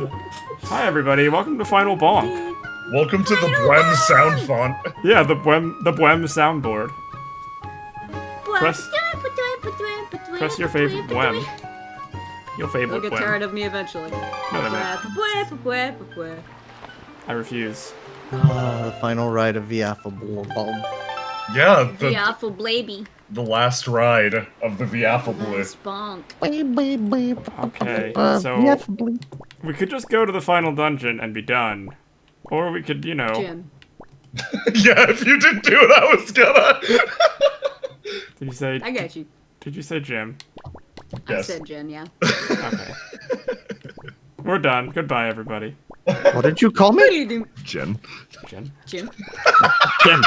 Hi everybody, welcome to Final Bonk. Welcome to the Bwem sound font. Yeah, the Bwem soundboard. Press your favorite Bwem. Your favorite They'll get tired of me eventually. No, they won't. I refuse. The final ride of Viafble. Yeah, Viafble. the last ride of the Viafble. Last bonk. Okay, so we could just go to the final dungeon and be done. Or we could, you know... Jim. Yeah, if you didn't do it, I was gonna. Did you say... I got you. Did you say Jim? Yes. I said Jen, yeah. Okay. We're done. Goodbye, everybody. What did you call me? Jen. Jim? Jim. Jim.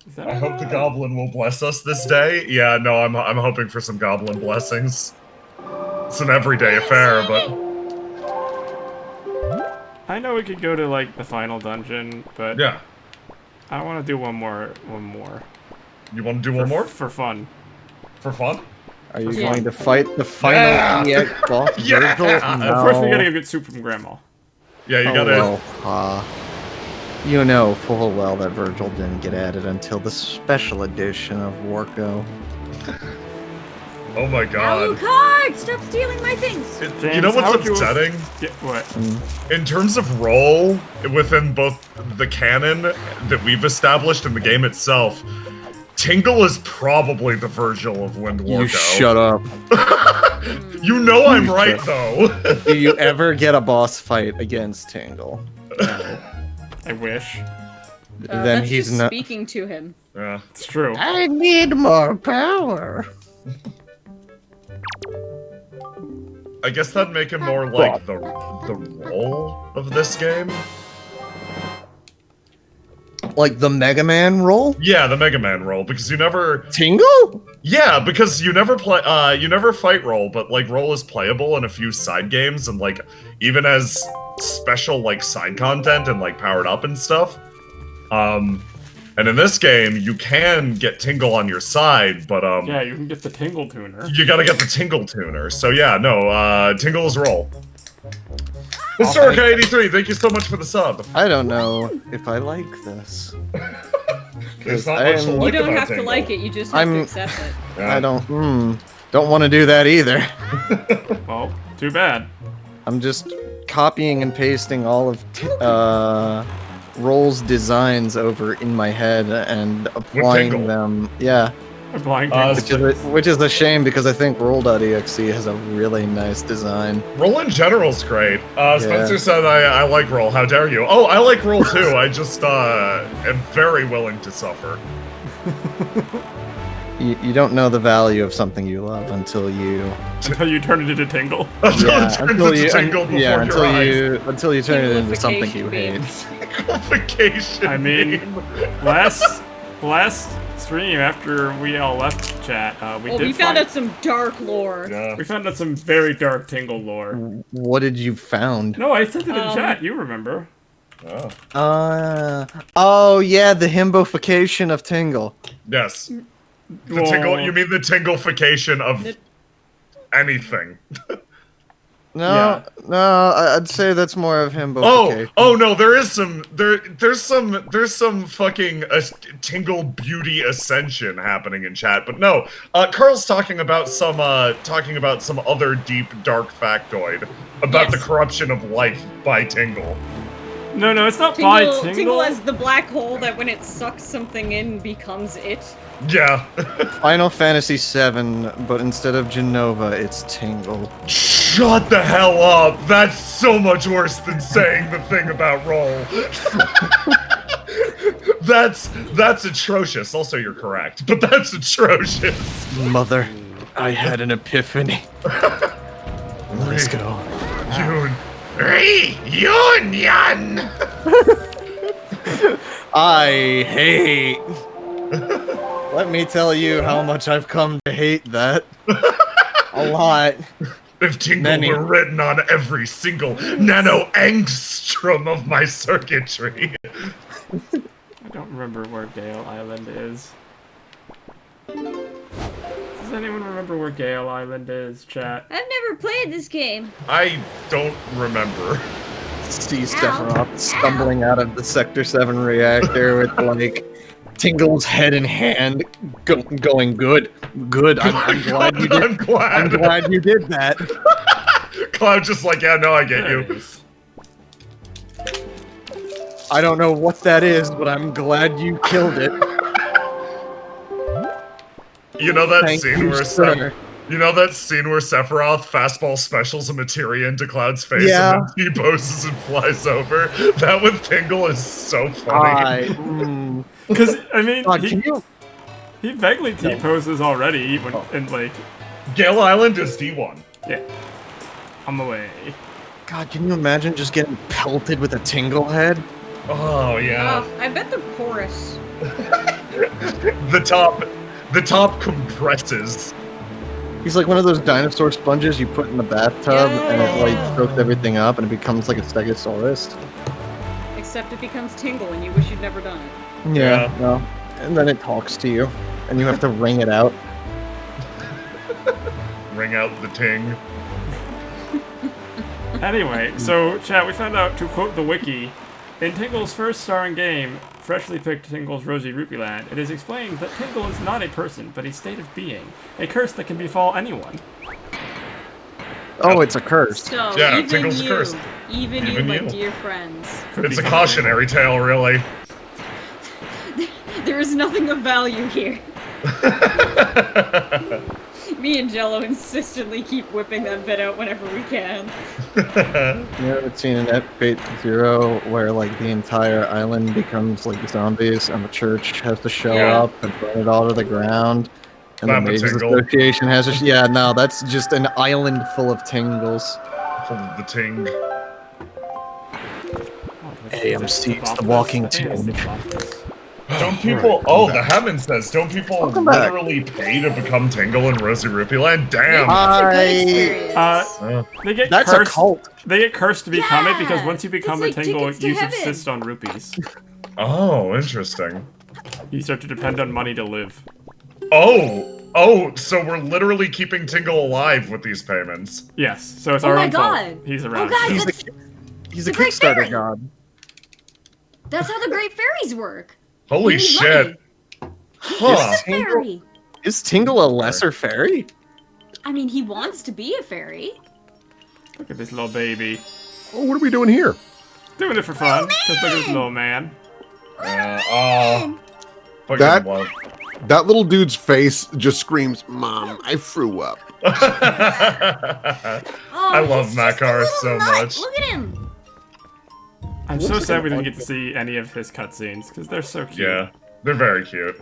Is that I hope the goblin will bless us this day. Yeah, no, I'm hoping for some goblin blessings. It's an everyday affair, but... I know we could go to, like, the final dungeon, but... Yeah. I want to do one more. You want to do one more? For fun. For fun? Are you Yeah. going to fight the final EX boss? Yeah. Virgil? No. First we gotta go get soup from Grandma. Yeah, you Oh, gotta... well, you know full well that Virgil didn't get added until the special edition of Warco. Oh my god. Alucard! Stop stealing my things! You know James, what's how would you- upsetting? Yeah, what? In terms of role within both the canon that we've established and the game itself, Tingle is probably the Virgil of Windwaker. You shut up. You know I'm right, though. Do you ever get a boss fight against Tingle? I wish. Then That's he's just not. speaking to him. Yeah. It's true. I need more power. I guess that'd make him more like the role of this game. Like the Mega Man role? Yeah, the Mega Man role, because you never... Tingle? Yeah, because you never play, you never fight role, but, like, role is playable in a few side games, and, like, even as special, like, side content and, like, powered up and stuff. And in this game, you can get Tingle on your side, but, Yeah, you can get the Tingle Tuner. you gotta get the Tingle Tuner. So, yeah, no, Tingle is role. Historica83, thank you so much for the sub. I don't know if I like this. There's not I much to am- You like don't about have to Tingle. like it, you just have to accept it. Yeah. I don't want to do that either. Well, too bad. I'm just copying and pasting all of Roll's designs over in my head and applying Tingle. them. Yeah, Applying which is a shame because I think Roll.exe has a really nice design. Roll in general's great. Spencer said I like roll. How dare you? Oh, I like roll too. I just am very willing to suffer. You don't know the value of something you love until you until you turn it into Tingle. Until yeah, it turns into Tingle before your eyes. until you turn it into something you hate. Vacation. I mean, last stream after we all left chat, We found out some dark lore. Yeah. we found out some very dark Tingle lore. What did you found? No, I sent it in chat. You remember? Oh. Oh yeah, the himbofication of Tingle. Yes. The Well, tingle. You mean the tinglification of anything? No, I'd say that's more of himbofication. Oh no, there is some there's some fucking tingle beauty ascension happening in chat, but no, Carl's talking about some other deep dark factoid about the corruption of life by Tingle. No, it's not by Tingle. Tingle is the black hole that when it sucks something in becomes it. Yeah. Final Fantasy VII, but instead of Genova, it's Tingle. Shut the hell up! That's so much worse than saying the thing about roll. That's atrocious. Also, you're correct, but that's atrocious. Mother, I had an epiphany. Let's go. Reunion! I hate. Let me tell you how much I've come to hate that. A lot. If Tingle were written on every single nano angstrom of my circuitry. I don't remember where Gale Island is. This is Does anyone remember where Gale Island is, chat? I've never played this game. I don't remember. See Sephiroth stumbling out of the Sector 7 reactor with, like, Tingle's head in hand, going, good. I'm glad you did. I'm glad you did that. Cloud just like, yeah, no, I get you. I don't know what that is, but I'm glad you killed it. You know that Thank scene you, where Sephiroth fastball specials a materia into Cloud's face Yeah. and then T-poses and flies over? That with Tingle is so funny. Because, I mean, can you... he vaguely T-poses already, when, and like... Gale Island is D1. Yeah. On the way. God, can you imagine just getting pelted with a Tingle head? Oh, yeah. I bet the chorus. The top compresses. He's like one of those dinosaur sponges you put in the bathtub, and it like soaks everything up, and it becomes like a Stegosaurus. Except it becomes Tingle, and you wish you'd never done it. Yeah, no. And then it talks to you, and you have to ring it out. Ring out the ting. Anyway, so, chat, we found out, to quote the Wiki, in Tingle's first starring game, freshly picked Tingle's Rosy Rupee Land, it is explained that Tingle is not a person, but a state of being. A curse that can befall anyone. Oh, it's a curse. So, Yeah, even Tingle's you, a curse. even you, my dear friends. It's a cautionary tale, really. There is nothing of value here. Me and Jello insistently keep whipping that bit out whenever we can. You ever seen an Fate Zero where like the entire island becomes like zombies and the church has to show up and burn it all to the ground? And the Mages Association has to... Yeah, no, that's just an island full of Tingles. Full of the ting. AMC's The Walking Ting. Don't people... Oh, the Hammond says, don't people literally pay to become Tingle in Rosy Rupee Land? Damn! They get That's cursed. a cult. They get cursed to become it because once you become It's a like Tingle, tickets to you heaven. subsist on rupees. Oh, interesting. You start to depend on money to live. Oh, so we're literally keeping Tingle alive with these payments. Yes, so it's our own fault. He's around. He's a Kickstarter god. That's how the Great Fairies work. Holy shit. Huh. Fairy. Is Tingle a lesser fairy? I mean, he wants to be a fairy. Look at this little baby. Oh, what are we doing here? Doing it for fun. Just look at this little man. That little dude's face just screams, "Mom, I threw up." I love Makar so much. Look at him. I'm so sad we didn't get to see any of his cutscenes, because they're so cute. Yeah, they're very cute.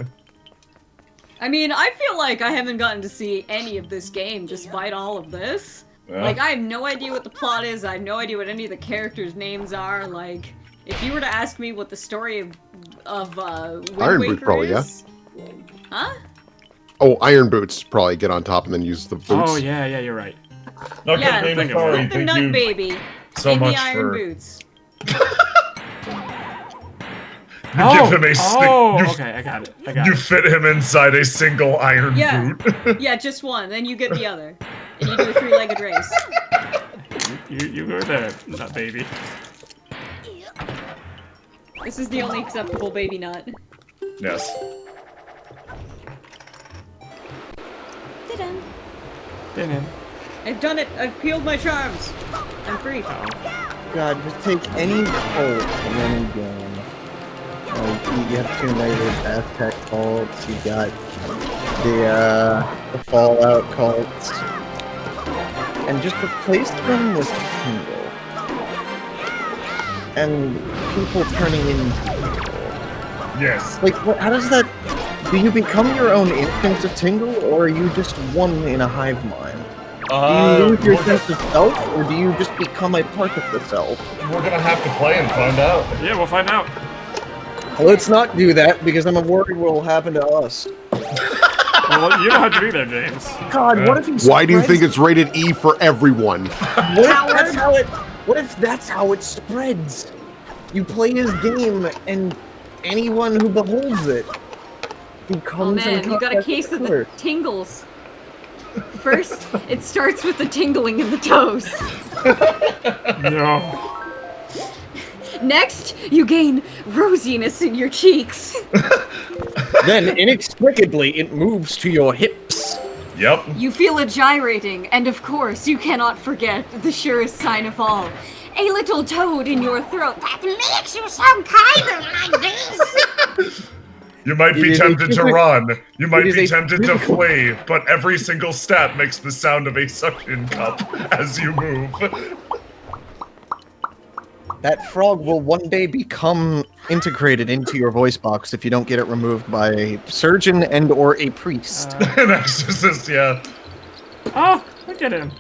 I mean, I feel like I haven't gotten to see any of this game despite all of this. Yeah. Like, I have no idea what the plot is, I have no idea what any of the characters' names are, like... If you were to ask me what the story of Iron Windwaker Boot probably, is... Huh? Oh, Iron Boots probably get on top and then use the boots. Oh, yeah, you're right. Okay, Yeah, sorry, the Nut Baby so in much the Iron for... Boots. Okay, I got it. You fit him inside a single iron boot. Yeah, just one. Then you get the other. And you do a three-legged race. You go there, Nut Baby. This is the only acceptable baby nut. Yes. Didn't. I've done it. I've peeled my charms. I'm free. God, just take any cult from any game. Like, you have Tomb Raider, Aztec cults, you got the Fallout cults, and just replace them with Tingle. And people turning into Tingle. Yes. Like, how does that... Do you become your own instance of Tingle, or are you just one in a hive mind? Do you lose your sense of self, or do you just become a part of the self? We're gonna have to play and find out. Yeah, we'll find out. Let's not do that, because I'm worried what will happen to us. Well, you don't have to be there, James. God, what if he Why do you think it's rated E for everyone? What if that's how it spreads? You play his game, and anyone who beholds it becomes... Oh man, you got a case of the tingles. First, it starts with the tingling in the toes. No. Next, you gain rosiness in your cheeks. Then, inexplicably, it moves to your hips. Yep. You feel it gyrating, and of course, you cannot forget the surest sign of all. A little toad in your throat that makes you some kind of like this. You might be tempted to run. You might be tempted to flee, but every single step makes the sound of a suction cup as you move. That frog will one day become integrated into your voice box if you don't get it removed by a surgeon and or a priest. An exorcist, yeah. Oh, look at him.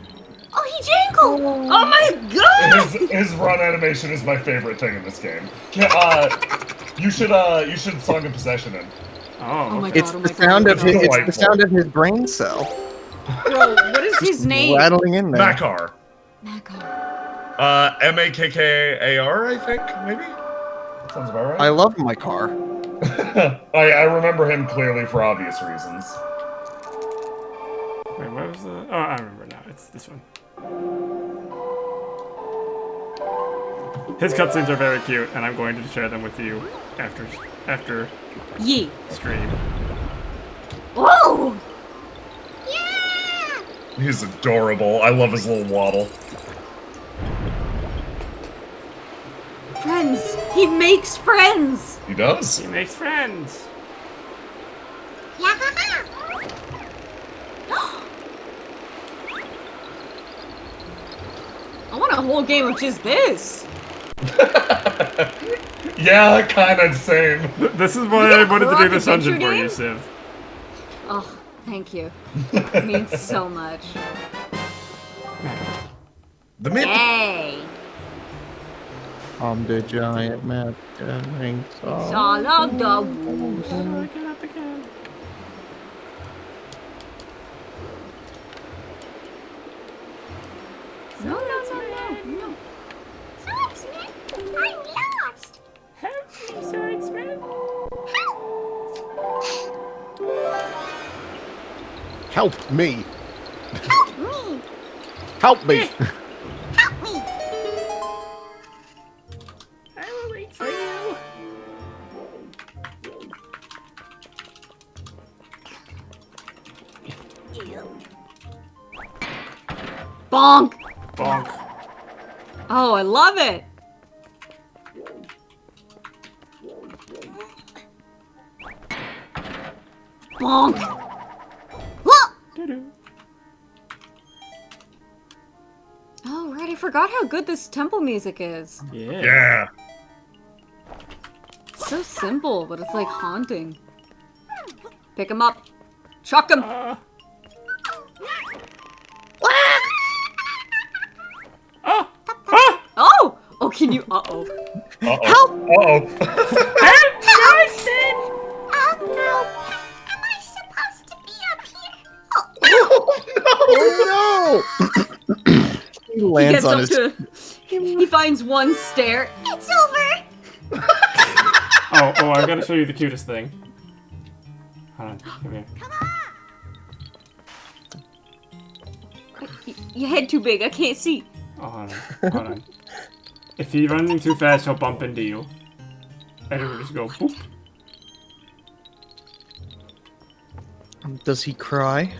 Oh, he jangled! Oh my god! His run animation is my favorite thing in this game. You should Song of Possession him. Oh, my okay. god. It's the sound of his. It's the sound of his brain cell Bro, what is his name? rattling in there. Makar. Makar. Makkar, I think, maybe? Sounds about right. I love my car. I remember him clearly for obvious reasons. Wait, what was the... Oh, I remember now. It's this one. His cutscenes are very cute, and I'm going to share them with you after Yee. stream. Whoa! He's adorable. I love his little waddle. Friends! He makes friends! He does. He makes friends. I want a whole game of just this. Yeah, kinda same. This is why I wanted to do this dungeon for you, Civ. Oh, thank you. It means so much. The mid. Yay! I'm the giant map gathering It's all of the woos. Get up again. No. Swordsman, I'm lost. Help me, swordsman. Help me. Help me! Help me. Help me! I will wait for you. Bonk! Bonk. Oh, I love it! Bonk! Whoa! Doo-doo. Oh, right, I forgot how good this temple music is. Yeah. Yeah. It's so simple, but it's like haunting. Pick him up. Chuck him! Oh! Oh, can you? Uh-oh. Uh-oh. Help! Uh-oh. Help, Justin! Oh, no! Am I supposed to be up here? Oh no! He lands Gets on up his. to... He finds one stare. It's over! Oh, I gotta show you the cutest thing. Hold on, come here. Your head too big, I can't see. Oh, hold on. If he runs in too fast, he'll bump into you. And it'll just go boop. Does he cry?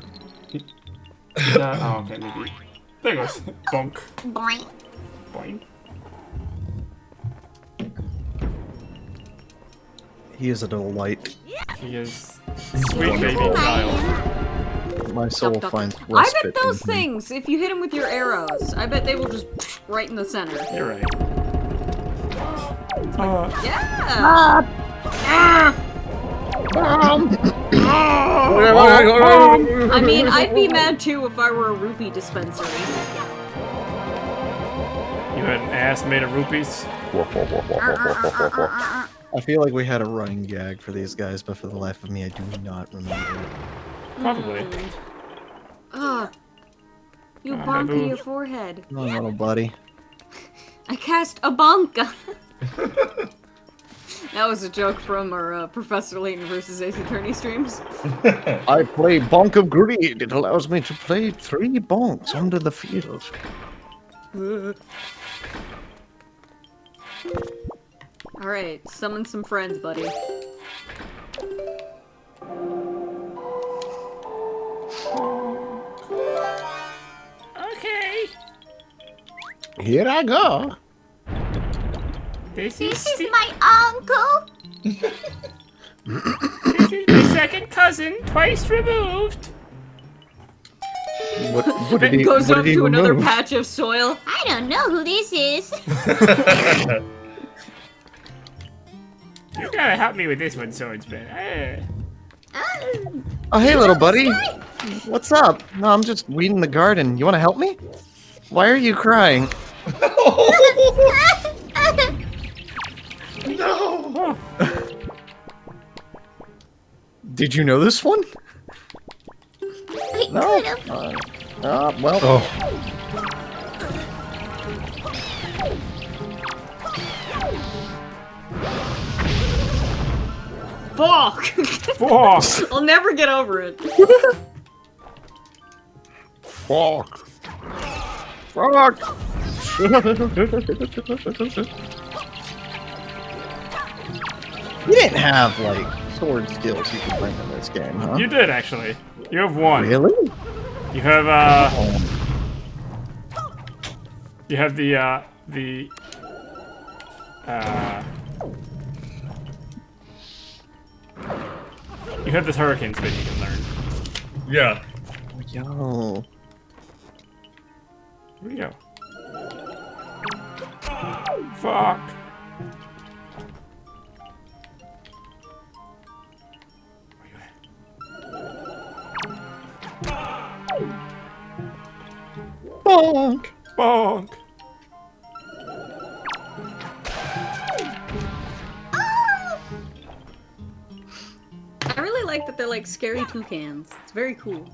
Oh, okay, maybe. There goes. Bonk. Boing. Boing. He is a delight. He is sweet baby child. My soul Duck, duck. finds I respite bet those in him. things, if you hit them with your arrows, I bet they will just right in the center. You're right. Yeah! I mean, I'd be mad too if I were a rupee dispensary. You had an ass made of rupees? I feel like we had a running gag for these guys, but for the life of me, I do not remember. Probably. You Ah, bonk babu. your forehead. Oh, little buddy. I cast a bonka. That was a joke from our Professor Layton versus Ace Attorney streams. I play Bonk of Greed. It allows me to play 3 bonks under the field. Alright, summon some friends, buddy. Okay. Here I go. This This is my uncle! This is my second cousin, twice removed. What did he, Goes what up did he to another remove? patch of soil. I don't know who this is. You gotta help me with this one, Swordsman. Oh, hey, little buddy. What's up? No, I'm just weeding the garden. You want to help me? Why are you crying? No! Did you know this one? No. Well. Oh, Fuck! Fuck! I'll never get over it. fuck. Fuck. You didn't have, like, sword skills you could bring in this game, huh? You did, actually. You have one. Really? You have, You have you have this hurricane spin you can learn. Yeah. Yo. Here we go. Fuck. Bonk. Bonk. I really like that they're like scary toucans. It's very cool.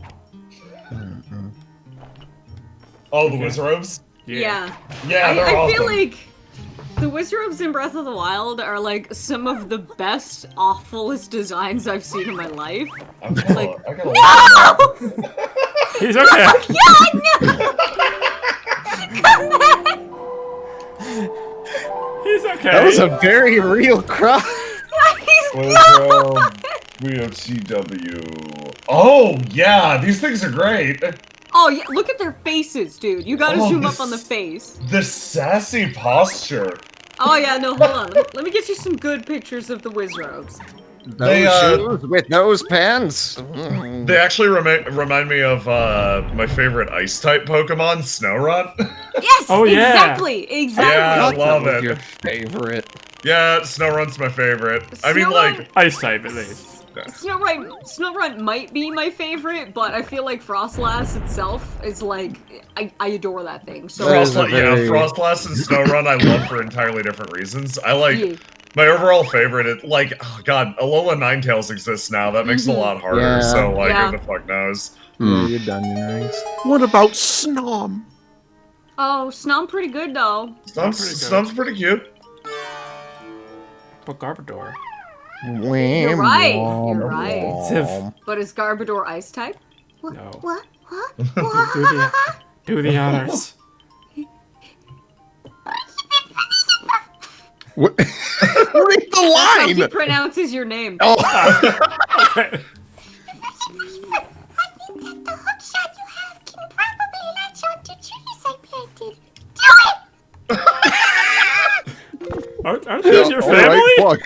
Oh, the Wizarobes? Yeah. Yeah, they're I awesome. feel like the Wizarobes in Breath of the Wild are like some of the best, awfulest designs I've seen in my life. I gotta No! He's okay. Come back! He's okay. That was a very real cry. Wizarobes, WOTW. Oh, yeah, these things are great. Oh yeah, look at their faces, dude. You gotta Oh, zoom this- up on the face. The sassy posture. Oh yeah, no, hold on. Let me get you some good pictures of the Wizarobes. They, Those shoes with those pants. They actually remind me of my favorite Ice-type Pokemon, Snorunt. Yes! Oh, yeah. Exactly! Exactly! Yeah, I love That was it. your favorite. Yeah, Snorunt's my favorite. I mean, Snorunt- like, Ice type, at least. Snowrunt might be my favorite, but I feel like Frostlass itself is like I adore that thing. So That is a very- Frostlass and Snorunt I love for entirely different reasons. I like Yeah. my overall favorite. Oh god, Alola Ninetales exists now. That makes it a lot harder. Yeah. So like, Yeah. who the fuck knows? Yeah, you're done, rings. What about Snom? Oh, Snom pretty good though. Snom's pretty cute. But Garbodor. You're right. You're right. Ziv. But is Garbodor ice type? No. What? Do the honors. What? Read the That's how he line. pronounces your name. Oh, Okay. Aren't these your all family? right, fuck.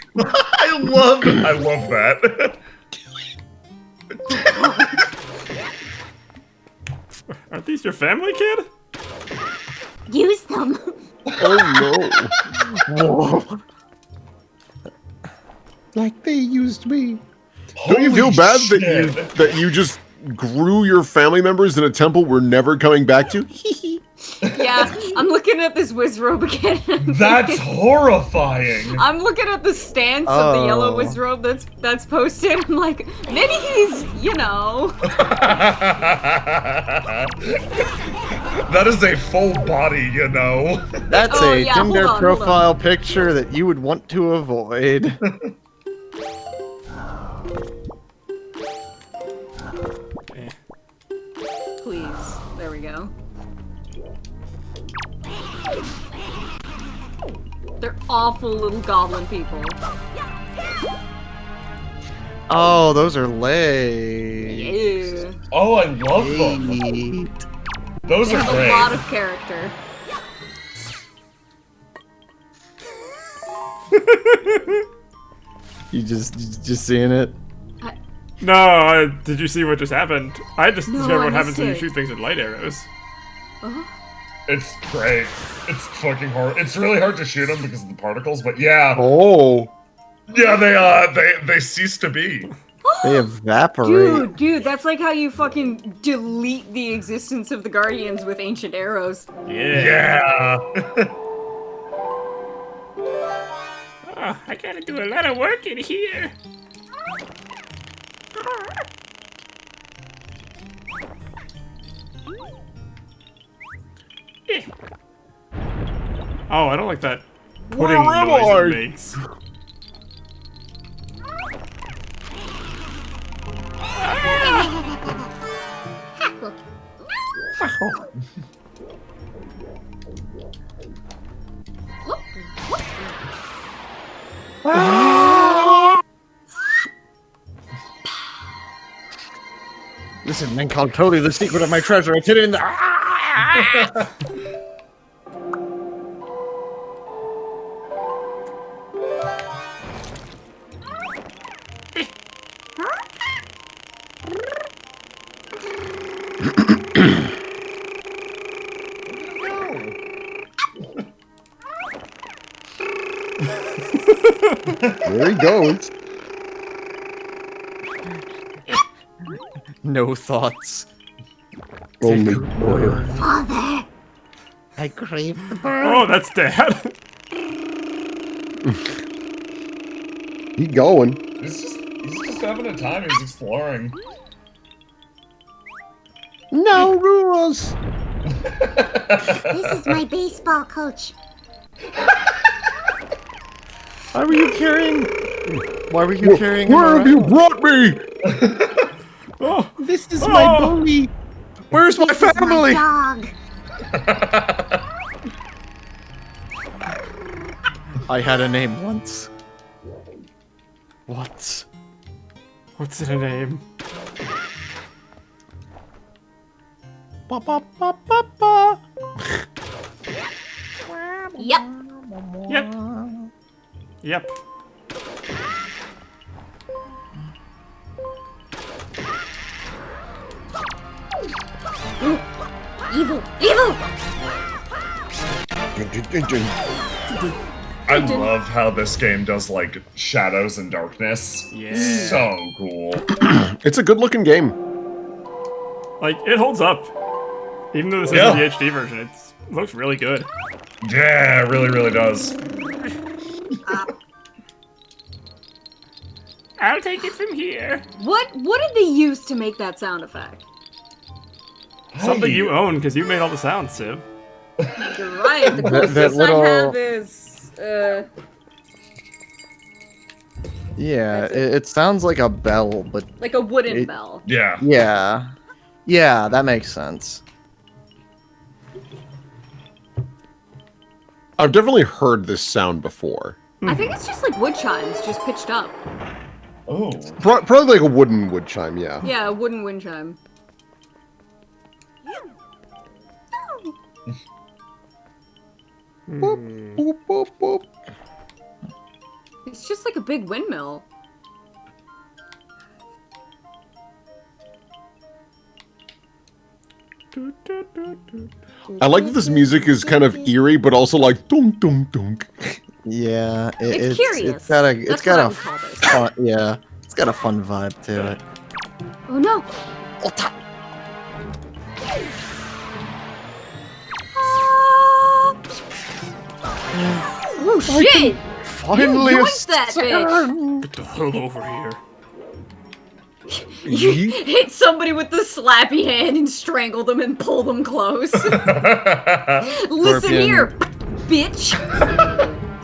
I love that. Aren't these your family, kid? Use them. Oh no. Whoa. Like they used me. Don't you feel Holy bad shit. that you just grew your family members in a temple we're never coming back to? Yeah, I'm looking at this Wizrobe again. That's horrifying. I'm looking at the stance of the yellow Oh. Wizrobe that's posted. I'm like, maybe he's, you know. That is a full body, you know. That's Oh, a yeah, hold Tinder on, hold profile picture that you would want to avoid. Please. There we go. They're awful little goblin people. Oh, those are legs. Yeah. Oh, I love them. Neat. Those They are have great. a lot of character. You just seeing it? No, did you see what just happened? I just No, discovered I what happens when you missed it. shoot things with light arrows. Uh-huh. It's great. It's fucking hard. It's really hard to shoot them because of the particles, but yeah. Oh. Yeah, they cease to be. They evaporate. Dude, that's like how you fucking delete the existence of the Guardians with ancient arrows. Yeah. Oh, I gotta do a lot of work in here. Oh, I don't like that pudding Where am noise I? it makes. Listen, man, I'll tell you the secret of my treasure. It's hidden in the. There he goes. No thoughts. Only Father! I crave the bird. Oh, that's Dad. he going. He's just having a time. He's exploring. No rules. This is my baseball coach. Why were you carrying? Why were you carrying? him Where have you around? brought me? Oh, This is my Oh. bully. Where's my This is family? my dog. I had a name once. What? what's in a name? Ba ba ba ba ba. Yep. Yep. Yep. Evil! Evil! I love how this game does like shadows and darkness. Yeah. So cool. It's a good looking game. Like, it holds up. Even though this Yeah. isn't the HD version, it looks really good. Yeah, it really, really does. I'll take it from here. What did they use to make that sound effect? Something you own, because you made all the sounds, Civ. You're right, the That closest little- I have is, Yeah, That's it sounds like a bell, but like a wooden It- bell. Yeah. yeah, that makes sense. I've definitely heard this sound before. I think it's just like wood chimes, just pitched up. Oh. Probably like a wooden wood chime, yeah. Yeah, a wooden wind chime. Boop, boop, boop, boop. It's just like a big windmill. I like that this music is kind of eerie, but also like dunk dunk dunk. Yeah, It's curious. It's got a, That's it's got what I a would call this. fun, yeah, it's got a fun vibe to it. Oh no! Oh shit! Finally, You a yoinked that bitch. sound. Get the hell over here. Hit somebody with the slappy hand and strangle them and pull them close. Listen here, bitch.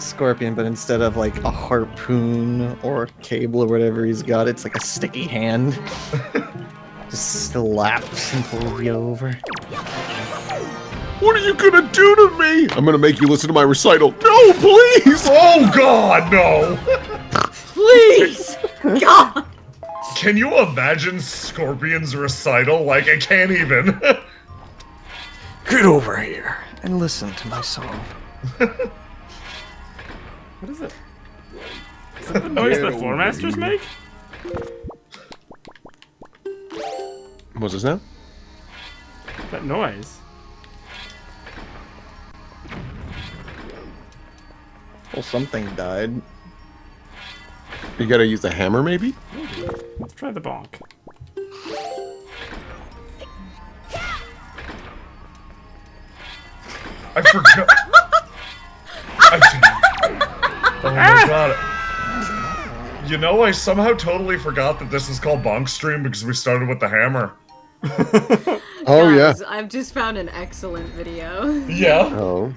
Scorpion, but instead of like a harpoon or a cable or whatever he's got, it's like a sticky hand. Just slaps and pulls you over. What are you gonna do to me? I'm gonna make you listen to my recital. No, please! Oh God, no! Please, God. Can you imagine Scorpion's recital? Like, I can't even. Get over here and listen to my song. What is it? Is that the noise that Floor Masters make? What's this now? That noise. Well, something died. You gotta use the hammer, maybe? Let's try the bonk. I forgot. Oh my God. You know, I somehow totally forgot that this is called Bonk Stream because we started with the hammer. Oh, Guys, yeah. I've just found an excellent video. Yeah. Oh.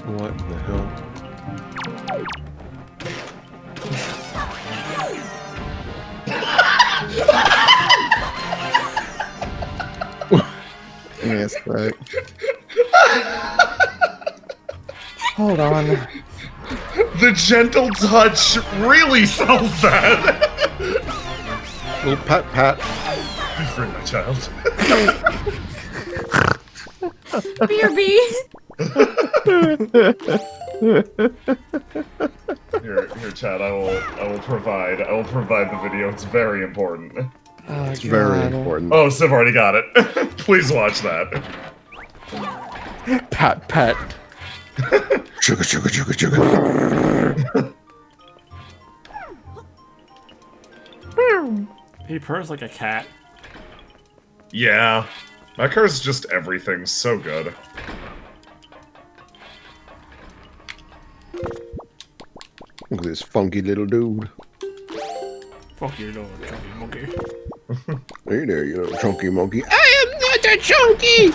What the hell? Yes, right. Hold on. The gentle touch really sells that. Little pat pat. Be free, my child. BRB. Here, Chad. I will provide the video. It's very important. It's very important. Oh, Civ already got it. Please watch that. Pat, pat. Sugar, sugar, sugar, sugar. He purrs like a cat. Yeah. That car's just everything. So good. Look at this funky little dude. Fuck you, little chunky monkey. Hey there, you little chunky monkey. I am not a chunky!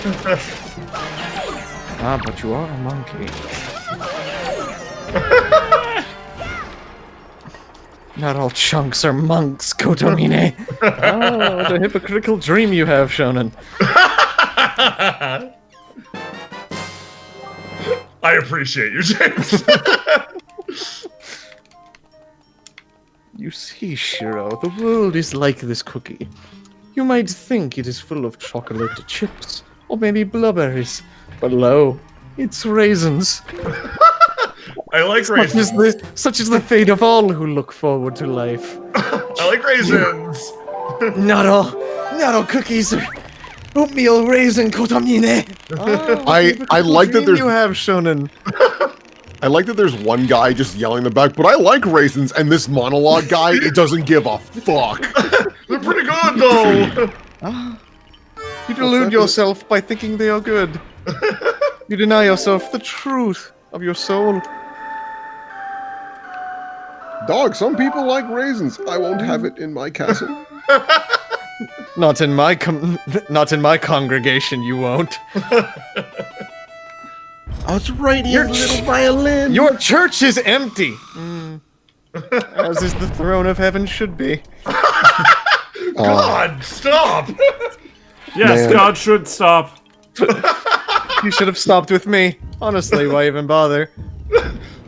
Ah, but you are a monkey. Not all chunks are monks, Kotomine. Oh, what a hypocritical dream you have, Shonen. I appreciate you, James. You see, Shiro, the world is like this cookie. You might think it is full of chocolate chips, or maybe blueberries, but lo, it's raisins. I like raisins. Such is the fate of all who look forward to life. I like raisins. Not all cookies are oatmeal raisin Kotomine. Oh, I like that there's you have Shonen. I like that there's one guy just yelling in the back, but I like raisins, and this monologue guy, it doesn't give a fuck. They're pretty good though. You delude yourself by thinking they are good. You deny yourself the truth of your soul. Dog, some people like raisins. I won't have it in my castle. Not in my congregation, you won't. I was right here, little violin. Your church is empty. As is the throne of heaven should be. God, stop. Yes, Man. God should stop. You should have stopped with me. Honestly, why even bother?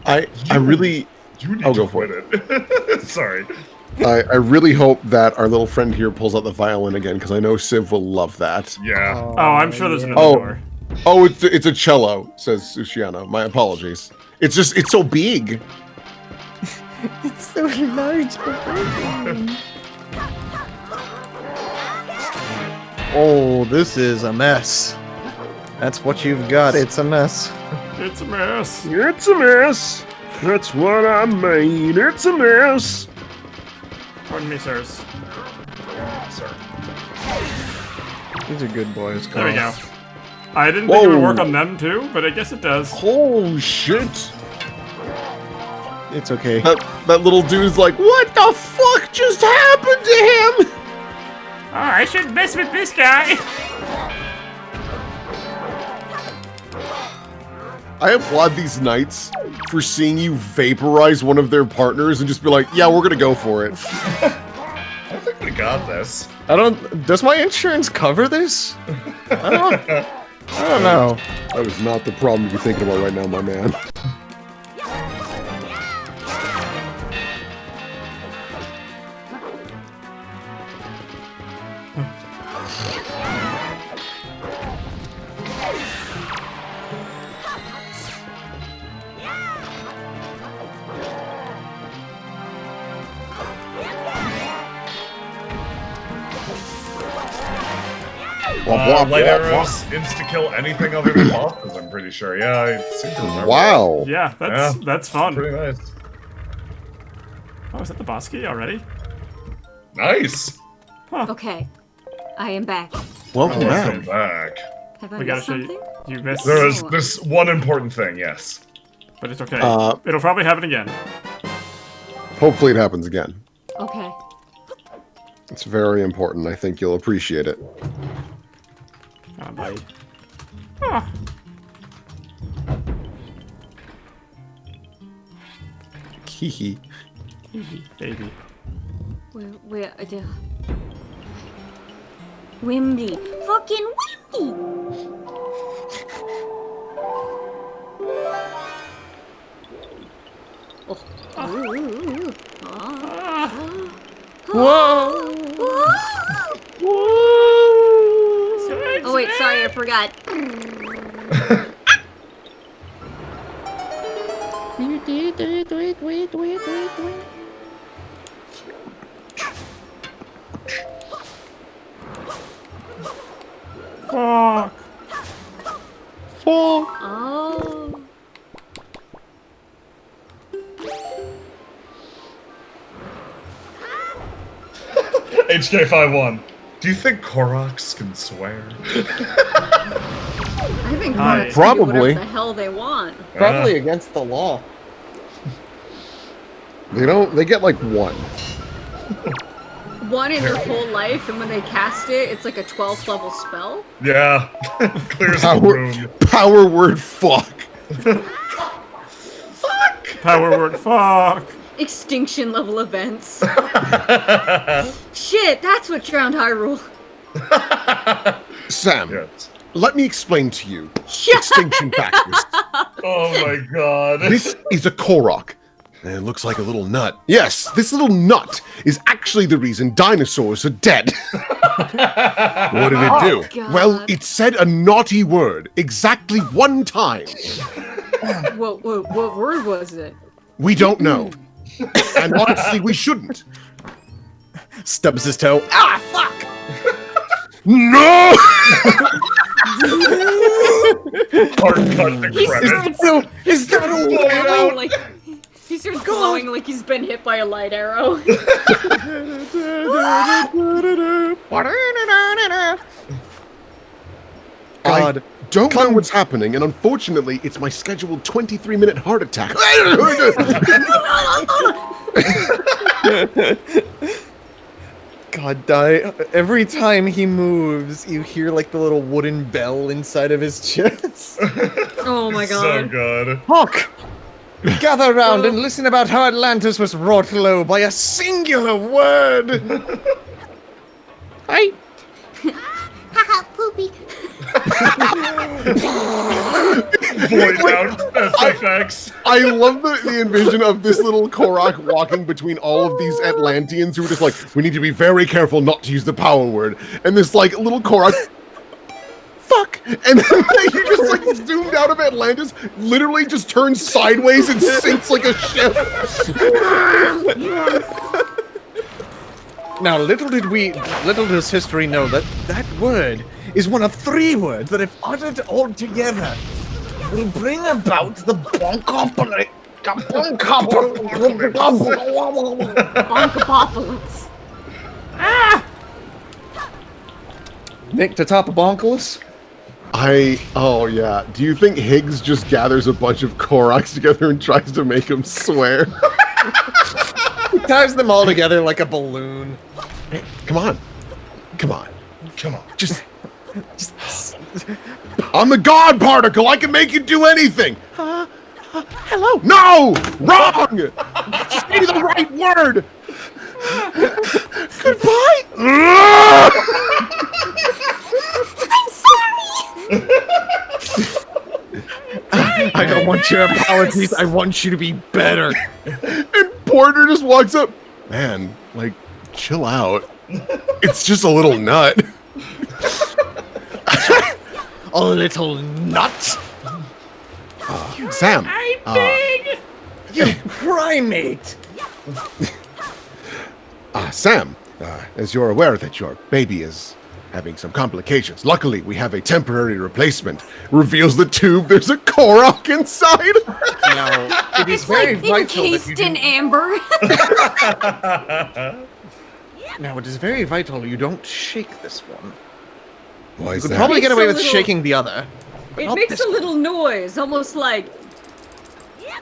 I really, You need I'll to go for quit it. Sorry. I really hope that our little friend here pulls out the violin again, because I know Civ will love that. Yeah. Oh, I'm sure there's another Oh. door. Oh, it's a cello, says Sushiano. My apologies. It's so big. It's so large. Oh, this is a mess. That's what you've got. It's a mess. It's a mess. It's a mess. That's what I mean. It's a mess. Pardon me, sirs. Sir. These are good boys. There we go. I didn't think it would work on them too, but I guess it does. Oh shit! It's okay. That little dude's like, what the fuck just happened to him? Oh, I shouldn't mess with this guy. I applaud these knights for seeing you vaporize one of their partners and just be like, yeah, we're gonna go for it. I think we got this. Does my insurance cover this? I don't know. That is not the problem to be thinking about right now, my man. Light arrows insta-kill anything other than bosses, I'm pretty sure. Yeah, I seem to remember. Wow. Yeah, that's fun. Pretty nice. Oh, is that the boss key already? Nice! Okay, I am back. Welcome Welcome back. back. Have I We gotta missed show something? you missed, There is this one important thing, yes. but it's okay. It'll probably happen again. Hopefully it happens again. Okay. It's very important. I think you'll appreciate it. Oh, buddy. Ah. Hee Baby. Where, Wimby. Fucking Wimby! Whoa! Oh wait, sorry, I forgot. Fuck! Oh. HK51. Do you think Koroks can swear? I think Hi. Koroks can do Probably. whatever the hell they want. Probably against the law. They get like one. One in their whole life, and when they cast it, it's like a 12th level spell. Yeah. Clears the room. Power word fuck. Power word fuck! Extinction level events. Shit, that's what drowned Hyrule. Sam, Yes. let me explain to you Shut extinction factors. Oh my god. This is a Korok. And it looks like a little nut. Yes, this little nut is actually the reason dinosaurs are dead. What did it do? God. Well, it said a naughty word exactly one time. What word was it? We don't know. And honestly, we shouldn't. Stubs his toe. Ah, fuck! No! Hard cut the He credits. starts Is that a glowing like he starts glowing like he's been hit by a light arrow. I don't know what's happening, and unfortunately, it's my scheduled 23-minute heart attack. God, every time he moves, you hear like the little wooden bell inside of his chest. Oh my So god. good. Hawk! Gather round and listen about how Atlantis was brought low by a singular word! I... Haha, poopy. Void out SFX. I love the envision of this little Korok walking between all of these Atlanteans who are just like, we need to be very careful not to use the power word. And this like little Korok, fuck! And then he just like zoomed out of Atlantis, literally just turns sideways and sinks like a ship. Now, little does history know that that word is one of 3 words that, if uttered all together, will bring about the Bonkapocalypse. Nick to top of Bonkless? Oh yeah. Do you think Higgs just gathers a bunch of Koroks together and tries to make them swear? He ties them all together like a balloon. Come on. Come on. Come on. Just I'm the God particle. I can make you do anything. Hello. No! Wrong! Say the right word. Goodbye. I'm sorry! I don't want your apologies. I want you to be better. And Porter just walks up. Man, like, chill out. It's just a little nut. A little nut. Sam. You primate. Sam, as you're aware that your baby is having some complications, luckily we have a temporary replacement. Reveals the tube. There's a Korok inside. Now, it is It's very like vital that you encased in amber. Now, it is very vital you don't shake this one. Why You is could that? probably get Makes away a with little- shaking the other. But It not makes this a little noise, almost like.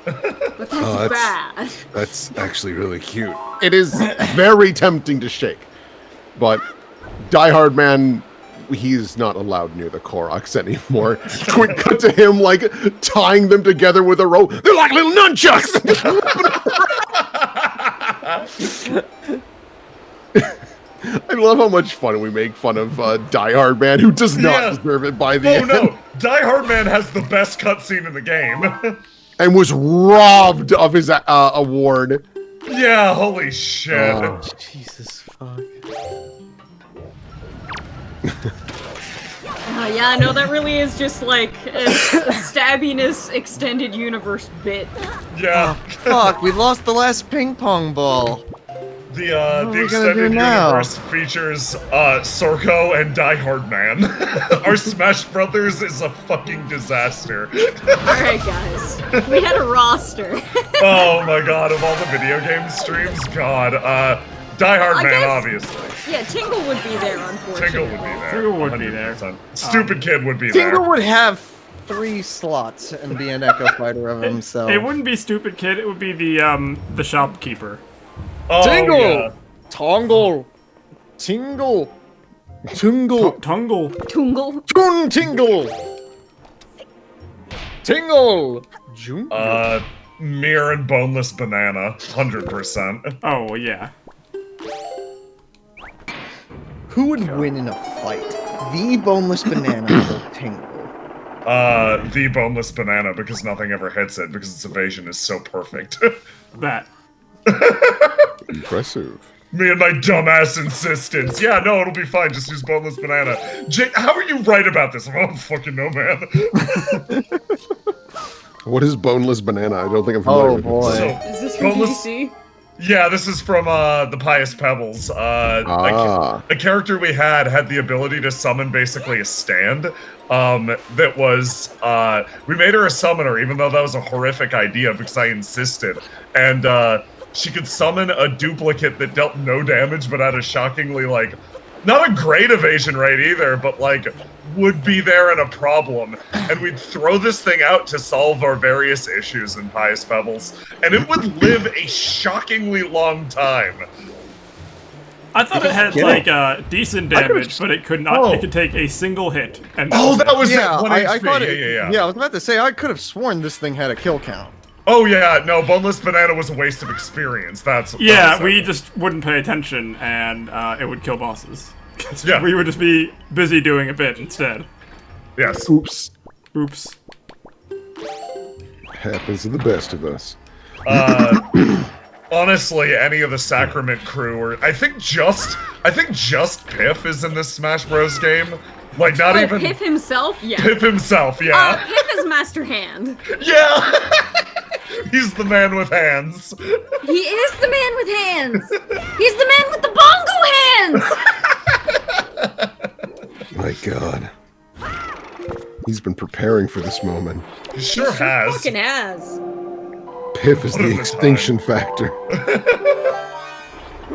But that's bad. That's actually really cute. It is very tempting to shake, but Die Hard Man, he's not allowed near the Koroks anymore. Quick cut to him, like, tying them together with a rope. They're like little nunchucks! I love how much fun we make fun of Die Hard Man, who does not Yeah. deserve it by the Oh end. no! Die Hard Man has the best cutscene in the game. And was robbed of his award. Yeah, holy shit. Oh. Jesus fuck. Yeah, no, that really is just like a Stabbyness extended universe bit. Yeah. Fuck, we lost the last ping pong ball. The are we gonna extended do now? universe features Sorko and Die Hard Man. Our Smash Brothers is a fucking disaster. Alright, guys. We had a roster. Oh my god, of all the video game streams, god. Die Hard I Man, guess- obviously. Yeah, Tingle would be there, unfortunately. Tingle would be there. Tingle would be there. 100%. Stupid Kid would be Tingle there. would have 3 slots and be an Echo Fighter of himself. It wouldn't be Stupid Kid, it would be the shopkeeper. Oh, Tingle! yeah. Tongle! Tingle! Tingle! Tungle. Tungle. Toon Tingle! Tingle! Junior. Mirror and Boneless Banana, 100%. Oh, well, yeah. Who would win in a fight? The Boneless Banana or Tingle? The Boneless Banana, because nothing ever hits it, because its evasion is so perfect. That. Impressive. Me and my dumbass insistence. Yeah, no, it'll be fine. Just use Boneless Banana. Jake, how are you right about this? I don't fucking know, man. What is boneless banana? I don't think I'm familiar Oh with boy. So, Is this from Boneless- DC? Yeah, this is from the Pious Pebbles. Ah. A character we had the ability to summon basically a stand. That was we made her a summoner, even though that was a horrific idea because I insisted. And she could summon a duplicate that dealt no damage, but had a shockingly not a great evasion rate either, but would be there and a problem. And we'd throw this thing out to solve our various issues in Pious Pebbles, and it would live a shockingly long time. I thought it had decent damage, but it could not. Oh. It could take a single hit. And Oh, that was Yeah, it. 1 I HP. thought it. Yeah. I was about to say I could have sworn this thing had a kill count. Oh yeah, no, Boneless Banana was a waste of experience. That Yeah, was we it. just wouldn't pay attention, and it would kill bosses. 'Cause Yeah. we would just be busy doing a bit instead. Yes. Oops. Oops. Happens to the best of us. Honestly, any of the Sacrament crew, or I think just Piff is in this Smash Bros. Game. Not Oh, even Piff himself? Yeah. Piff himself. Yeah. Piff is Master Hand. Yeah. He's the man with hands. He is the man with hands. He's the man with the bongo hands. My God. He's been preparing for this moment. He sure has. Fucking has. Piff is What the is the extinction factor. What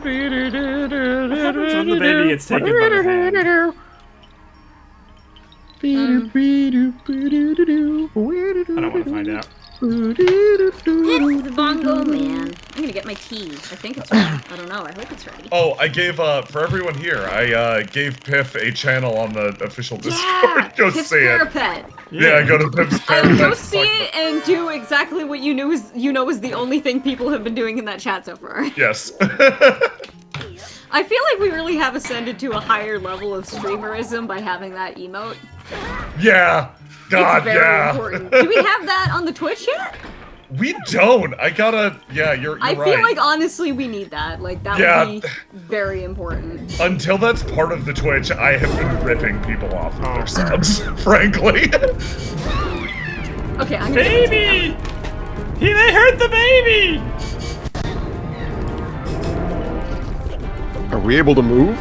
happens when the baby gets taken by the hand? I don't want to find out. It's the bongo man. I'm gonna get my tea. I think it's ready. I don't know. I hope it's ready. Oh, I gave, for everyone here, I gave Piff a channel on the official Discord. Yeah! Go Piff's see it. Parapet. Yeah, go to Piff's Parapet. Go see it and do exactly what you know is the only thing people have been doing in that chat so far. Yes. I feel like we really have ascended to a higher level of streamerism by having that emote. Yeah. God, it's very important. Do we have that on the Twitch yet? We don't. I gotta. Yeah, you're right. I feel like honestly we need that. Like that would be very important. Until that's part of the Twitch, I have been ripping people off of their subs, frankly. Okay, I'm gonna Baby! They hurt the baby! Are we able to move?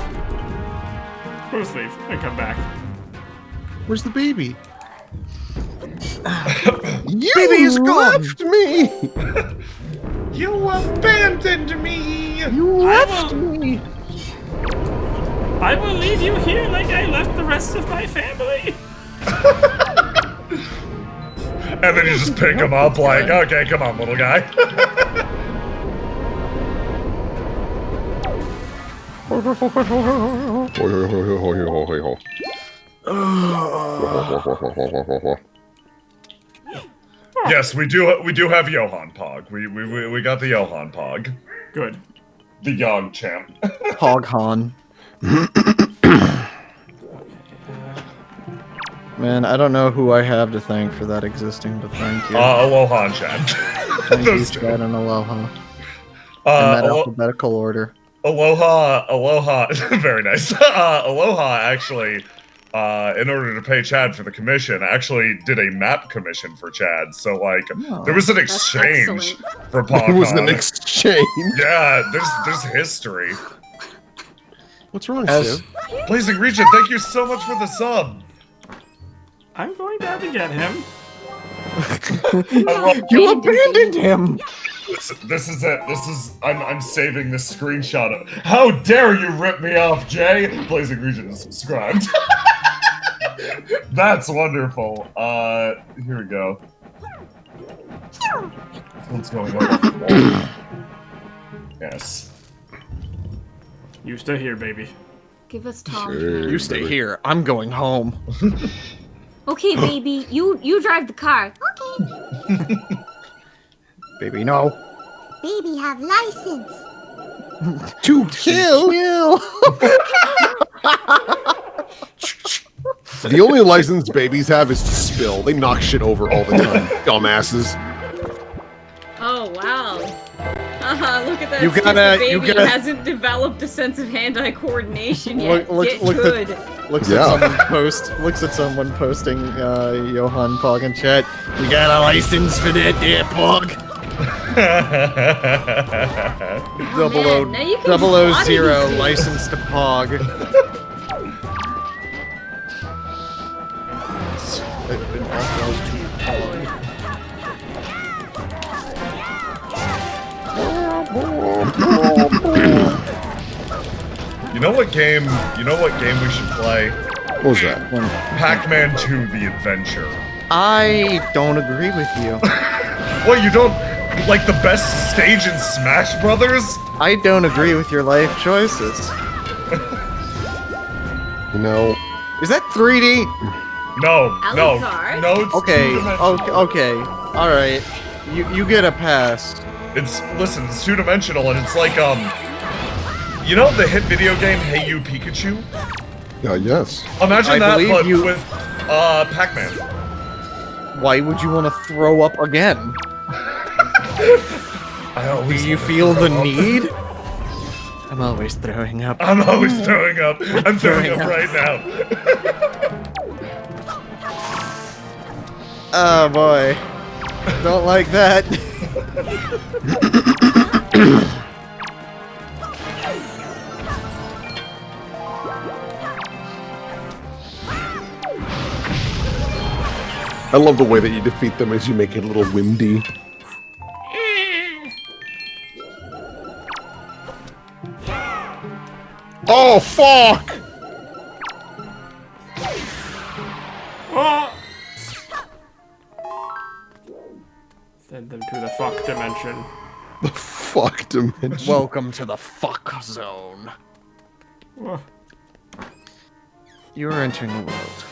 First leave and come back. Where's the baby? You left me! You abandoned me! You left me! I will leave you here like I left the rest of my family. And then you just pick him up like, okay, come on, little guy. Yes, we do have Johan Pog. We got the Johan Pog. Good. The Yog champ. Hog Han. Man, I don't know who I have to thank for that existing, but thank you. Aloha chat. Thank you, Those two. Chad, and Aloha. In that alphabetical order. Aloha, very nice. Aloha actually, in order to pay Chad for the commission, actually did a map commission for Chad. So like, there was an exchange for PogCon. There was an exchange. Yeah, there's history. What's wrong, Stu? Blazing Region, thank you so much for the sub. I'm going down to get him. You abandoned him! This is it. I'm saving this screenshot of. How dare you rip me off, Jay? Blazing Region is subscribed. That's wonderful. Here we go. What's going on? Yes. You stay here, baby. Give us Tom. You stay here. I'm going home. Okay, baby, you drive the car. Okay. Baby, no. Baby have license. To kill. The only license babies have is to spill. They knock shit over all the time. Dumbasses. Oh wow. Look at that. You gotta- baby you gotta- hasn't developed a sense of hand-eye coordination yet. Look Get at- good. Looks Yeah. at someone posting Johan Pog in chat. You got a license for that there Pog? Man, now you can double just O body zero these license to Pog. You know what game we should play? What was that? Pac-Man 2: The Adventure. I don't agree with you. What, you don't like the best stage in Smash Brothers? I don't agree with your life choices. You know, Is that 3D? No. Alucard? No, it's Okay, two-dimensional. okay, alright. You get a pass. Listen, it's two-dimensional, and it's like, you know the hit video game Hey You Pikachu? yes. Imagine I that, believe but you- with, Pac-Man. Why would you want to throw up again? I always Do you wanna feel throw the up. need? I'm always throwing up. I'm always throwing up. I'm throwing up Throwing up. right now. Oh boy. Don't like that. I love the way that you defeat them as you make it a little windy. Oh, fuck! fuck dimension. The fuck dimension. Welcome to the fuck zone. Whoa. You are entering a world.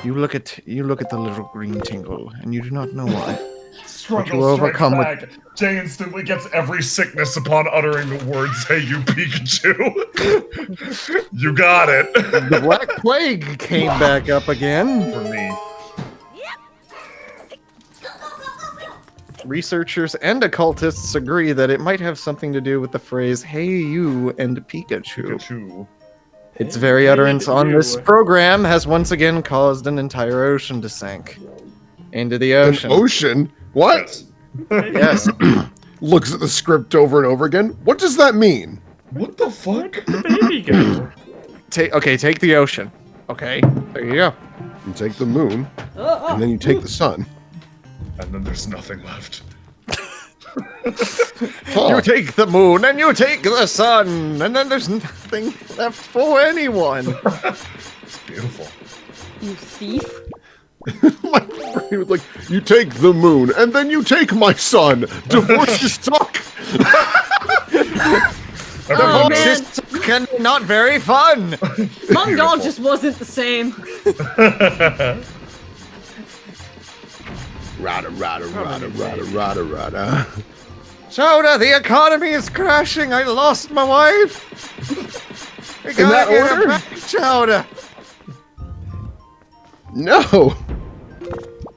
You look at the little green tingle, and you do not know why. Struggle you strikes overcome with- back. Jay instantly gets every sickness upon uttering the words, "Hey, you Pikachu." You got it. The Black Plague came back up again. For me. Researchers and occultists agree that it might have something to do with the phrase "Hey, you" and Pikachu. Pikachu. Its very Hey, utterance on this you. program has once again caused an entire ocean to sink into the An ocean. ocean? What? Yes. Yes. Looks at the script over and over again. What does that mean? What the fuck? Baby go. Take the ocean. Okay, there you go. You take the moon, and then you take the sun. And then there's nothing left. Huh. You take the moon and you take the sun, and then there's nothing left for anyone. It's beautiful. You thief. My brain was like, you take the moon, and then you take my son. Divorces suck. Oh, Divorce man. is can not very fun. Mom Doll just wasn't the same. Rada, rada, rada, rada, rada, rada. Soda, the economy is crashing. I lost my wife. We gotta that get her order? back, Chowder. No.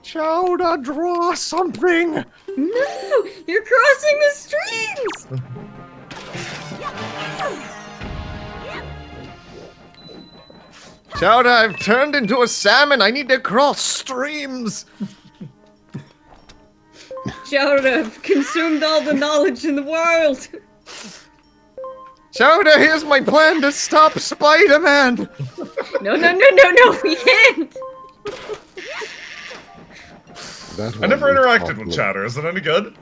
Chowder, draw something. No, you're crossing the streams. Chowder, I've turned into a salmon. I need to cross streams. Chowder, I've consumed all the knowledge in the world. Chowder, here's my plan to stop Spider-Man. No, we can't. That I one never was interacted with awful. Chatter. Is it any good?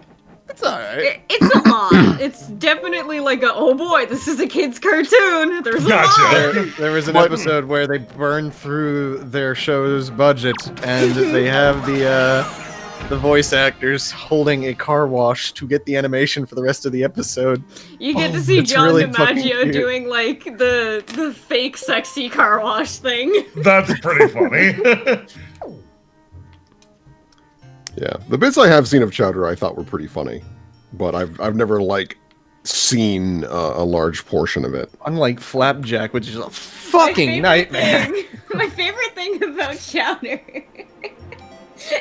It's alright. It's a lot. It's definitely like a, oh boy, this is a kid's cartoon. There's a Gotcha. lot. There was an What? episode where they burned through their show's budget, and they have the voice actors holding a car wash to get the animation for the rest of the episode. You get to see It's John really fucking DiMaggio cute. doing like the fake sexy car wash thing. That's pretty funny. Yeah, the bits I have seen of Chowder I thought were pretty funny, but I've never like seen a large portion of it. Unlike Flapjack, which is a My fucking favorite nightmare. My favorite thing about Chowder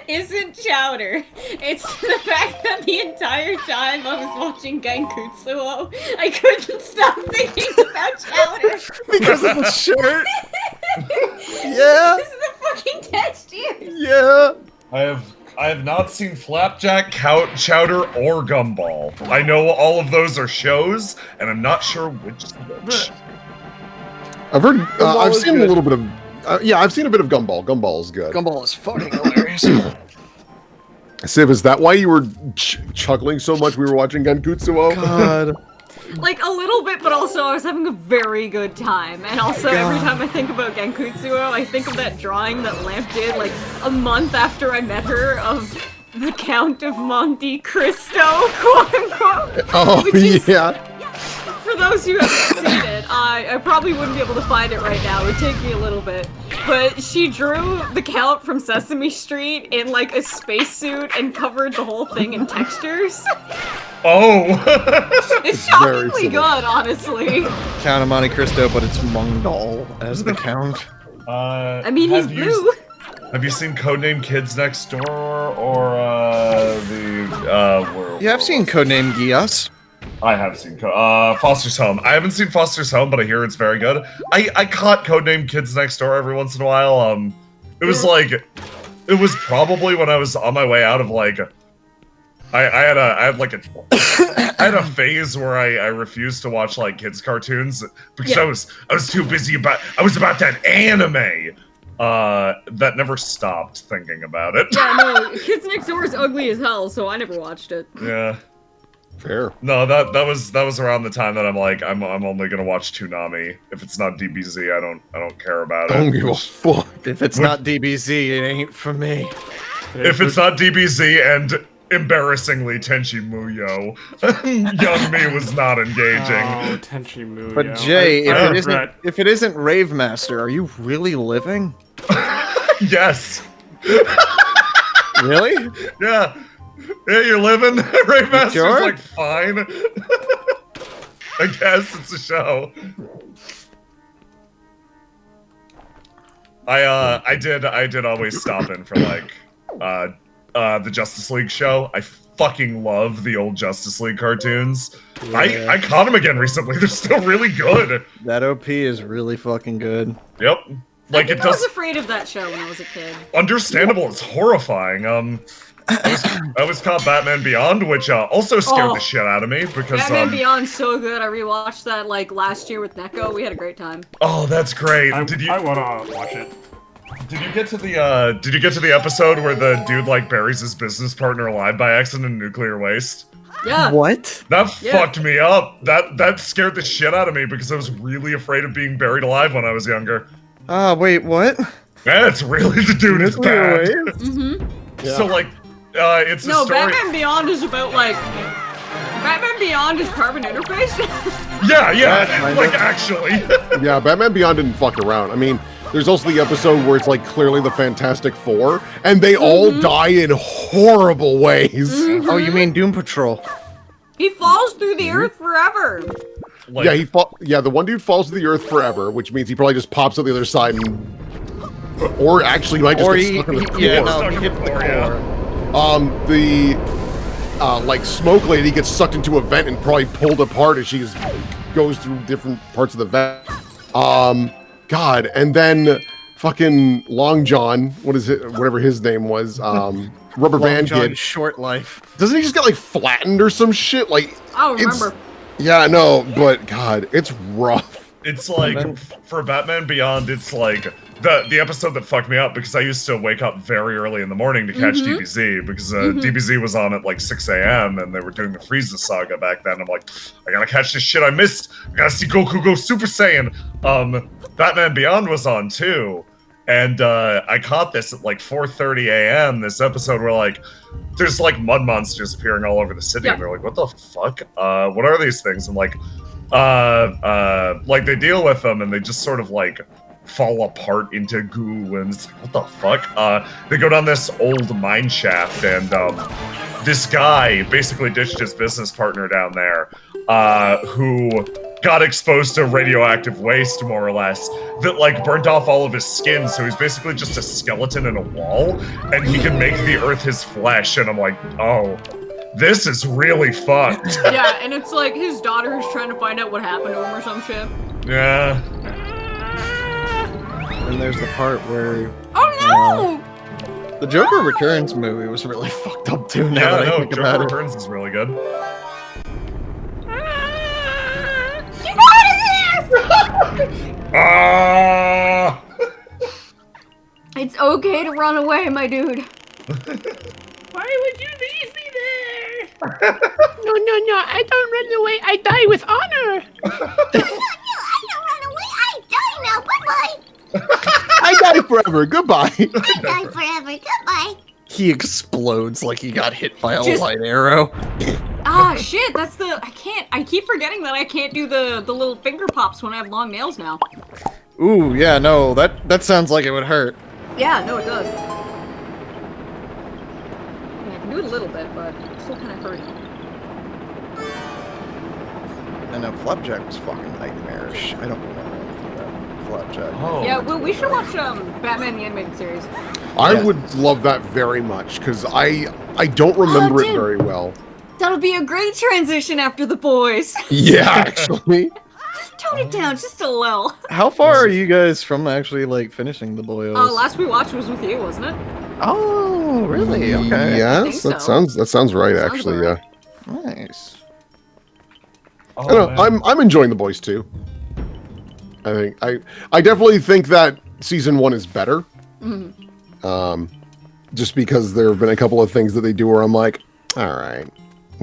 isn't Chowder. It's the fact that the entire time I was watching Gankutsuo, I couldn't stop thinking about Chowder. Because of the shirt. Yeah, This is the fucking textures. yeah. I have not seen Flapjack, Chowder, or Gumball. I know all of those are shows, and I'm not sure which is which. I've heard, Gumball I've is seen good. a little bit of, yeah, I've seen a bit of Gumball. Gumball's good. Gumball is fucking hilarious. Civ, is that why you were chuckling so much we were watching Gankutsuo? God. Like a little bit, but also I was having a very good time. And also every time I think about Gankutsuo, I think of that drawing that Lamp did like a month after I met her of the Count of Monte Cristo, quote unquote. Oh, Which is- yeah. For those who haven't seen it, I probably wouldn't be able to find it right now. It would take me a little bit. But she drew the Count from Sesame Street in like a spacesuit and covered the whole thing in textures. Oh! It's very shockingly similar. good, honestly. Count of Monte Cristo, but it's Mongdol as the count. I mean, he's Have you- blue. Have you seen Codename Kids Next Door or Yeah, I've seen Codename Gias. I have seen Foster's Home. I haven't seen Foster's Home, but I hear it's very good. I caught Codename Kids Next Door every once in a while. It was like, it was probably when I was on my way out of like, I had a phase where I refused to watch like kids cartoons because Yeah. I was too busy about that anime. That never stopped thinking about it. Yeah, no, Kids Next Door is ugly as hell, so I never watched it. Yeah. Fair. No, that was around the time that I'm like, I'm only gonna watch Toonami. If it's not DBZ, I don't care about Don't it. give a fuck. If it's not DBZ, it ain't for me. If it's not DBZ and embarrassingly Tenchi Muyo. Young me was not engaging. Oh, Tenchi Muyo. But Jay, I if it isn't Rave Master, are you really living? Yes. Really? Yeah. Yeah, you're living. Rave Master's sure? like fine. I guess it's a show. I did always stop in for like the Justice League show. I fucking love the old Justice League cartoons. Yeah. I caught them again recently. They're still really good. That OP is really fucking good. Yep. Like I was afraid of that show when I was a kid. Understandable. It's horrifying. I was caught Batman Beyond, which also scared the shit out of me because Batman Beyond's so good. I rewatched that like last year with Neko. We had a great time. Oh, that's great. I wanna watch it. Did you get to the episode where the dude like buries his business partner alive by accident in nuclear waste? Yeah. What? That fucked me up. That scared the shit out of me because I was really afraid of being buried alive when I was younger. Wait, what? That's really the dude is bad. Mm-hmm. So like, it's a story. Batman Beyond is about like Batman Beyond is carbon interface. Yeah, like actually. Yeah, Batman Beyond didn't fuck around. I mean, there's also the episode where it's like clearly the Fantastic Four, and they all die in horrible ways. Oh, you mean Doom Patrol? He falls through the earth forever. Like, Yeah, the one dude falls to the earth forever, which means he probably just pops out the other side and... Or actually he might just get stuck in the core. Yeah, no, he hit the core. Like, Smoke Lady gets sucked into a vent and probably pulled apart as she goes through different parts of the vent. God, and then fucking Long John, whatever his name was, Rubber Band Kid. Short life. Doesn't he just get like flattened or some shit? Like, I don't remember. Yeah, no, but God, it's rough. it's like for Batman Beyond, it's like the episode that fucked me up because I used to wake up very early in the morning to catch DBZ because DBZ was on at like 6 a.m. and they were doing the Frieza saga back then. I'm like, I gotta catch this shit I missed. I gotta see Goku go Super Saiyan. Batman Beyond was on too, and I caught this at like 4:30 a.m. This episode where like there's like mud monsters appearing all over the city, and they're like, what the fuck? What are these things? And like they deal with them and they just sort of like fall apart into goo, and it's like, what the fuck? They go down this old mine shaft, and this guy basically ditched his business partner down there, who got exposed to radioactive waste, more or less, that like burnt off all of his skin, so he's basically just a skeleton in a wall, and he can make the earth his flesh, and I'm like, oh, this is really fucked. Yeah, and it's like his daughter is trying to find out what happened to him or some shit. Yeah. And there's the part where... Oh the Joker Returns movie was really fucked up too, now that I think Joker about it. Returns is really good. Get out of there! It's okay to run away, my dude. Why would you leave me there? No, I don't run away. I die with honor. I don't run away. I die now. Bye-bye. I die forever. Goodbye. I die forever. Goodbye. He explodes like he got hit by a Just- light arrow. Ah, shit, that's the... I keep forgetting that I can't do the little finger pops when I have long nails now. Ooh, yeah, no, that sounds like it would hurt. Yeah, no, it does. Yeah, I can do it a little bit, but it's still kind of hurting. And now Flapjack was fucking nightmarish. I don't remember anything about Flapjack. Oh. Yeah, well, we should watch Batman the Animated Series. I would love that very much, because I don't remember it dude. very well. That'll be a great transition after The Boys. Yeah, actually. Tone it down just a little. How far are you guys from actually, like, finishing the Boyos? Last we watched was with you, wasn't it? Oh, really? Okay. Yes, think that so. sounds right, Sounds actually, right. yeah. Nice. Oh, I don't know, man. I'm enjoying The Boys too. I definitely think that season 1 is better. Just because there have been a couple of things that they do where I'm like, all right.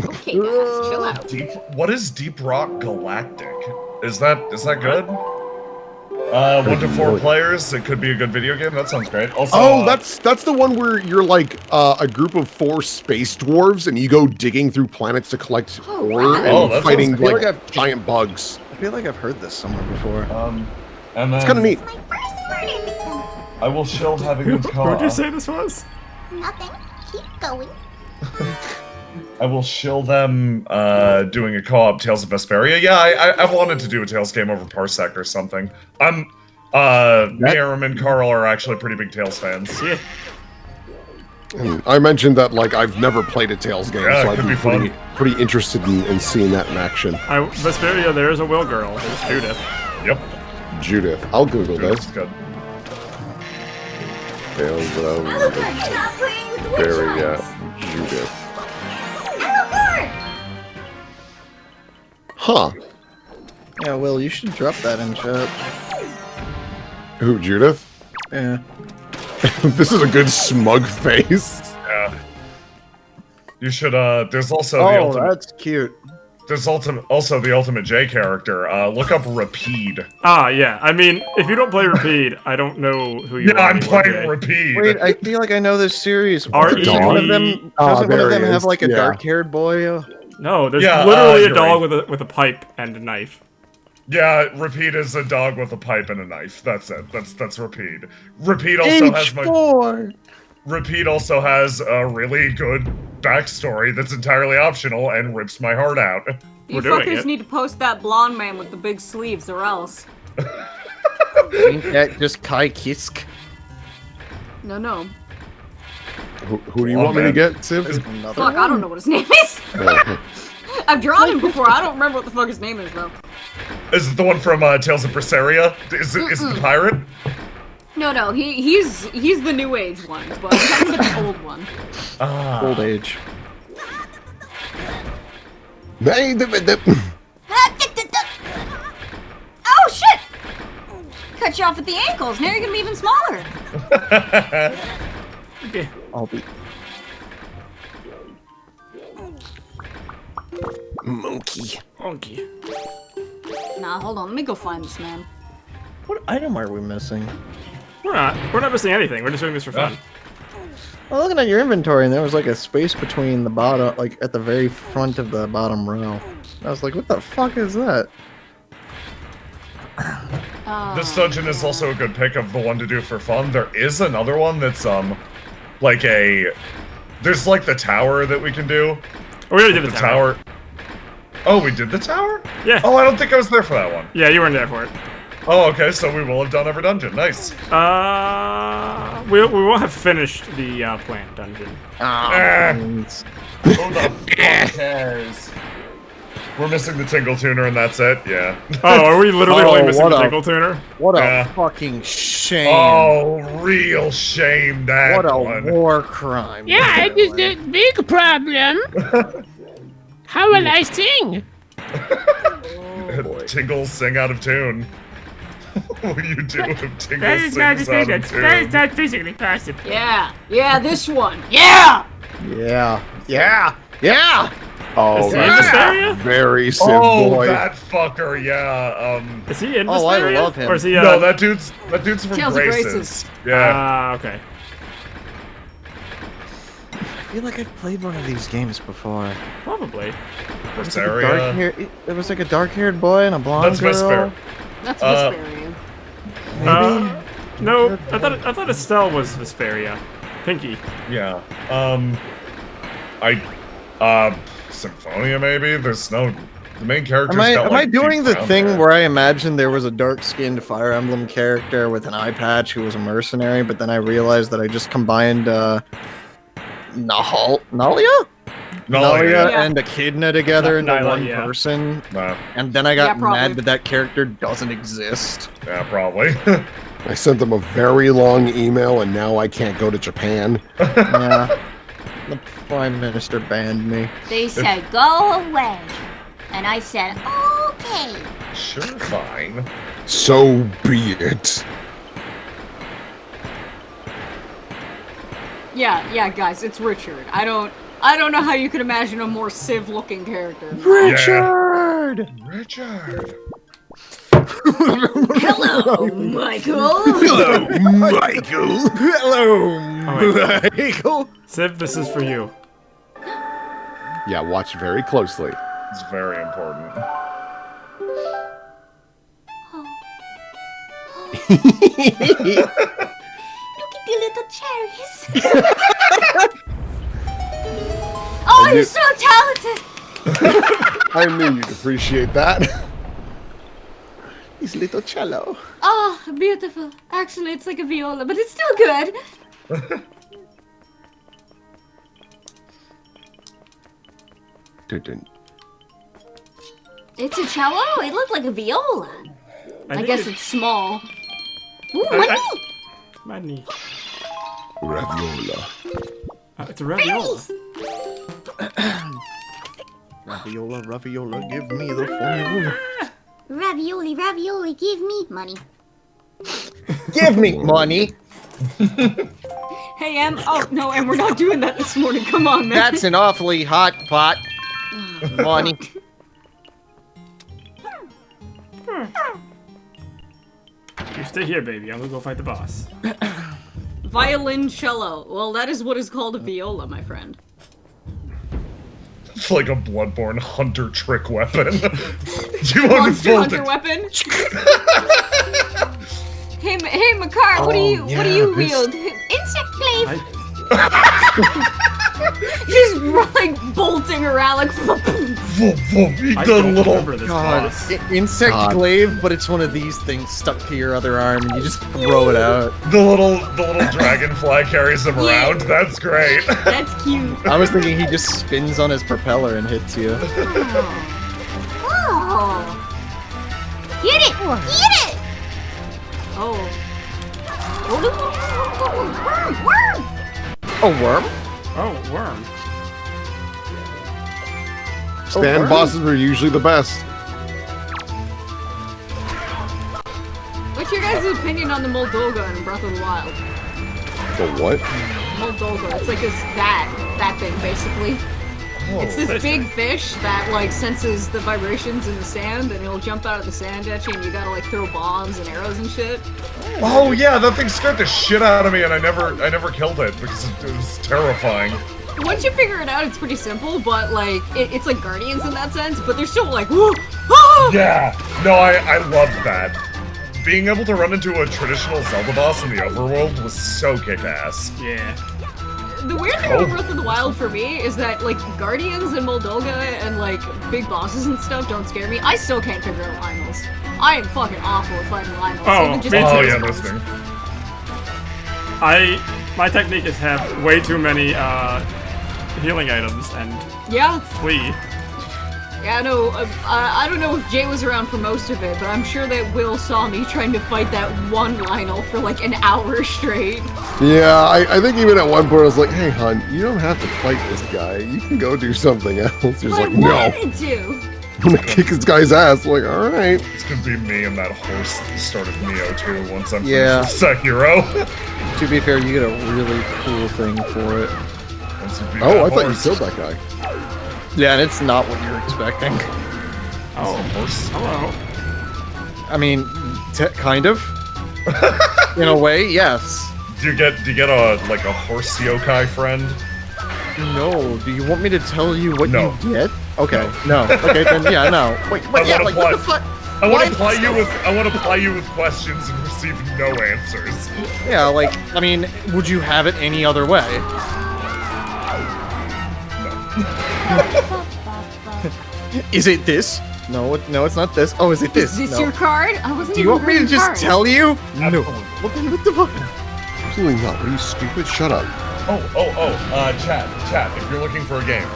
Okay, guys, chill out. What is Deep Rock Galactic? Is that good? 1 to 4 players. It could be a good video game. That sounds great. Also, Oh, that's the one where you're like a group of 4 space dwarves and you go digging through planets to collect ore and that fighting sounds cool. like giant bugs. I feel like I've heard this somewhere before. and then It's kind of neat. My first murder victim. I will shill having a co What'd you say this was? Nothing. Keep going. I will shill them doing a co-op Tales of Vesperia. Yeah, I've wanted to do a Tales game over Parsec or something. Me, Aram, and Carl are actually pretty big Tales fans. Yeah. And I mentioned that like I've never played a Tales game, Yeah, so it I'd could be be fun. pretty interested in seeing that in action. Vesperia, there is a Will Girl. It's Judith. Yep. Judith, I'll Google That's this. good. Tales of Stop playing with the witch Vesperia, hunts. Judith. Albert! Huh? Yeah, Will, you should drop that in chat. Who, Judith? Yeah. This is a good smug face. Yeah. You should. There's also the Oh, ultimate. that's cute. There's also the ultimate J character. Look up Rapide. Ah, yeah. I mean, if you don't play Rapide, I don't know who you Yeah, are. I'm anymore, playing Jay. Rapide. Wait, I feel like I know this series. R.E.D.. Doesn't one of them, Ah, doesn't one there of them he have is. like a Yeah. dark-haired boy? No, there's Yeah, literally a you're dog right. with a pipe and a knife. Yeah, Rapide is a dog with a pipe and a knife. That's it. That's Rapide. Rapide also has H4! Rapide also has a really good backstory that's entirely optional and rips my heart out. You We're doing fuckers it. need to post that blonde man with the big sleeves, or else. Ain't that just Kai Kisk? No. Who do you want me to get, Civ? Another Fuck, I don't know what his name is. I've drawn him before. I don't remember what the fuck his name is, though. Is it the one from Tales of Berseria? Is it the pirate? No, he's the new age one, but I'm talking about the old one. Old age. Oh shit! Cut you off at the ankles. Now you're gonna be even smaller. Okay. I'll be. Monkey. Okay. Nah, hold on. Let me go find this man. What item are we missing? We're not missing anything. We're just doing this for fun. I'm looking at your inventory, and there was like a space between the bottom, like at the very front of the bottom row. I was like, what the fuck is that? This dungeon is also a good pick of the one to do for fun. There is another one that's like a there's like the tower that we can do. Oh, we already did The the tower. tower. Oh, we did the tower? Yeah. Oh, I don't think I was there for that one. Yeah, you weren't there for it. Oh, okay, so we will have done every dungeon. Nice. We won't have finished the plant dungeon. Who the fuck cares? We're missing the Tingle Tuner and that's it? Yeah. Oh, are we literally Oh, only missing what the a- Tingle Tuner? What a Yeah. fucking shame! Oh, real shame that what a one. war crime! Yeah, it is a big problem. How will I sing? Tingles sing out of tune. What do you do if That Tingles is not a sings thing. out of That tune? is not physically possible. Yeah, this one. Yeah! Yeah! Oh, Is he in that's Vesperia? very Civ Oh, boy. that fucker, yeah. Is he in Oh, I Vesperia? love him. Or is he, No, that dude's from Tales of Graces. Graces. Yeah. Ah, okay. I feel like I've played one of these games before. Probably. Berseria. There was like a dark-haired boy and a blonde That's girl. Vesper. That's Uh, Vesperia. Maybe. No, I thought Estelle was Vesperia. Pinky. Yeah. Symphonia maybe? There's no... The main character's got, Am I like, doing deep the brown thing hair. where I imagined there was a dark-skinned Fire Emblem character with an eye patch who was a mercenary, but then I realized that I just combined Nalia? Nalia, Yeah. and Echidna together into Nyla, one yeah. person, Nah, and then I Yeah, got probably. mad that that character doesn't exist. yeah, probably. I sent them a very long email, and now I can't go to Japan. Yeah. The Prime Minister banned me. They said go away. And I said, okay. Sure, fine. So be it. Yeah, guys, it's Richard. I don't know how you could imagine a more Civ-looking character. Richard! Richard! Hello, Michael. Hello, Michael. Hello, Michael. Sib, this is for you. Yeah, watch very closely. It's very important. Look at the little cherries. Oh, you're so talented. I knew you'd appreciate that. His little cello. Oh, beautiful. Actually, it's like a viola, but it's still good. It's a cello? It looked like a viola. I guess it's small. Ooh, money! Money. Raviola. It's a raviola. Raviola, raviola, give me the formula. Ravioli, ravioli, give me money. Give me money. Hey, Em. Oh, no, Em, we're not doing that this morning. Come on, man. That's an awfully hot pot. Money. You stay here, baby. I'm gonna go fight the boss. Violoncello. Well, that is what is called a viola, my friend. It's like a Bloodborne hunter trick weapon. You Monster unfold hunter it. weapon. Hey, Makar, what do you wield? Insect glaive. Just like bolting around like. Vroom, vroom. He I did a don't little. remember this God, boss. insect God. glaive, but it's one of these things stuck to your other arm, and you just throw it out. The little dragonfly carries him Yeah. around. That's great. That's cute. I was thinking he just spins on his propeller and hits you. Oh. Get it! Get it! Oh. Worm! A worm? Oh, worm. Stand worm. bosses are usually the best. What's your guys' opinion on the Moldolga in Breath of the Wild? The what? Moldolga. It's like that thing, basically. It's this big fish that like senses the vibrations in the sand, and it'll jump out of the sand at you, and you gotta like throw bombs and arrows and shit. Oh yeah, that thing scared the shit out of me, and I never killed it because it was terrifying. Once you figure it out, it's pretty simple, but like it's like Guardians in that sense, but they're still like, whoa, ah! Yeah, no, I loved that. Being able to run into a traditional Zelda boss in the overworld was so kick-ass. Yeah. The weird thing about Breath of the Wild for me is that like Guardians and Moldolga and like big bosses and stuff don't scare me. I still can't figure out Lynels. I am fucking awful at fighting Lynels. Oh, even just me the too. Oh first yeah, ones. this thing. My technique is have way too many healing items and Yeah, flee. yeah, no, I don't know if Jay was around for most of it, but I'm sure that Will saw me trying to fight that one Lynel for like an hour straight. Yeah, I think even at one point I was like, hey, hon, you don't have to fight this guy. You can go do something else. He's But like, I no. wanted to. I'm gonna kick this guy's ass. I'm like, all right. It's gonna be me and that horse at the start of Neo 2 once I'm Yeah. finished with Sekiro. To be fair, you get a really cool thing for it. Once you beat Oh, that I thought you horse. killed that guy. Yeah, and it's not what you're expecting. Oh, Horse. hello. I mean, kind of. In a way, yes. Do you get a like a horse yokai friend? No, do you want me to tell you what No. you get? Okay, no. Okay, then yeah, no. Wait, I yeah, wanna like, play- what the fuck? I want Why- to ply you with questions and receive no answers. Yeah, like, I mean, would you have it any other way? Is it this? No, it's not this. Oh, is it this? Is this No. your card? I wasn't Do you even want me to reading just cards. tell you? No. Absolutely. Well, then what the fuck? Absolutely not. Are you stupid? Shut up. Chat. If you're looking for a game,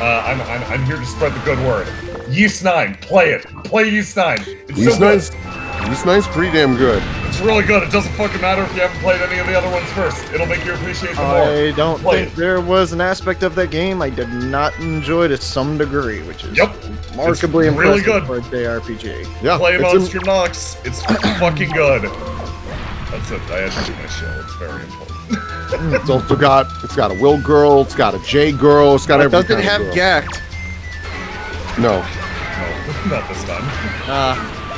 I'm here to spread the good word. Yeast 9, play it. Play Yeast 9. It's so good. Yeast Nine's pretty damn good. It's really good. It doesn't fucking matter if you haven't played any of the other ones first. It'll make you appreciate them more. I don't Play think there was an aspect of that game I did not enjoy to some degree, which is Yep. remarkably It's really impressive good. for a JRPG. Yeah, Play it's Monster Nox. It's fucking good. That's it. I had to do my show. It's very important. it's also got a Will girl, it's got a J girl, it's got It every doesn't kind have of girl. Gact. No. No, not this time.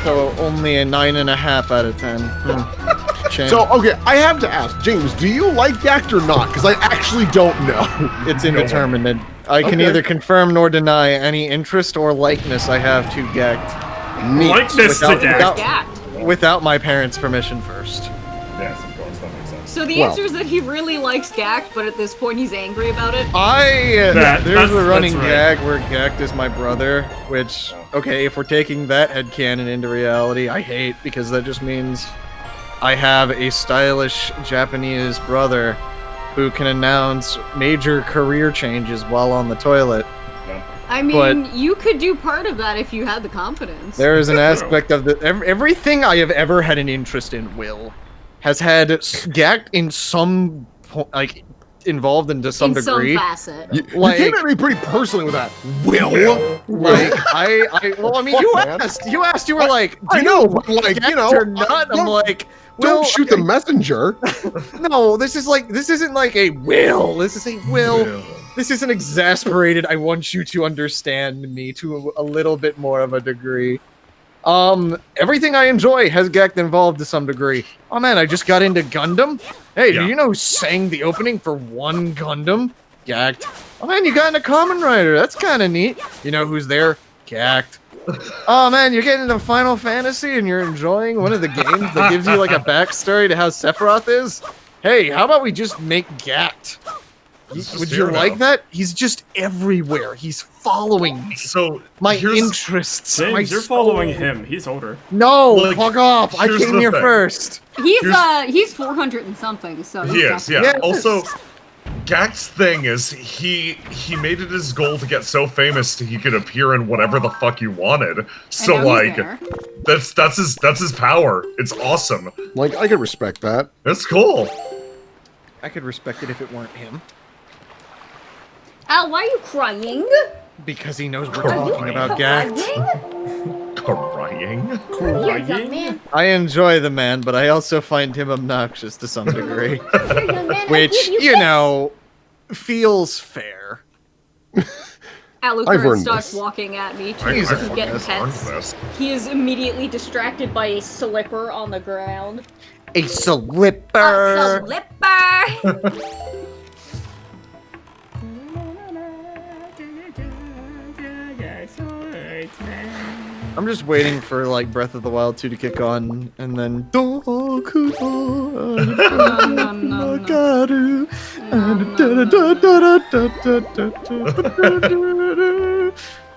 So only a 9.5 out of 10. Shame. So, okay, I have to ask, James, do you like Gact or not? Because I actually don't know. It's indeterminate. I can neither confirm nor deny any interest or likeness I have to Gact. Likeness to Gact. Without my parents' permission first. Yes, of course, that makes sense. So the answer is that he really likes Gact, but at this point he's angry about it. There's a running right. gag where Gact is my brother, which, okay, if we're taking that headcanon into reality, I hate, because that just means I have a stylish Japanese brother who can announce major career changes while on the toilet. I mean, you could do part of that if you had the confidence. There is an aspect of everything I have ever had an interest in, Will, has had Gact in some involved into some degree. Some facet. You came at me pretty personally with that. Will? Like, well, I mean, you asked, you were like, do you know, or not? I'm like, don't shoot the messenger. No, this isn't like a Will. This is a Will. This isn't exasperated. I want you to understand me to a little bit more of a degree. Everything I enjoy has Gact involved to some degree. Oh man, I just got into Gundam. Hey, do you know who sang the opening for one Gundam? Gact. Oh man, you got into Kamen Rider. That's kind of neat. You know who's there? Gact. Oh man, you're getting into Final Fantasy and you're enjoying one of the games that gives you like a backstory to how Sephiroth is? Hey, how about we just make Gact? Would you like that? He's just everywhere. He's following me. So my interests. James, you're following him. He's older. No, fuck off. I came here first. He's 400 and something. So he is. Yeah. Yes. Also, Gact's thing is he made it his goal to get so famous he could appear in whatever the fuck you wanted. So like, that's his power. It's awesome. Like, I could respect that. That's cool. I could respect it if it weren't him. Al, why are you crying? Because he knows we're talking about Gact. Crying? I enjoy the man, but I also find him obnoxious to some degree. Which, you know, feels fair. Alucard starts walking at me. He's getting tense. He is immediately distracted by a slipper on the ground. A slipper! A slipper! I'm just waiting for like Breath of the Wild 2 to kick on, and then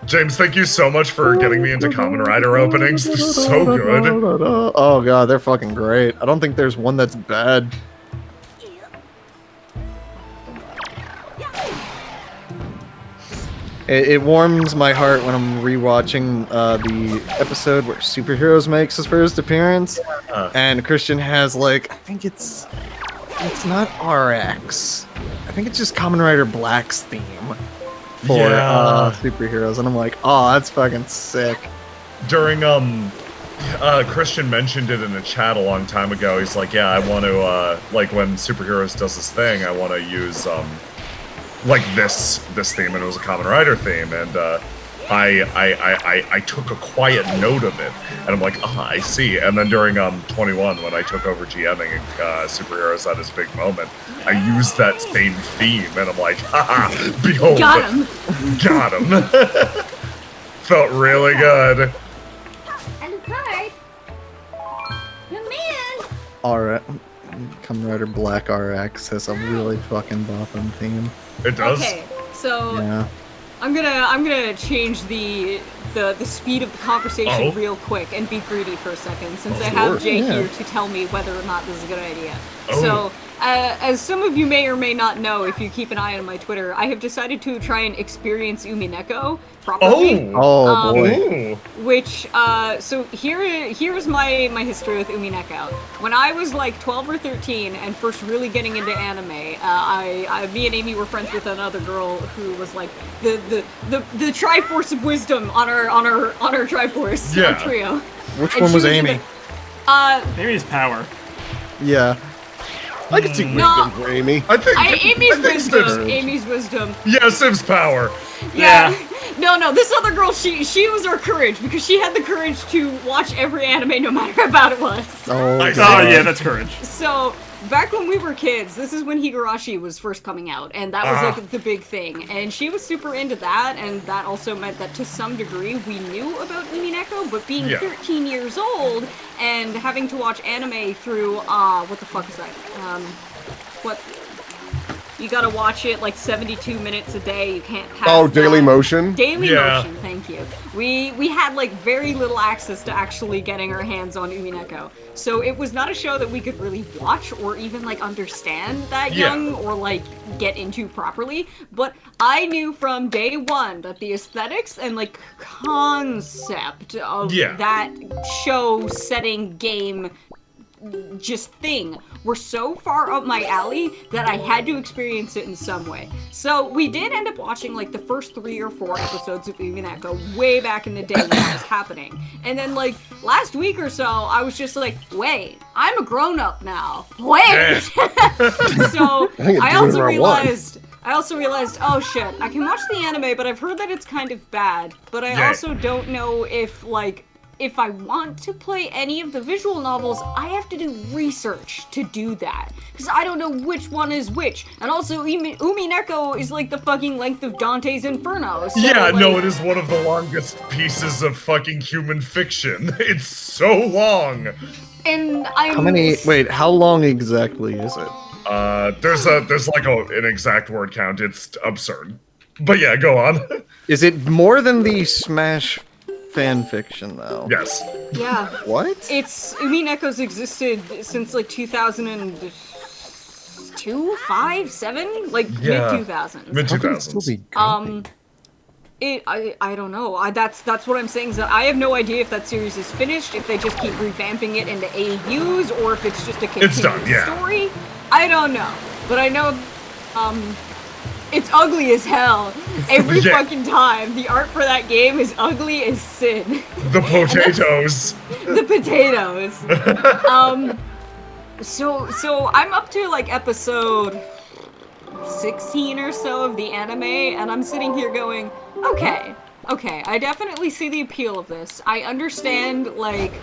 James, thank you so much for getting me into Kamen Rider openings. They're so good. Oh god, they're fucking great. I don't think there's one that's bad. It warms my heart when I'm rewatching the episode where Superheroes makes his first appearance, and Christian has like, I think it's not RX. I think it's just Kamen Rider Black's theme for Superheroes, and I'm like, oh, that's fucking sick. During Christian mentioned it in a chat a long time ago. He's like, yeah, I want to like when Superheroes does this thing, I want to use like this theme, and it was a Kamen Rider theme, and I took a quiet note of it, and I'm like, I see. And then during 21, when I took over GMing Superheroes at his big moment, I used that same theme, and I'm like, haha, behold, got him. Felt really good. Alucard, young man. Alright, Kamen Rider Black RX has a really fucking boppin' theme. It does. Okay, so yeah. I'm gonna change the speed of the conversation real quick and be greedy for a second, since I have Jay here to tell me whether or not this is a good idea. So, as some of you may or may not know, if you keep an eye on my Twitter, I have decided to try and experience Umineko properly. Oh boy. Which, so here's my history with Umineko. When I was like 12 or 13 and first really getting into anime, me and Amy were friends with another girl who was like the Triforce of Wisdom on our Triforce our trio. Which one was Amy? Amy's power. Yeah. I can see wisdom No. for Amy. Amy's wisdom. Yeah, Sim's power. Yeah. No, this other girl, she was our courage, because she had the courage to watch every anime no matter how bad it was. Oh, Nice. Oh yeah, that's courage. So, back when we were kids, this is when Higurashi was first coming out, and that was like the big thing. And she was super into that, and that also meant that to some degree we knew about Umineko, but being 13 years old and having to watch anime through, what the fuck is that? You gotta watch it like 72 minutes a day. You can't pass. Oh, Daily Motion. Daily Motion. Thank you. We had like very little access to actually getting our hands on Umineko, so it was not a show that we could really watch or even like understand that young or like get into properly. But I knew from day one that the aesthetics and like concept of that show, setting, game, just thing were so far up my alley that I had to experience it in some way. So we did end up watching like the first 3 or 4 episodes of Umineko way back in the day when that was happening. And then like last week or so, I was just like, wait, I'm a grown-up now. Wait! So I also realized, oh shit, I can watch the anime, but I've heard that it's kind of bad. But I also don't know if I want to play any of the visual novels, I have to do research to do that. Because I don't know which one is which. And also, Umineko is like the fucking length of Dante's Inferno. So, no, it is one of the longest pieces of fucking human fiction. It's so long. And I'm... How long exactly is it? There's like an exact word count. It's absurd. But yeah, go on. Is it more than the Smash fan fiction, though? Yes. Yeah. What? Umineko's existed since like 2002, 5, 7? Like mid-2000s. Mid-2000s. I don't know. That's what I'm saying, is that I have no idea if that series is finished, if they just keep revamping it into AUs, or if it's just a continued story. I don't know. But I know, it's ugly as hell every fucking time. The art for that game is ugly as sin. The potatoes. The potatoes. So I'm up to like episode 16 or so of the anime, and I'm sitting here going, okay, I definitely see the appeal of this. I understand like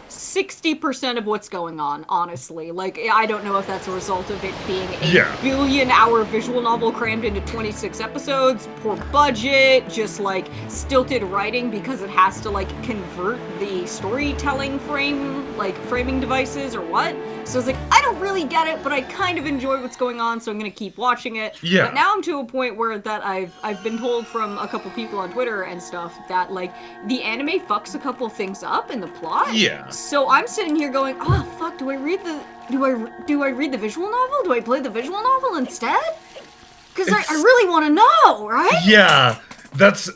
60% of what's going on, honestly. Like, I don't know if that's a result of it being a billion-hour visual novel crammed into 26 episodes, poor budget, just, like, stilted writing because it has to, like, convert the storytelling framing devices or what. So it's like, I don't really get it, but I kind of enjoy what's going on, so I'm gonna keep watching it. Yeah. But now I'm to a point where that I've been told from a couple people on Twitter and stuff that, like, the anime fucks a couple things up in the plot. Yeah. So I'm sitting here going, oh fuck, do I read the visual novel? Do I play the visual novel instead? Because I really want to know, right? Yeah. That's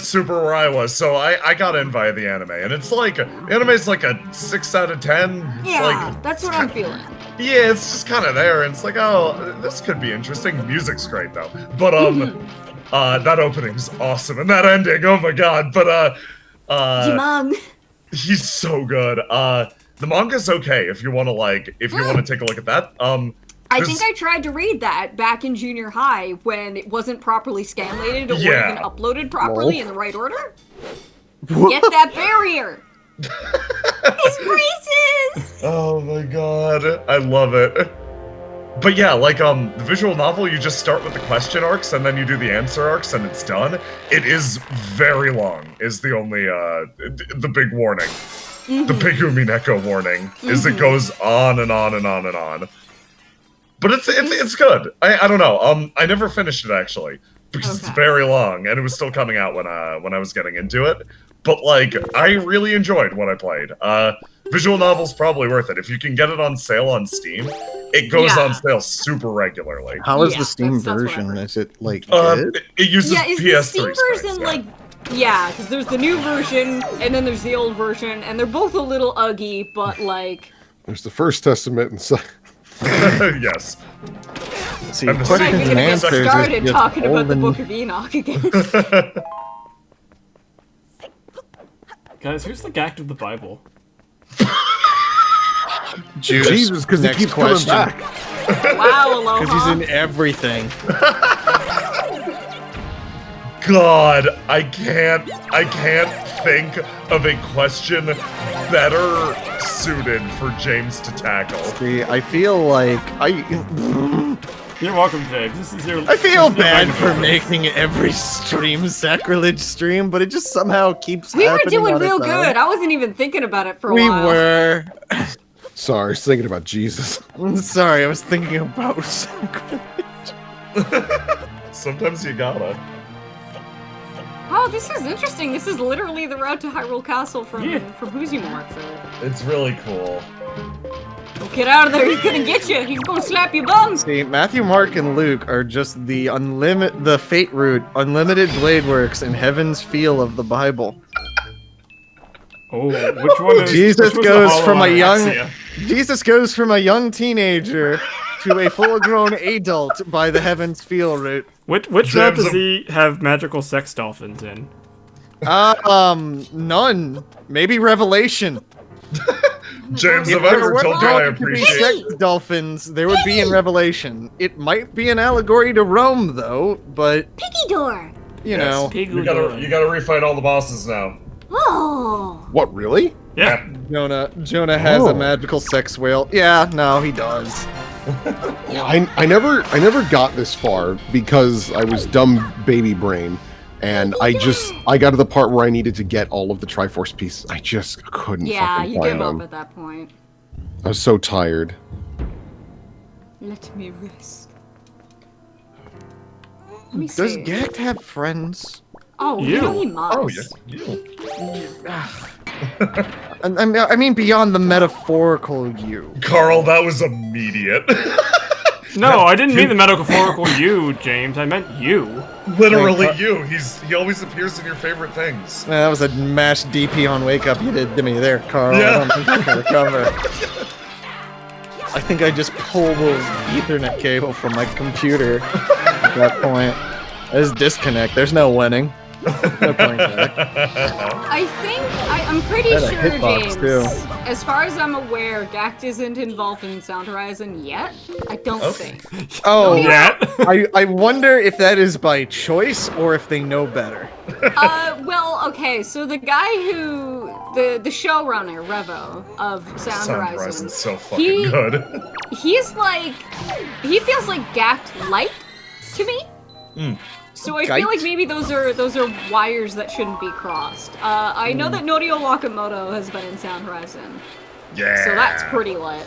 super where I was. So I got in via the anime, and it's like, the anime's like a 6 out of 10. It's that's what I'm feeling. Yeah, it's just kind of there, and it's like, oh, this could be interesting. Music's great though, but that opening's awesome, and that ending, oh my god. But Jimang. He's so good. The manga's okay if you want to take a look at that. I think I tried to read that back in junior high when it wasn't properly scanlated or even uploaded properly in the right order. Get that barrier! It's braces! Oh my god, I love it. But yeah, like, the visual novel, you just start with the question arcs, and then you do the answer arcs, and it's done. It is very long, is the only, the big warning. The big Umineko warning, is it goes on and on and on and on. But it's good. I don't know. I never finished it, actually, because it's very long, and it was still coming out when I was getting into it. But, like, I really enjoyed what I played. Visual novel's probably worth it. If you can get it on sale on Steam, it goes on sale super regularly. How is the Steam version? Is it, like, good? It uses PS3 the Steam specs, version, like... Yeah, because there's the new version, and then there's the old version, and they're both a little uggy, but, like... There's the First Testament and yes. See, and the We're not even gonna get started just talking about the Book of Enoch again. Guys, who's the Gact of the Bible? Jesus, because he keeps coming back. Wow, Aloha. Because he's in everything. God, I can't think of a question better suited for James to tackle. See, I feel like You're welcome, James. This is your. I feel this is your bad microphone. for making every stream sacrilege stream, but it just somehow keeps We were happening doing on real its own. good. I wasn't even thinking about it for a We while. were. Sorry, I was thinking about Jesus. Sorry, I was thinking about sacrilege. Sometimes you gotta. Oh, this is interesting. This is literally the route to Hyrule Castle from Boozy-Mort, so... It's really cool. Get out of there, he's gonna get you! He's gonna slap your bum! See, Matthew, Mark, and Luke are just the Fate route, unlimited blade works, and heaven's feel of the Bible. Oh, which one is? Jesus which one's the goes hollow from a on young Alexia? Jesus goes from a young teenager to a full-grown adult by the heaven's feel route. Which route James, does he have magical sex dolphins in? None. Maybe Revelation. James, If have I there ever were told you I going to be appreciate sex dolphins, there would be in Revelation. It might be an allegory to Rome, though, but, Piggy door. you know, you gotta refight all the bosses now. Oh. What, really? Yeah. Jonah has a magical sex whale. Yeah, no, he does. Yeah, I never got this far because I was dumb baby brain, and I got to the part where I needed to get all of the Triforce pieces. I just couldn't Yeah, fucking you find give up them. at that point. I was so tired. Let me rest. Let me Does see. Gact have friends? Oh, you know he must. Oh, yeah. I mean, beyond the metaphorical you. Carl, that was immediate. No, I didn't mean the metaphorical you, James. I meant you. Literally you. He always appears in your favorite things. That was a mashed DP on Wake Up you did to me there, Carl. Yeah. I don't think I can recover. I think I just pulled the Ethernet cable from my computer at that point. There's disconnect. There's no winning. No point back. I'm pretty Had a sure, hitbox, James, too. as far as I'm aware, Gact isn't involved in Sound Horizon yet. I don't think. Oh, Yeah. I wonder if that is by choice or if they know better. Well, okay, so the guy who, the showrunner, Revo, of Sound Horizon, Horizon's so fucking he- good. he's like, he feels like Gact light to me. So I feel like maybe those are wires that shouldn't be crossed. I know that Norio Wakamoto has been in Sound Horizon, Yeah. so that's pretty lit.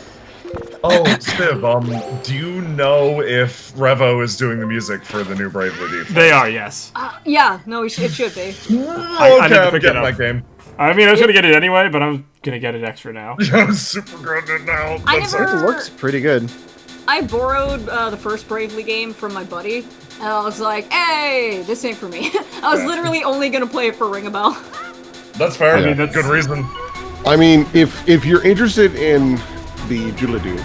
Oh, Stib, do you know if Revo is doing the music for the new Bravely Default? They are, yes. Yeah, no, it should be. I Okay, need to I'm pick it getting up. that game. I mean, I was gonna get it anyway, but I'm gonna get it extra now. I'm super grounded now. I That's never- It looks pretty good. I borrowed the first Bravely game from my buddy, and I was like, hey, this ain't for me. I was literally only gonna play it for Ring a Bell. That's fair. I mean, that's- good reason. I mean, if you're interested in the Juladu,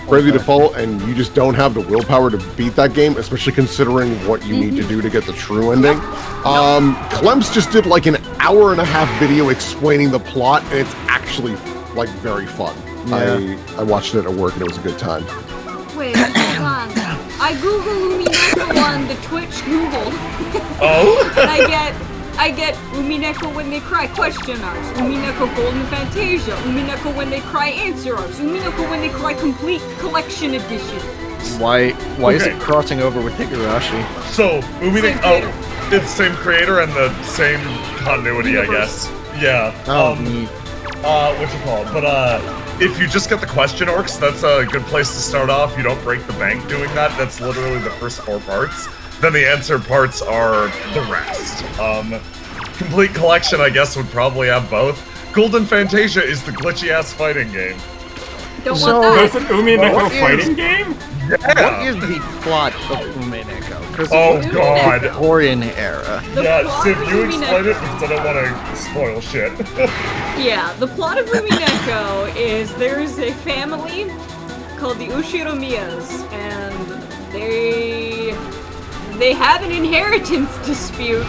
Bravely Default, and you just don't have the willpower to beat that game, especially considering what you need to do to get the true ending, Clem's just did like an hour-and-a-half video explaining the plot, and it's actually like very fun. Yeah. I watched it at work, and it was a good time. Wait, hold on. I Google Umineko on the Twitch Google, Oh? and I get Umineko when they cry question marks, Umineko Golden Fantasia, Umineko when they cry answer marks, Umineko when they cry complete collection edition. Why is Okay. it crossing over with Higurashi? So, Same creator. it's same creator and the same continuity, Universe. I guess. Yeah. Oh, neat. What you call it? But, if you just get the question orcs, that's a good place to start off. You don't break the bank doing that. That's literally the first 4 parts. Then the answer parts are the rest. Complete collection, I guess, would probably have both. Golden Fantasia is the glitchy-ass fighting game. Don't So- want There's that. an Umineko What is- fighting game? Yeah. What is the plot of Umineko? Because Oh, it's God. the Victorian era. The Yeah, plot Civ, of you explain Umineko- it because I don't want to spoil shit. Yeah, the plot of Umineko is there's a family called the Ushiромiyas, and they have an inheritance dispute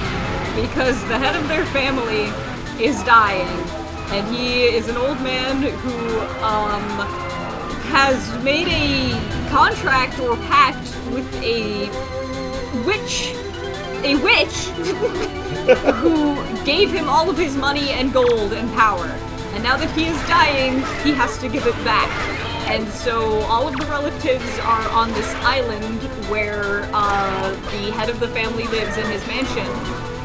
because the head of their family is dying, And he is an old man who has made a contract or pact with a witch who gave him all of his money and gold and power. And now that he is dying, he has to give it back. And so all of the relatives are on this island where the head of the family lives in his mansion.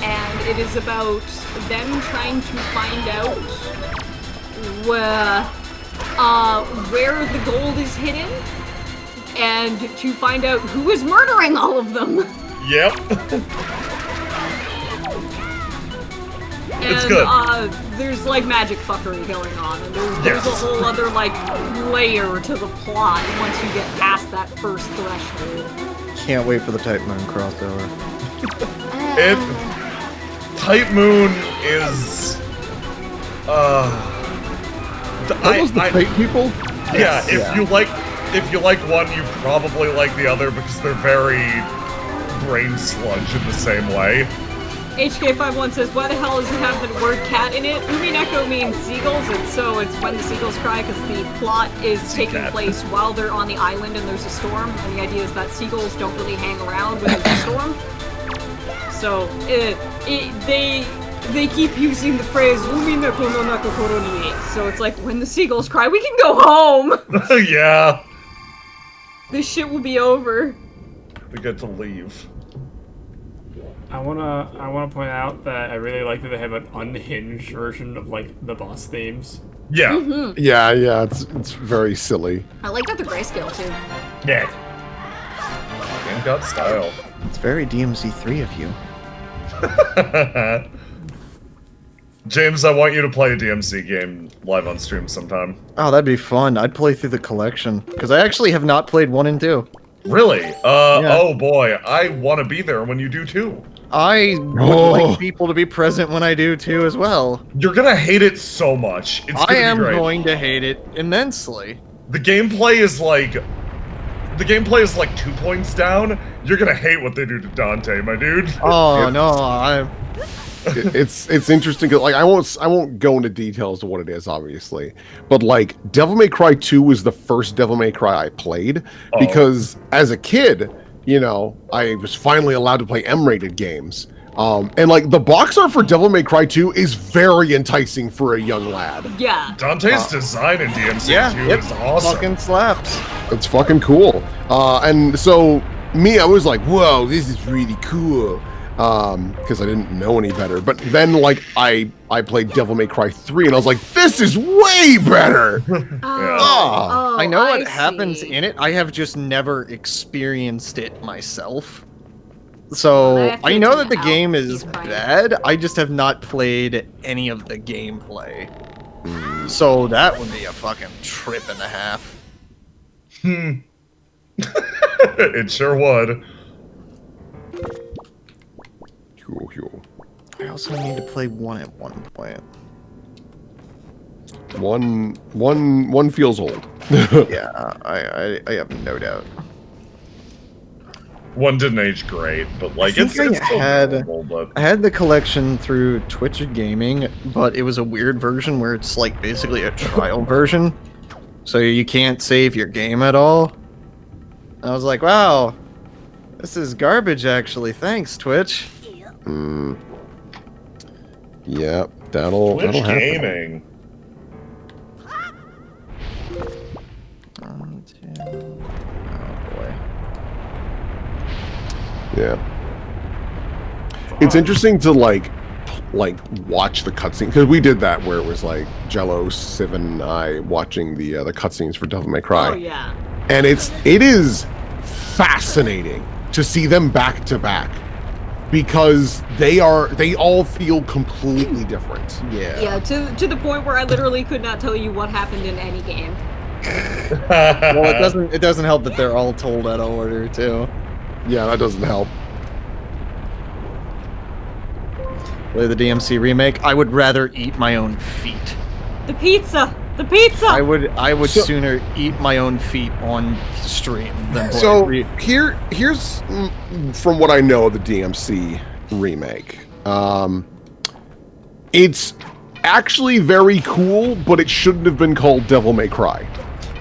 And it is about them trying to find out where the gold is hidden and to find out who is murdering all of them. Yep. And, it's good. There's like magic fuckery going on, and there's a whole other like layer to the plot once you get past that first threshold. Can't wait for the Type Moon crossover. Type Moon is Those the Type people? Yeah, if you like one, you probably like the other because they're very brain sludge in the same way. HK51 says, why the hell does it have the word cat in it? Umineko means seagulls, and so it's when the seagulls cry because the plot is taking place while they're on the island and there's a storm, and the idea is that seagulls don't really hang around when there's a storm. So, they keep using the phrase, Umineko no nako koro ni. So it's like, when the seagulls cry, we can go home! Yeah. This shit will be over. We get to leave. I wanna point out that I really like that they have an unhinged version of like the boss themes. Yeah. Mm-hmm. Yeah, it's very silly. I like that the grayscale too. Yeah. Game got style. It's very DMC3 of you. James, I want you to play a DMC game live on stream sometime. Oh, that'd be fun. I'd play through the collection. Because I actually have not played 1 and 2. Really? Yeah. Oh boy, I want to be there when you do too. I would like people to be present when I do too as well. You're gonna hate it so much. It's gonna I am be great. going to hate it immensely. The gameplay is like 2 points down. You're gonna hate what they do to Dante, my dude. Oh no, It's interesting because like I won't go into details of what it is obviously, but like Devil May Cry 2 was the first Devil May Cry I played because as a kid, you know, I was finally allowed to play M-rated games. And like the box art for Devil May Cry 2 is very enticing for a young lad. Yeah. Dante's design in DMC 2 is awesome. Fucking slaps. It's fucking cool. And so me, I was like, whoa, this is really cool. Because I didn't know any better. But then like I played Devil May Cry 3 and I was like, this is way better. I know what happens in it. I have just never experienced it myself. So I know that the game is bad. I just have not played any of the gameplay. So that would be a fucking trip and a half. It sure would. I also need to play 1 at one point. One feels old. Yeah, I have no doubt. 1 didn't age great, but like I it's think still doable, but I had the collection through Twitch Gaming, but it was a weird version where it's like basically a trial version, so you can't save your game at all. I was like, wow, this is garbage actually. Thanks, Twitch. Yeah, that'll Twitch happen. gaming. Oh boy. Yeah. It's interesting to like watch the cutscene because we did that where it was like Jello, Civ, and I watching the cutscenes for Devil May Cry. Oh yeah. And it is fascinating to see them back to back because they all feel completely different. Yeah. Yeah, to the point where I literally could not tell you what happened in any game. Well, it doesn't help that they're all told out of order too. Yeah, that doesn't help. Play the DMC remake. I would rather eat my own feet. The pizza! The pizza! I would sooner eat my own feet on stream than play So here's from what I know of the DMC remake. It's actually very cool, but it shouldn't have been called Devil May Cry.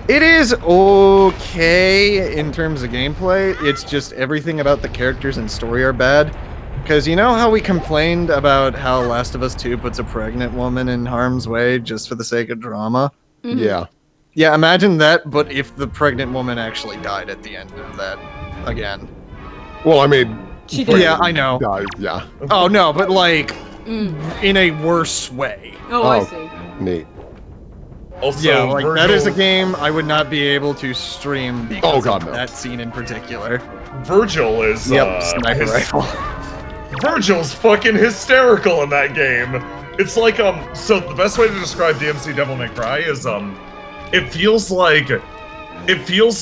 It is okay in terms of gameplay. It's just everything about the characters and story are bad. Because you know how we complained about how Last of Us 2 puts a pregnant woman in harm's way just for the sake of drama? Mm-hmm. Yeah. Yeah, imagine that, but if the pregnant woman actually died at the end of that again. Well, I mean... She did. Yeah, I know. Yeah. Oh, no, but like, in a worse way. Oh, I see. Neat. Also, Yeah, like, that Virgil, is a game I would not be able to stream because God, of no. that scene in particular. Virgil is Sniper rifle. Virgil's fucking hysterical in that game. It's like so the best way to describe DMC Devil May Cry is it feels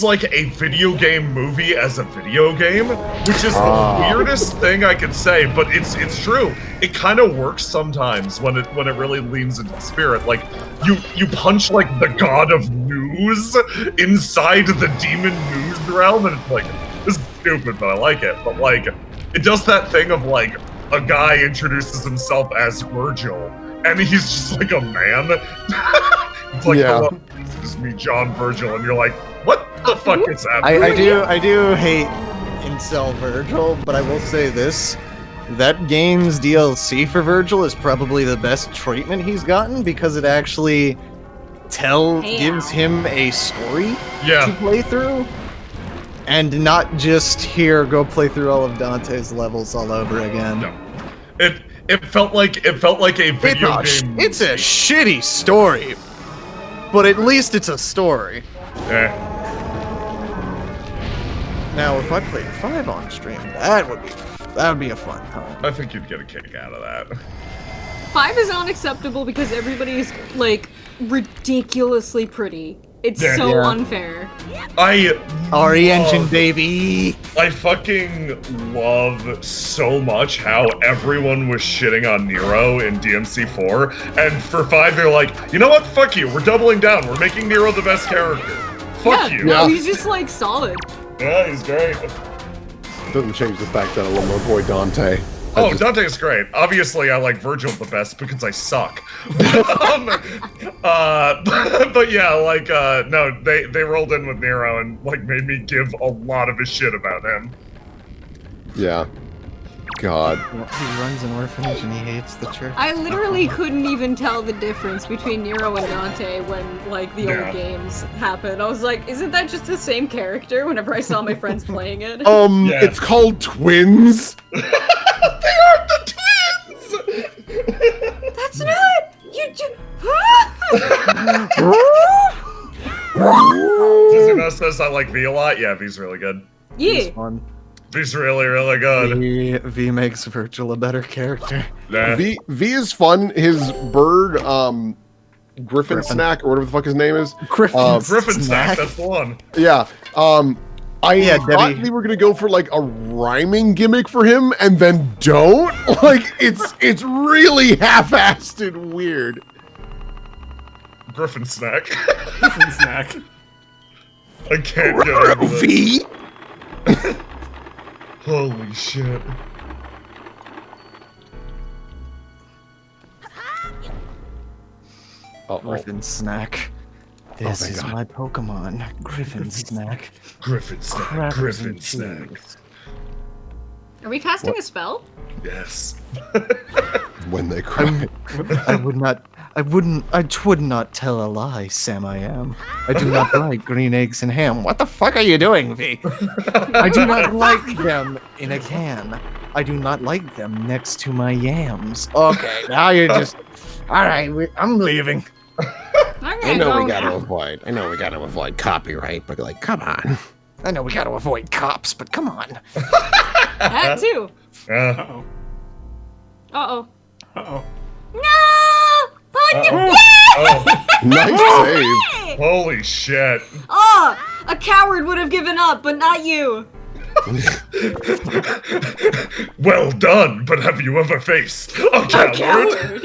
like a video game movie as a video game, which is the weirdest thing I could say, but it's true. It kind of works sometimes when it really leans into spirit. Like you punch like the god of news inside the demon news realm, and it's like, this is stupid, but I like it. But like, it does that thing of like a guy introduces himself as Virgil, and he's just like a man. It's like, hello, this is me, John Virgil, and you're like, what the fuck is happening? I do hate Incel Virgil, but I will say this. That game's DLC for Virgil is probably the best treatment he's gotten because it actually gives him a story to play through. And not just here, go play through all of Dante's levels all over again. No. It felt like a video game. It's a shitty story, but at least it's a story. Now, if I played 5 on stream, that would be a fun time. I think you'd get a kick out of that. 5 is unacceptable because everybody's like ridiculously pretty. It's so unfair. RE Engine, baby! I fucking love so much how everyone was shitting on Nero in DMC4, and for 5 they're like, you know what, fuck you, we're doubling down, we're making Nero the best character. Fuck you. No, he's just like solid. Yeah, he's great. Doesn't change the fact that I love my boy Dante. Dante's great. Obviously, I like Virgil the best because I suck. But yeah, like, no, they rolled in with Nero and like made me give a lot of a shit about him. Yeah. God. He runs an orphanage and he hates the church. I literally couldn't even tell the difference between Nero and Dante when, like, the old games happened. I was like, isn't that just the same character whenever I saw my friends playing it? It's called Twins. They are the twins! That's not! You Dizzy Mouse says I like V a lot. Yeah, V's really good. Yeah. Fun. V's really, really good. V makes Virgil a better character. Nah. V is fun. His bird, Griffin Snack, or whatever the fuck his name is. Griffin Snack, that's the one. Yeah. I thought Debbie. they were gonna go for like a rhyming gimmick for him, and then don't. Like it's really half-assed and weird. Griffin Snack. Griffin Snack. I can't get over this. V. Holy shit. Griffin Snack. This is my Pokemon, Griffin Snack. Griffin Snack. Crackers Griffin and Snack. cheese. Are we casting a spell? Yes. When they cry. I would not tell a lie, Sam I am. I do not like green eggs and ham. What the fuck are you doing, V? I do not like them in a can. I do not like them next to my yams. Okay, now you're just... Alright, I'm leaving. I know we gotta avoid copyright, but like, come on. I know we gotta avoid cops, but come on. That too. Uh-oh. Uh-oh. Uh-oh. No! Oh. Nice save. Holy shit. Oh! A coward would have given up, but not you. Well done, but have you ever faced a coward?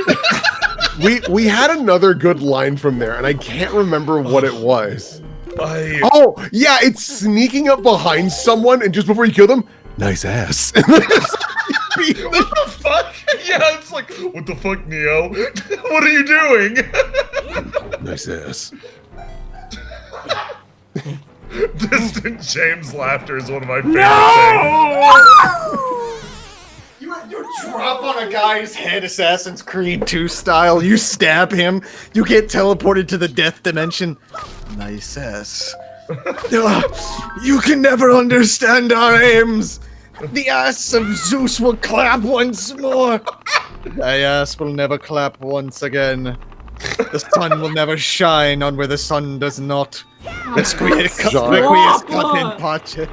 We had another good line from there, and I can't remember what it was. Oh, yeah, it's sneaking up behind someone, and just before you kill them, nice ass. What the fuck? fuck? Yeah, it's like, what the fuck, Neo? What are you doing? Nice ass. Distant James laughter is one of my favorite things. You drop on a guy's head, Assassin's Creed 2 style. You stab him. You get teleported to the death dimension. Nice ass. You can never understand our aims. The ass of Zeus will clap once more. Thy ass will never clap once again. The sun will never shine on where the sun does not. Requiescat in pace.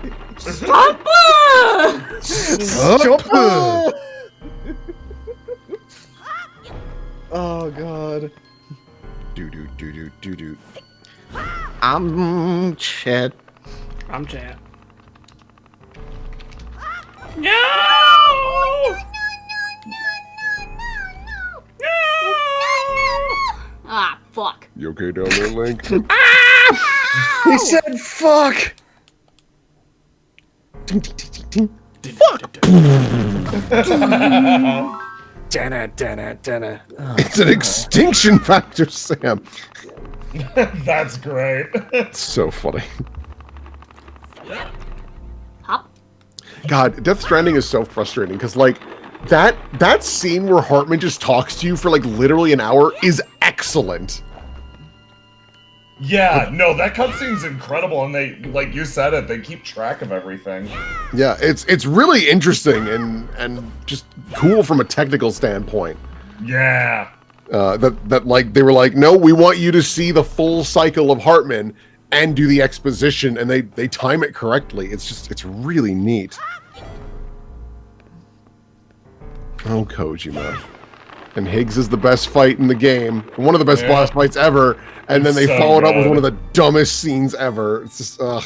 Stop! Stop! Oh god. Do. I'm Chet. I'm Chat. No! Ah, fuck. You okay down there, Link? He said fuck! Fuck! Dana. It's an extinction factor, Sam. That's great. It's so funny. Hop. God, Death Stranding is so frustrating because, like, that scene where Hartman just talks to you for like literally an hour is excellent. Yeah, no, that cutscene's incredible, and they, like you said it, they keep track of everything. Yeah, it's really interesting and just cool from a technical standpoint. Yeah. That like they were like, no, we want you to see the full cycle of Hartman and do the exposition, and they time it correctly. It's really neat. Oh, Kojima. And Higgs is the best fight in the game. One of the best boss fights ever. And then they So followed up with good. one of the dumbest scenes ever. It's just, ugh.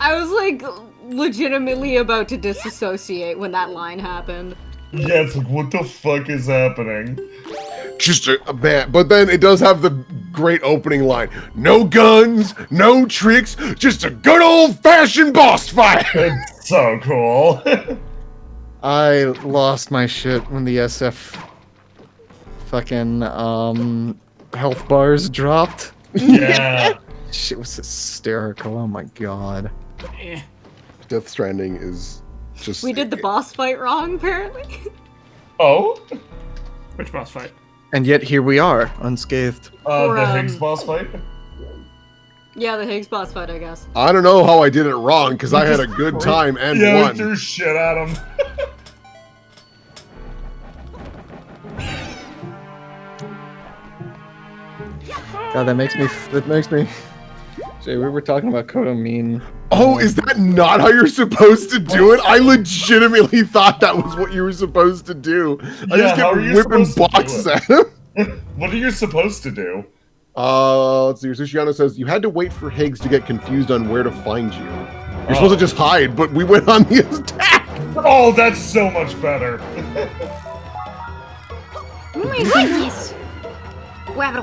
I was like legitimately about to disassociate when that line happened. Yeah, it's like, what the fuck is happening? Just a bad. But then it does have the great opening line. No guns, no tricks, just a good old-fashioned boss fight. It's so cool. I lost my shit when the SF fucking health bars dropped. Yeah. Shit was hysterical. Oh my god. Death Stranding is just. We did the boss fight wrong, apparently. Oh? Which boss fight? And yet here we are, unscathed. For, The Higgs boss fight? Yeah, the Higgs boss fight, I guess. I don't know how I did it wrong because I had a good time and Yeah, we won. threw shit at him. God, that makes me. Jay, we were talking about Kodomine. Oh, is that not how you're supposed to do it? I legitimately thought that was what you were supposed to do. I Yeah, just how kept are you whipping supposed to do boxes it? at him. What are you supposed to do? Let's see. Sushiano says you had to wait for Higgs to get confused on where to find you. You're supposed to just hide, but we went on the attack. Oh, that's so much better. Oh my goodness! Wabber.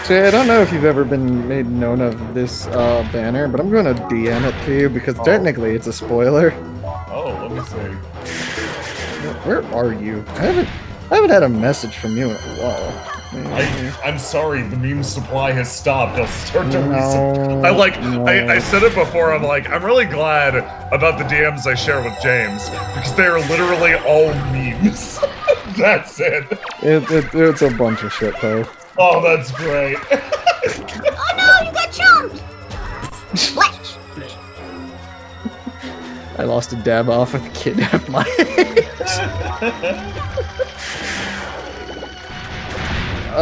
Jay, I don't know if you've ever been made known of this banner, but I'm gonna DM it to you because technically it's a spoiler. Oh, let me see. Where are you? I haven't had a message from you in a while. I'm sorry, the meme supply has stopped. I'll start to No, I said it before, I'm like, I'm really glad about the DMs I share with James, because they are literally all memes. That's it. It's a bunch of shit though. Oh, that's great. Oh no, you got chumped! What? I lost a dab off with a kidnap my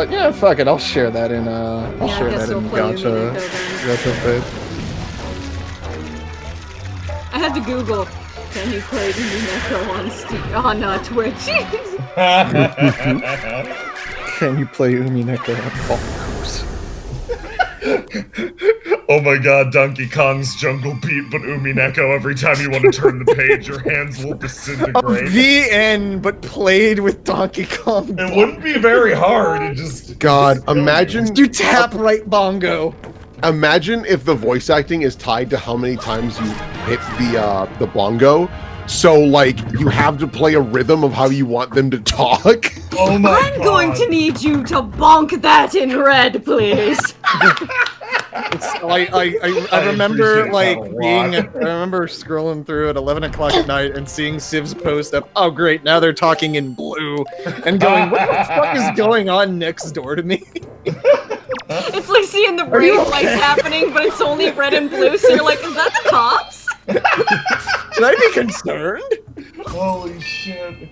yeah, fuck it. I'll share that in I'll Yeah, I share guess that in we'll play Gacha. Umineko then. I had to Google, can you play Umineko on Twitch? Can you play Umineko at Balls? Oh my god, Donkey Kong's Jungle Beat, but Umineko, every time you want to turn the page, your hands will disintegrate. The end, but played with Donkey Kong. It wouldn't be very hard, it just... God, imagine You tap right bongo. Imagine if the voice acting is tied to how many times you hit the bongo. So, like, you have to play a rhythm of how you want them to talk. Oh my I'm going to need you to bonk that in red, please. I remember appreciate like that a being. lot. I remember scrolling through at 11 o'clock at night and seeing Civ's post of, "Oh great, now they're talking in blue," and going, "What the fuck is going on next door to me?" It's like seeing the Are you rain lights okay? happening, but it's only red and blue, so you're like, is that the cops? Should I be concerned? Holy shit.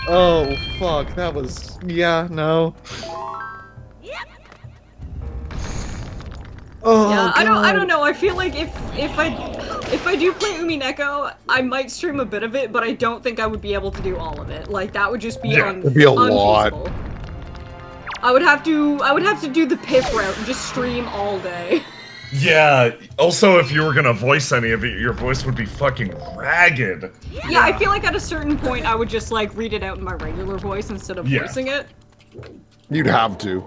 Oh fuck, that was no. Oh, Yeah, I God. don't know. I feel like if I do play Umineko, I might stream a bit of it, but I don't think I would be able to do all of it. Like that would just be it'd be a lot. unfeasible. I would have to do the piff route and just stream all day. Yeah, also if you were gonna voice any of it, your voice would be fucking ragged. Yeah, I feel like at a certain point I would just like read it out in my regular voice instead of Yeah. voicing it. You'd have to.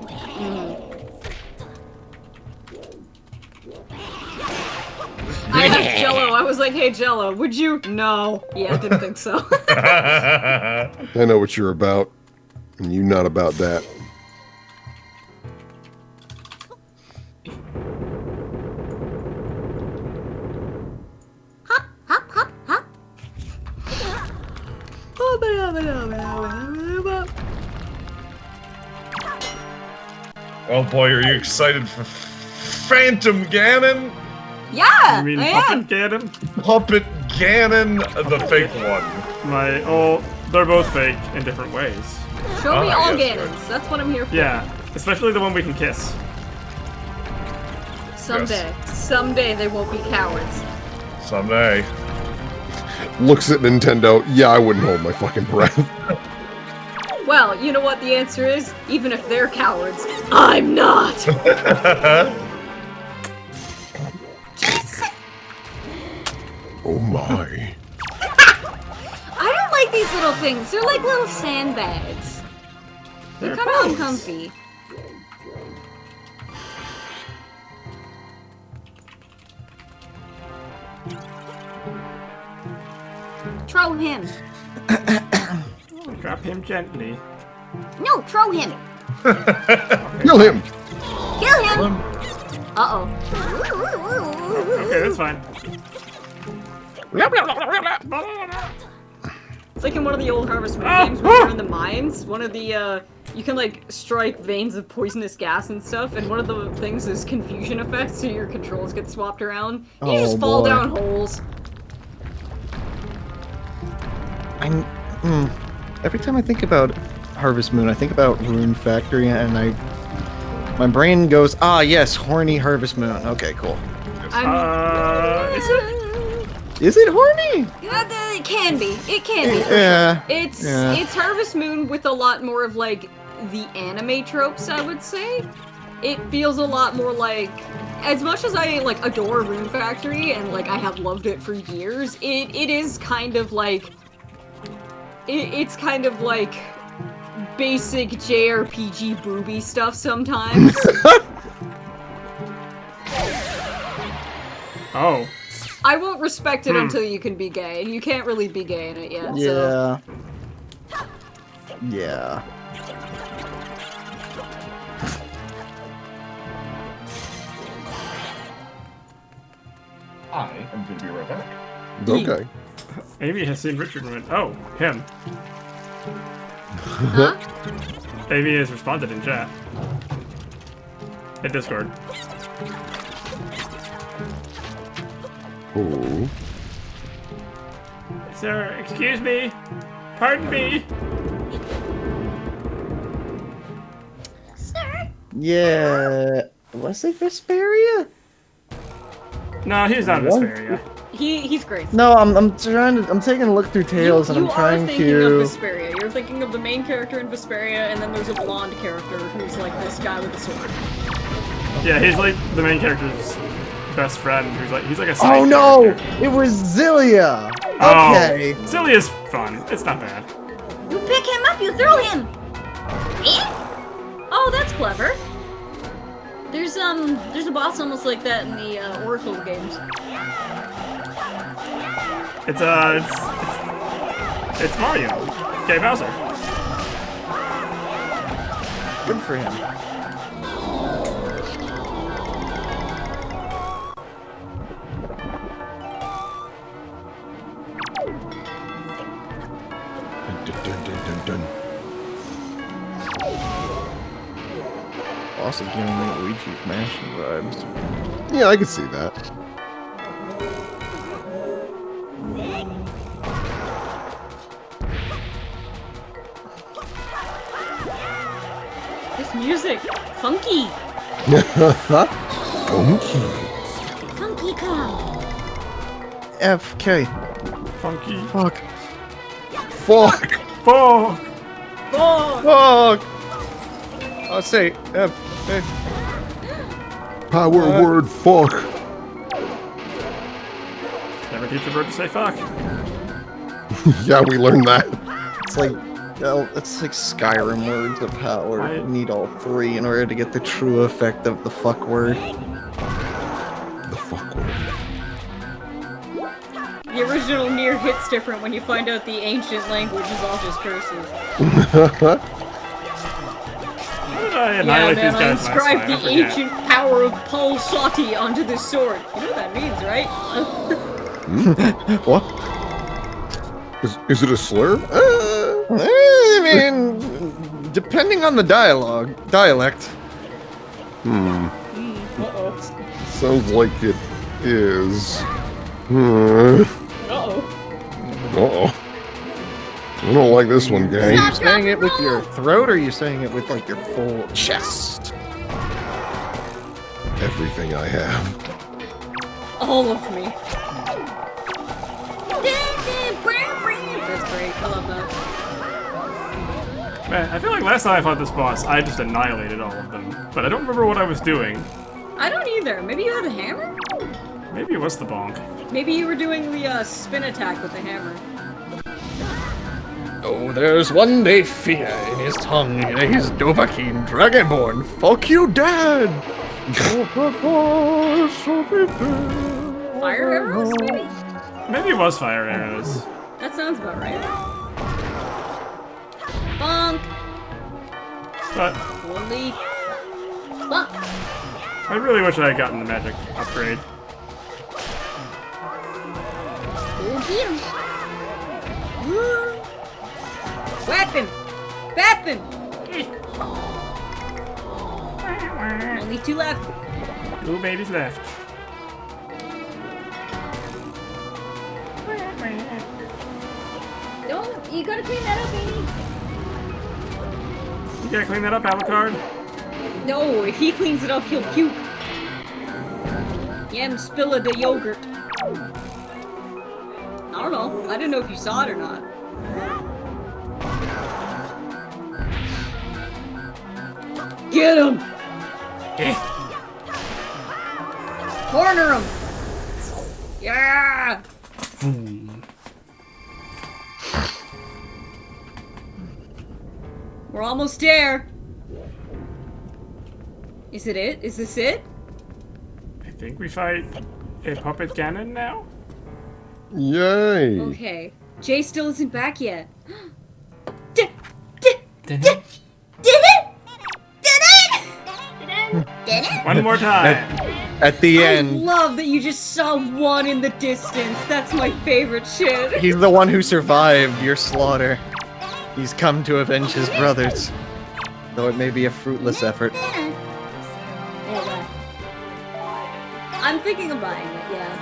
I asked Jello, I was like, hey Jello, would you? No. Yeah, I didn't think so. I know what you're about, and you not about that. Hop, hop, hop, hop. Oh boy, are you excited for Phantom Ganon? Yeah, You mean I Puppet am. Ganon? Puppet Ganon, the fake one. They're both fake in different ways. Show me all yes, Ganons. That's what I'm here for. Yeah, especially the one we can kiss. Someday. Someday they won't be cowards. Someday. Looks at Nintendo. Yeah, I wouldn't hold my fucking breath. Well, you know what the answer is? Even if they're cowards, I'm not! Oh my. I don't like these little things. They're like little sandbags. They're kind of uncomfy. Throw him. Drop him gently. No, throw him. Kill him! Kill him. Uh-oh. Okay, that's fine. It's like in one of the old Harvest Moon games where you're in the mines. One of the, you can like strike veins of poisonous gas and stuff, and one of the things is confusion effects, so your controls get swapped around. You just fall down holes. Every time I think about Harvest Moon, I think about Rune Factory, and my brain goes, ah, yes, horny Harvest Moon. Okay, cool. Is it? Is it horny? It can be. It can be. Yeah. It's Harvest Moon with a lot more of like the anime tropes, I would say. It feels a lot more like, as much as I like adore Rune Factory and like I have loved it for years, it is kind of like it's kind of like basic JRPG booby stuff sometimes. Oh. I won't respect it until you can be gay, and you can't really be gay in it yet. So. Yeah. I am going to be right back. Okay. Amy has seen Richard and went, oh, him. Huh? Amy has responded in chat. In Discord. Oh. Sir, excuse me. Pardon me. Sir. Yeah. Was it Vesperia? No, he's not What? Vesperia. He's great. No, I'm taking a look through Tales, and I'm trying You are thinking to. of Vesperia. You're thinking of the main character in Vesperia, and then there's a blonde character who's like this guy with a sword. Yeah, he's like the main character's best friend. He's like a side Oh no! character. It was Zilia. Oh, Okay. Zillia's fun. It's not bad. You pick him up, you throw him. Oh, that's clever. There's a boss almost like that in the Oracle games. It's It's Mario. Okay, Bowser. Good for him. Dun, dun, dun, dun, dun. Also giving me Luigi Mansion vibes. Yeah, I can see that. This music, funky. Funky. Funky Kong. FK. Funky. Fuck. Fuck. Fuck! Fuck. I'll say F. Hey. Power word fuck. Never teach a bird to say fuck. Yeah, we learned that. It's like, well, it's like Skyrim words of power. You need all three in order to get the true effect of the fuck word. The fuck word. The original Nier hits different when you find out the ancient language is all just curses. How did I Yeah, annihilate man, these I guys last inscribed time? the I forget. ancient power of Paul Shotty onto this sword. You know what that means, right? What? Is it a slur? I mean, depending on the dialect. Uh-oh. Sounds like it is. Uh-oh. I don't like this one, gang. Are you saying it with your throat, or are you saying it with like your full chest? Everything I have. All of me. That's great. I love that. Man, I feel like last time I fought this boss, I just annihilated all of them. But I don't remember what I was doing. I don't either. Maybe you had a hammer? Maybe it was the bonk. Maybe you were doing the spin attack with the hammer. Oh, there's one day fear in his tongue. He's Dovahkiin, Dragonborn. Fuck you, Dad. Fire arrows, maybe? Maybe it was fire arrows. That sounds about right. Bonk! But One leaf. Bonk! I really wish I had gotten the magic upgrade. Go get him! Woo! Whack him! Bap him! Only two left. 2 babies left. No, you gotta clean that up, baby. You gotta clean that up, Alucard. No, if he cleans it up, he'll puke. Yam spilla the yogurt. I don't know. I didn't know if you saw it or not. Get him! Corner him! Yeah! We're almost there. Is it it? Is this it? I think we fight a puppet cannon now. Yay. Okay. Jay still isn't back yet. One more time. At the I end, love that you just saw one in the distance. That's my favorite shit. he's the one who survived your slaughter. He's come to avenge his brothers. Though it may be a fruitless effort. I'm thinking of buying it, yeah.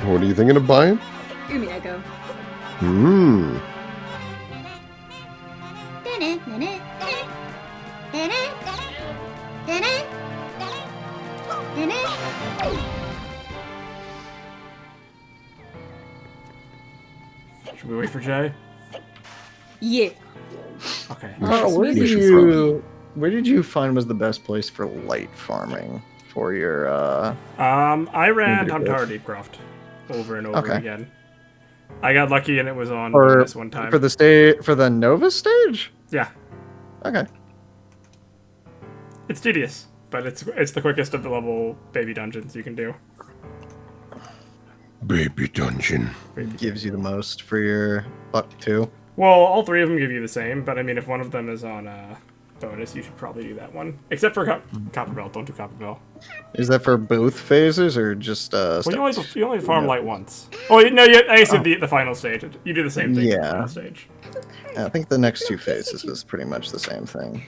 What are you thinking of buying? Give me Echo. Should we wait for Jay? Yeah. Okay. Where did you find was the best place for light farming for your I ran Maybe Tumtar both. Deepcroft over and over Okay. again. I got lucky and it was on for this one time. for the Nova stage? Yeah. Okay. It's tedious, but it's the quickest of the level baby dungeons you can do. Baby dungeon. Gives you the most for your buck too. Well, all three of them give you the same, but I mean, if one of them is on bonus, you should probably do that one. Except for Copperbell. Don't do Copperbell. Is that for both phases or just Well, you only farm light once. Oh, no, I guess the final stage. You do the same thing in the final stage. I think the next two phases is pretty much the same thing.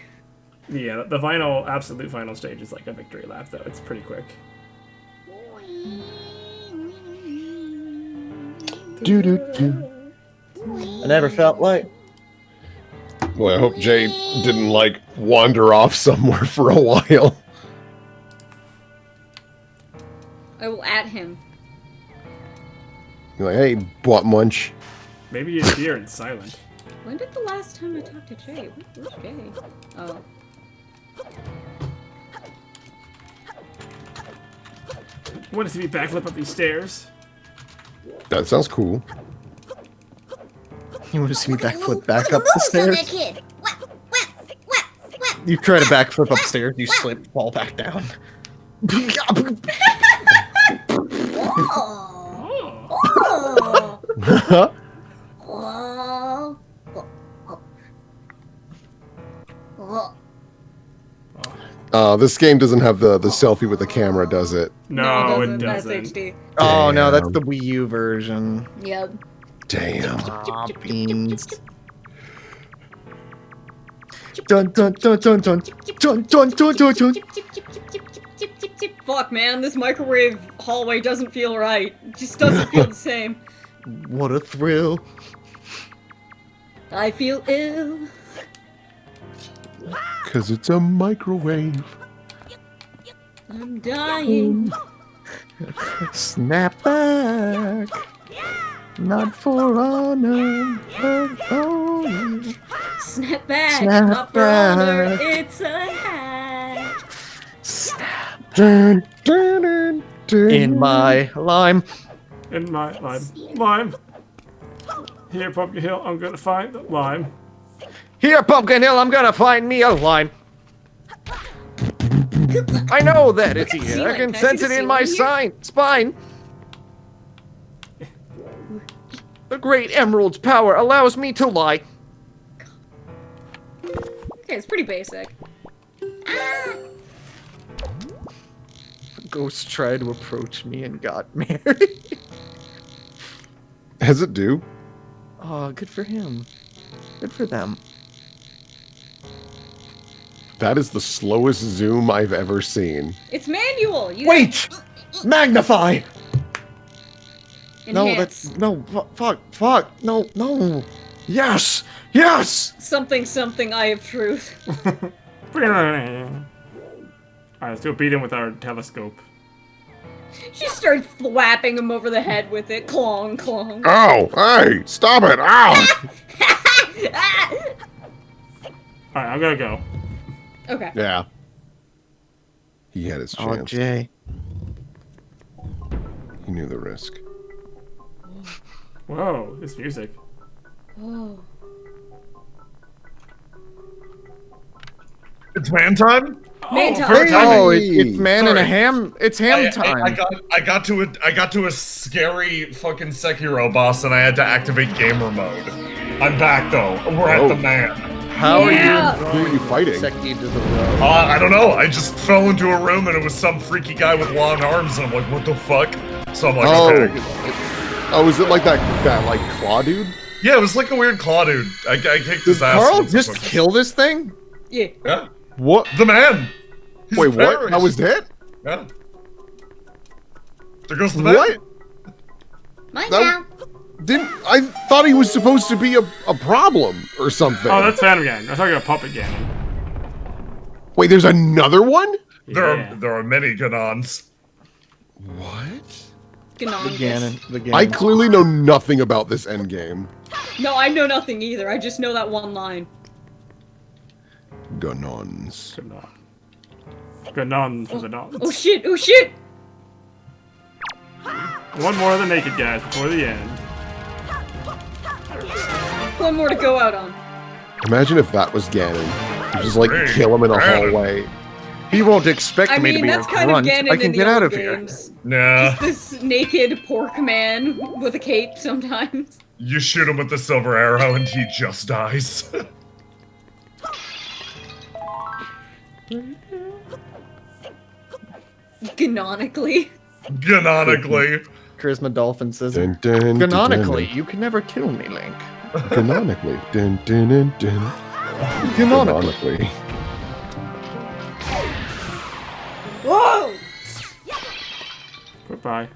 Yeah, the absolute final stage is like a victory lap, though. It's pretty quick. I never felt like. Boy, I hope Jay didn't, like, wander off somewhere for a while. I will at him. You're like, hey, butt munch. Maybe he's here and silent. When did the last time I talked to Jay? Where's Jay? Oh. Want to see me backflip up these stairs? That sounds cool. You want to see me backflip back up the stairs? You try to backflip upstairs, you slip, fall back down. This game doesn't have the selfie with the camera, does it? No, it That's doesn't. HD. Oh no, that's the Wii U version. Yep. Damn. Aw, beans. Dun dun dun dun dun dun dun dun dun dun. Fuck, man, this microwave hallway doesn't feel right. It just doesn't feel the same. What a thrill. I feel ill. Because it's a microwave. I'm dying. Snap back. Not for honor, but honor. Snap back. Snap Not for honor. back. It's a hack. Snap. Dun, dun, dun, dun. In my lime. In my lime. Here, Pumpkin Hill, I'm gonna find the lime. Here, Pumpkin Hill, I'm gonna find me a lime. I know that it's here. I can sense it in my spine. The great emerald's power allows me to lie. Okay, it's pretty basic. Ghost tried to approach me and got married. As it do. Oh, good for him. Good for them. That is the slowest zoom I've ever seen. It's manual. You Wait! Magnify! No, Enhance. that's... No, fuck. No. Yes! Something, I have truth. Alright, let's do a beat him with our telescope. She started flapping him over the head with it. Clong, clong. Ow! Hey! Stop it! Ow! Alright, I'm gonna go. Okay. Yeah. He had his chance. Oh, Jay. He knew the risk. Whoa, this music. Oh. It's man time. Man time. perfect timing. Oh, it's man and a Sorry. ham. It's ham time. I got to a scary fucking Sekiro boss, and I had to activate gamer mode. I'm back though. We're at the man. How Yeah. are Who are you fighting? Seki to the road? I don't know. I just fell into a room, and it was some freaky guy with long arms, and I'm like, what the fuck? So I'm like, okay. Oh, is it like that like claw dude? Yeah, it was like a weird claw dude. I kicked Did his ass. Carl once. just kill this thing? Yeah. Yeah. What? The man. He's Wait, what? perished. That was it? Yeah. There goes the man. What? Mine That- now. I thought he was supposed to be a problem or something. Oh, that's Phantom Ganon. I'm talking about Puppet Ganon. Wait, there's another one? Yeah. There are many Ganons. What? Ganon. I clearly know nothing about this endgame. No, I know nothing either. I just know that one line. Ganons. Ganon for the Nons. Oh shit! Oh shit! One more of the naked guys before the end. One more to go out on. Imagine if that was Ganon. You just like Hey, kill him in a Ganon. hallway. He won't expect I me to mean, be that's a kind of grunt. Ganon I can in the get old out of games. Nah. This naked pork man with a cape sometimes. You shoot him with the silver arrow and he just dies. Canonically. Canonically. Charisma Dolphin says, Dun, dun, dun, canonically, dun, you can never kill me, Link. dun. Canonically. Dun, dun, dun, dun. Canonically. Whoa! Goodbye.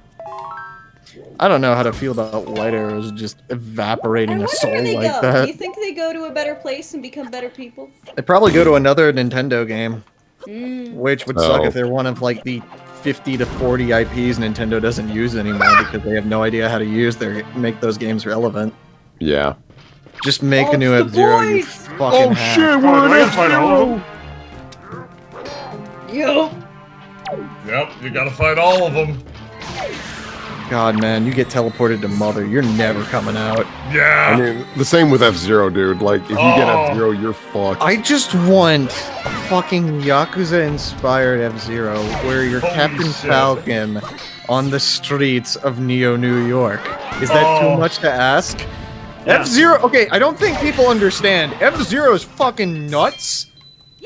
I don't know how to feel about light arrows just evaporating a soul where they like go. that. Do you think they go to a better place and become better people? They probably go to another Nintendo game, Mm. which would suck Oh. if they're one of like the 50 to 40 IPs Nintendo doesn't use anymore because they have no idea how to make those games relevant. Yeah. Just make Oh, a new it's the F-Zero, you boys! fucking hack. Oh, do I gotta fight all of them? Yo! Yep, you gotta fight all of them. God, man, you get teleported to Mother, you're never coming out. Yeah. I mean, the same with F-Zero, dude. Like, if you get Oh. F-Zero, you're fucked. I just want a fucking Yakuza-inspired F-Zero where you're Holy Captain shit. Falcon on the streets of Neo, New York. Is that Oh. too much to ask? Yeah. F-Zero, okay, I don't think people understand. F-Zero is fucking nuts.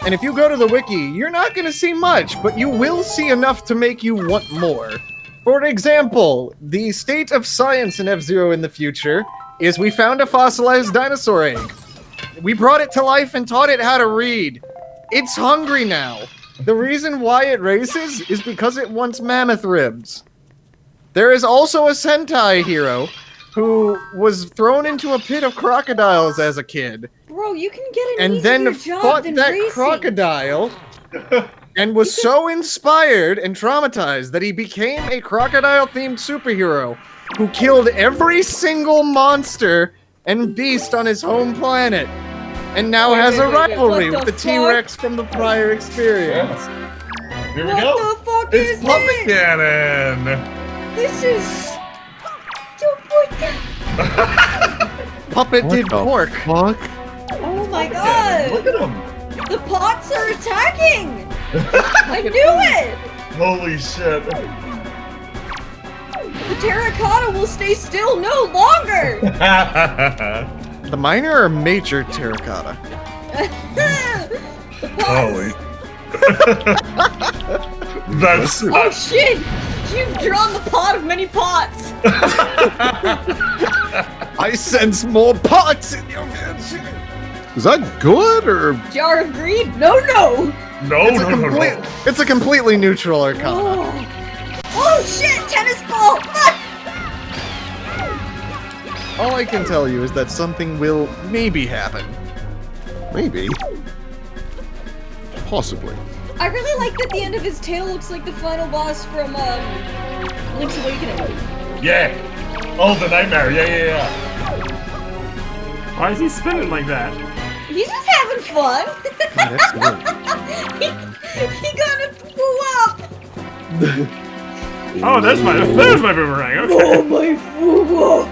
And if you go to the wiki, you're not gonna see much, but you will see enough to make you want more. For example, the state of science in F-Zero in the future is we found a fossilized dinosaur egg. We brought it to life and taught it how to read. It's hungry now. The reason why it races is because it wants mammoth ribs. There is also a Sentai hero who was thrown into a pit of crocodiles as a kid Bro, you can get an and easier then job fought than that racing. crocodile and was so inspired and traumatized that he became a crocodile-themed superhero who killed every single monster and beast on his home planet and now has a wait, rivalry what with the the T-Rex from the prior experience. Here we What go. the fuck It's is Puppet this? Cannon. This is... Dude, what the... Puppet What did the pork. fuck? Oh my Look god! at him. The pots are attacking! I knew it! Holy shit. The terracotta will stay still no longer! The minor or major terracotta? The pots... Holy. That's Oh shit! You've drawn the pot of many pots! I sense more pots in your vision. Is that good, or...? Jar of greed? No, no! no. It's a completely neutral arcana. Oh, oh shit! Tennis ball! Fuck! All I can tell you is that something will maybe happen. Maybe. Possibly. I really like that the end of his tail looks like the final boss from Link's Awakening. Yeah. Oh, the nightmare. Yeah. Why is he spinning like that? He's just having fun. God, that's weird. he got a foo up. Oh, there's my boomerang. Okay. Oh my foo up.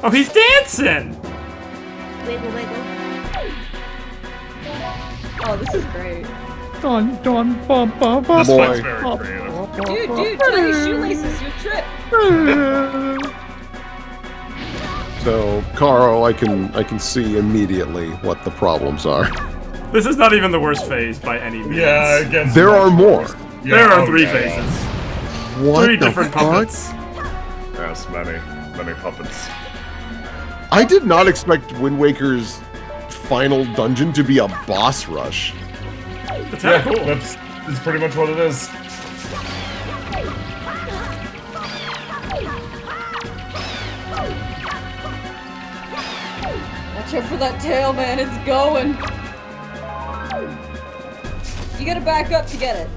Oh, he's dancing. Wiggle wiggle. Oh, this is great. Dun dun bum bum bum. This Boy. one's very creative. Dude, tie your shoelaces, you'll trip. So, Carl, I can see immediately what the problems are. This is not even the worst phase by any means. Yeah, it gets There are more. Yeah, There are oh, three yeah, yeah. phases. What Three the different fuck? puppets. Yes, many puppets. I did not expect Wind Waker's final dungeon to be a boss rush. That's Yeah, kind of cool. that's pretty much what it is. Watch out for that tail, man. It's going. You gotta back up to get it.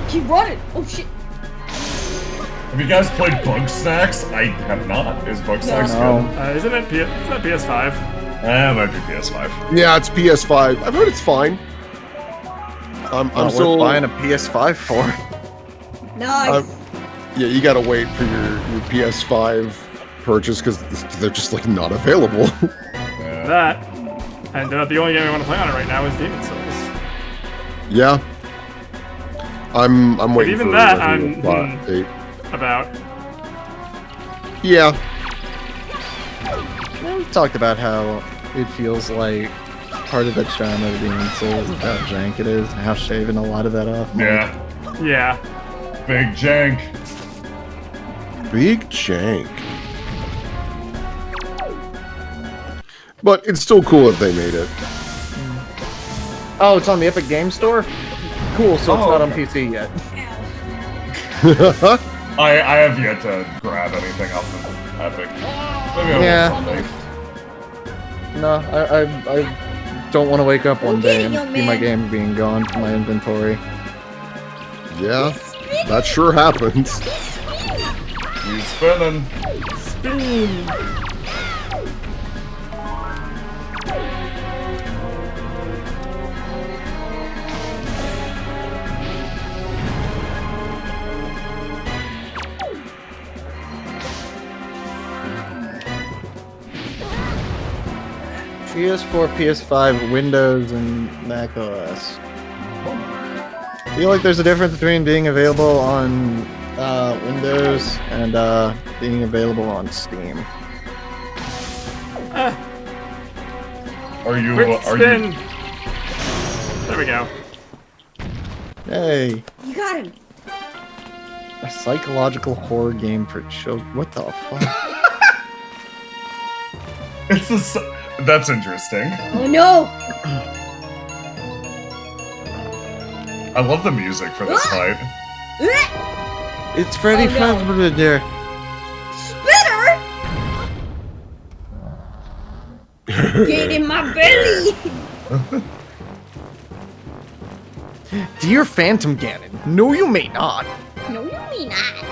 Keep running. Oh shit. Have you guys played Bug Snacks? I have not. Is Bug Snacks No. good? Isn't it PS5? It might be PS5. Yeah, it's PS5. I've heard it's fine. I'm Not still worth buying a PS5 for. Nice. Yeah, you gotta wait for your PS5 purchase because they're just like not available. That And the only game I want to play on it right now is Demon Souls. Yeah. I'm But waiting even for that, Resident Evil I'm 8. about. Yeah. We've talked about how it feels like part of the charm of Demon Souls is how jank it is, and how shaving a lot of that off. Yeah. Yeah. Big jank. Big jank. But it's still cool if they made it. Oh, it's on the Epic Game Store? Cool, so it's not on PC yet. I have yet to grab anything off of Epic. Maybe I Yeah. will someday. No, I don't want to wake up one day and young see my man. game being gone from my inventory. Yeah, that sure happens. He's spinning. Spin! PS4, PS5, Windows, and Mac OS. I feel like there's a difference between being available on Windows and being available on Steam. Are you? Quick Are spin! you? There we go. Hey, You got him. a psychological horror game for children. What the fuck? It's a. That's interesting. Oh no! I love the music for this fight. It's Freddy Oh, no. Fazbear. Spitter! Get in my belly! Dear Phantom Ganon, no you may not. No, you mean not.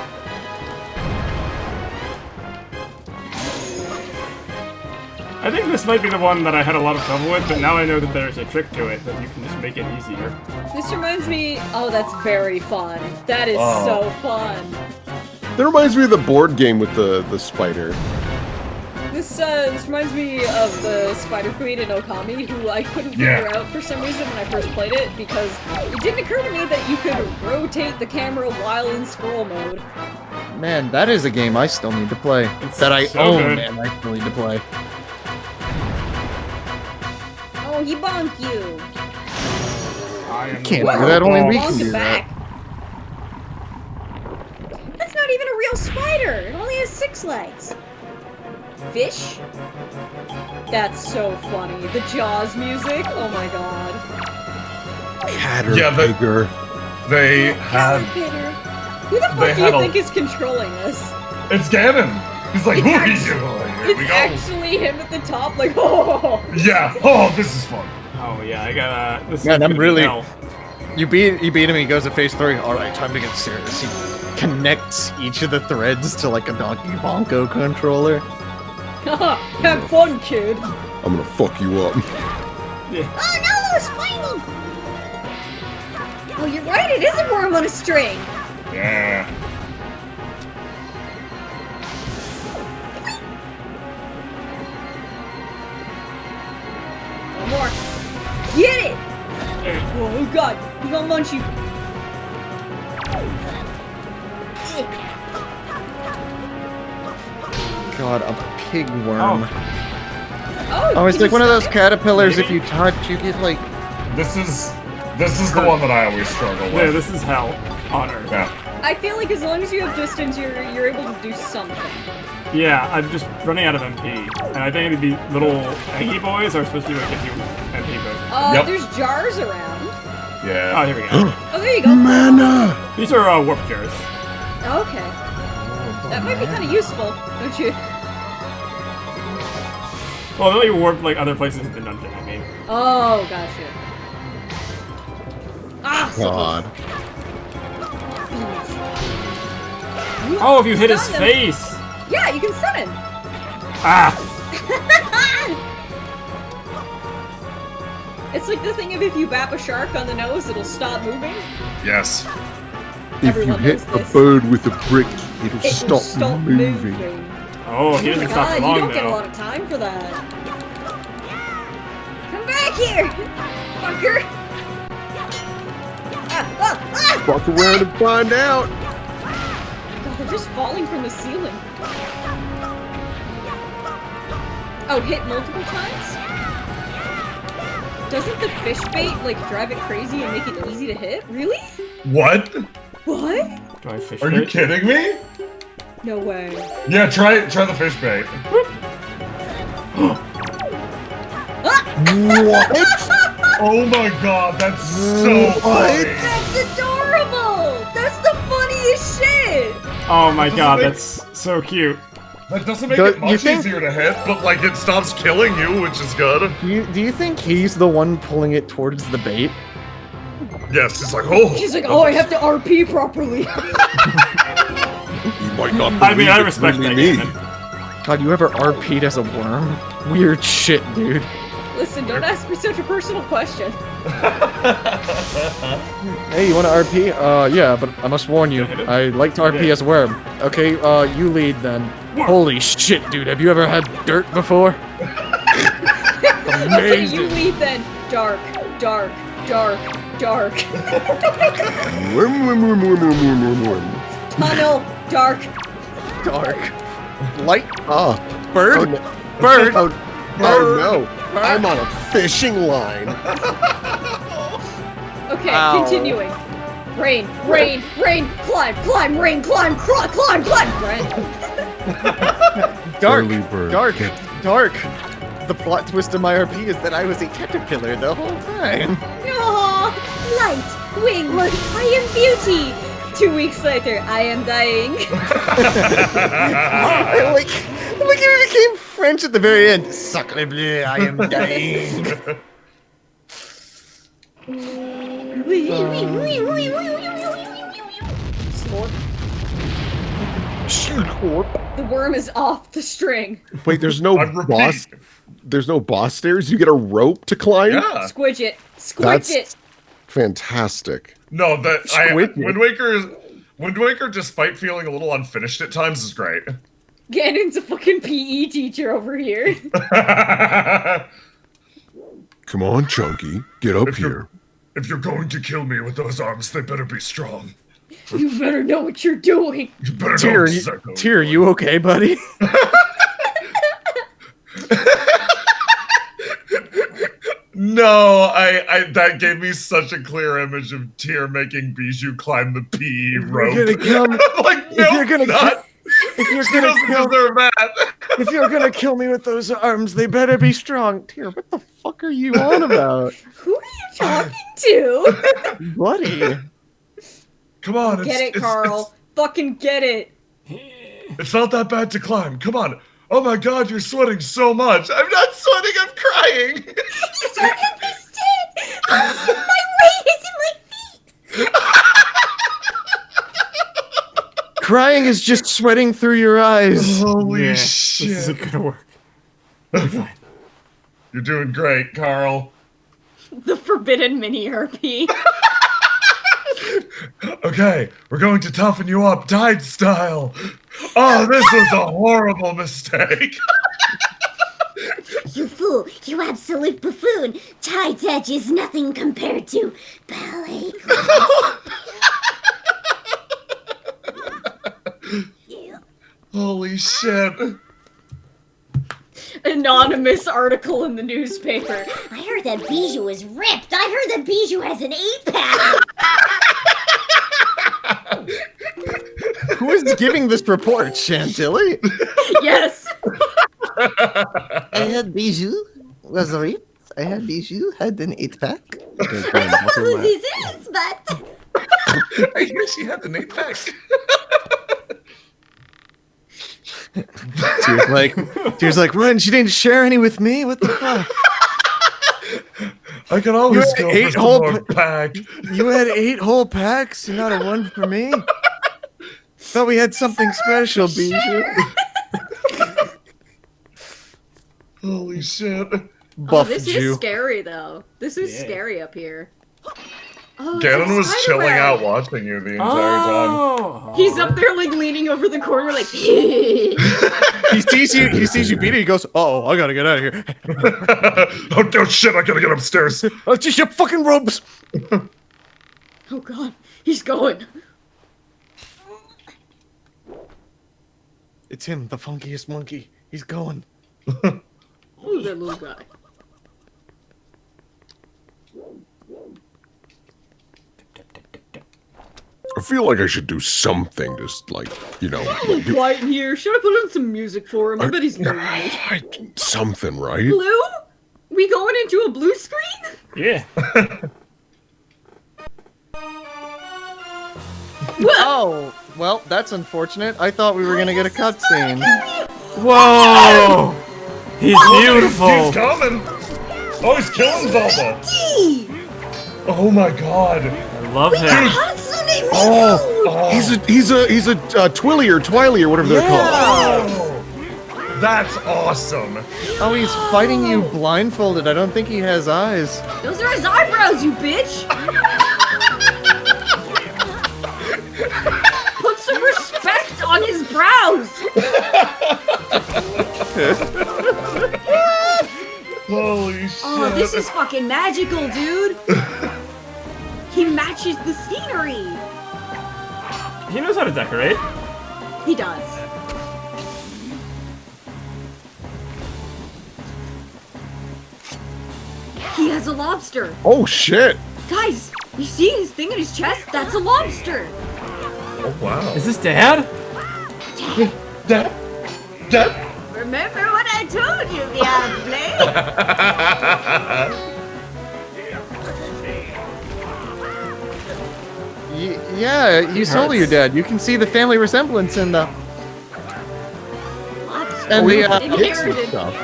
I think this might be the one that I had a lot of trouble with, but now I know that there's a trick to it that you can just make it easier. This reminds me. Oh, that's very fun. That is Oh. so fun. That reminds me of the board game with the spider. This reminds me of the Spider Queen in Okami, who I couldn't figure out for some reason when I first played it, because it didn't occur to me that you could rotate the camera while in scroll mode. Man, that is a game I still need to play. It's that I so own good. and I still need to play. Oh, he bonked you. I am Can't the do that, only Bonk. we Bonk can it do that. back. That's not even a real spider. It only has 6 legs. Fish? That's so funny. The Jaws music. Oh my god. Caterpillar. They had. Caterpillar. Who the They fuck do you had a- think is controlling this? It's Ganon. He's like, It's who are actu- you? Here we It's go. actually him at the top, like, oh. Yeah. Oh, this is fun. Oh yeah, I got this. Man, is I'm gonna be really- hell. You beat him, he goes to phase 3. Alright, time to get serious. He connects each of the threads to like a Donkey Bonko controller. Have fun, kid. I'm gonna fuck you up. Oh no, Spiny! Oh, you're right. It is a worm on a string. Yeah. One more. Get it! Oh god, he gonna munch you. God, a pig worm. Oh, it's can like you one of those stop it? caterpillars. If you touch, you get like. This is the one that I always struggle Yeah, with. this is hell on Earth. Yeah. I feel like as long as you have distance, you're able to do something. Yeah, I'm just running out of MP, and I think the little eggy boys are supposed to be what gives you MP boost. Yep. There's jars around. Yeah. Oh, here we go. Oh, there you go. Mana! These are warp jars. Okay. That might be kind of useful, don't you? Well, they'll let you warp like other places in the dungeon. I mean, Oh, gotcha. Ah, so God. close. oh, if you hit his Stun him. face. Yeah, you can stun him. Ah, It's like the thing of if you bap a shark on the nose, it'll stop moving. Yes. If you Everyone hit knows a this. bird with a brick, it'll It will stop moving. oh, he Oh my doesn't stop god, for you long don't get a though. lot of time for that. back here! Fucker! Walk around and find out. God, they're just falling from the ceiling. Oh, hit multiple times? Doesn't the fish bait, like, drive it crazy and make it easy to hit? Really? What? What? Do I fish Are you bait? kidding me? No way. Yeah, try the fish bait. What? Oh my god, that's so funny. That's adorable! That's the funniest shit! Oh my god, make- that's so cute. That doesn't make Do- it you much think- easier to hit, but like it stops killing you, which is good. Do you think he's the one pulling it towards the bait? Yes, it's like, oh. She's like, oh, I have to RP properly. You might not I mean, I believe it's respect really that me. game. God, you ever RP'd as a worm? Weird shit, dude. Listen, don't ask me such a personal question. Hey, you wanna RP? Yeah, but I must warn you, I like to RP as a worm. Okay, you lead then. Holy shit, dude, have you ever had dirt before? Okay, you Amazing. lead then. Dark, dark, dark, dark. Worm, worm, worm, worm, worm, worm, worm, worm. Tunnel, dark. Dark. Light. Ah, Bird. oh, no. Bird. Oh, oh no, I'm on a fishing line. Okay, Ow. continuing. Rain, rain, rain, climb, climb, rain, climb, climb, climb, climb, Brent. Dark. Early bird. Dark. Dark. The plot twist of my RP is that I was a caterpillar the whole time. Aww, light, wings, I am beauty. 2 weeks later, I am dying. I like it became French at the very end. Sacre bleu, I am dying. Slorp. The worm is off the string. Wait, there's no I repeat. boss. There's no boss stairs. You get a rope to climb. Yeah. Squidge it. Squidge That's it. fantastic. No, Squid. Wind Waker, despite feeling a little unfinished at times, is great. Ganon's a fucking PE teacher over here. Come on, Chunky, get up here. If you're going to kill me with those arms, they better be strong. You better know what you're doing. You better Tyr, know exactly. Tyr, you okay, buddy? No, I that gave me such a clear image of Tyr making Bijou climb the PE rope. You're gonna kill me. Like, no, you're gonna not. If you're She gonna doesn't kill, deserve that. if you're gonna kill me with those arms, they better be strong. Tyr, what the fuck are you on about, Who are you talking to? buddy? Come on, Get it, Carl. Fucking get it. It's not that bad to climb. Come on. Oh my god, you're sweating so much. I'm not sweating, I'm crying. You don't understand. My weight is in my feet. Crying is just sweating through your eyes. Holy Yeah, shit. this isn't gonna work. You're doing great, Carl. The forbidden mini RP. Okay, we're going to toughen you up, Tide style. Oh, this was a horrible mistake. You fool, you absolute buffoon. Tide's edge is nothing compared to ballet. Holy shit. Anonymous article in the newspaper. I heard that Bijou is ripped. I heard that Bijou has an 8-pack. Who is giving this report, Chantilly? Yes. I had Bijou was ripped. I had Bijou had an 8-pack. I don't know who this is, but I hear she had an 8-pack. Tyr's like, Ryan, she didn't share any with me. What the fuck? I can always You go had for 8 some whole more pack. You had 8 whole packs and not a one for me? Thought we had something special, Bijou. Holy shit. Oh, Buff this Jew. is scary, though. This is Yeah. scary up here. Oh, it's Ganon like was chilling Spider-Man. out watching you the entire Oh. He's up there like leaning over the corner like He sees you beat it, he goes, oh, I gotta get out of here. time. Oh shit, I gotta get upstairs. Oh, just your fucking robes! Oh god, he's going. It's him, the funkiest monkey. He's going. Ooh, that little guy. I feel like I should do something, just like, you know. Quiet in here. Should I put on some music for him? I bet he's lonely. Something, right? Blue? We going into a blue screen? Yeah. Oh, well, that's unfortunate. I thought we were gonna get a cutscene. Whoa! He's beautiful. He's coming. Oh, he's killing Zelda. Oh my god. I love him. Oh, he's a Twilly or Twily or whatever they're called. Oh, that's awesome. Oh, he's fighting you blindfolded. I don't think he has eyes. Those are his eyebrows, you bitch! Put some respect on his brows! Holy shit. Oh, this is fucking magical, dude! He matches the scenery! He knows how to decorate. He does. He has a lobster! Oh shit! Guys, you see his thing in his chest? That's a lobster! Oh wow. Is this Dad? Dad? Remember what I told you, Viafble? Yeah, you saw your dad. You can see the family resemblance in the... And the, Inherited. stuff.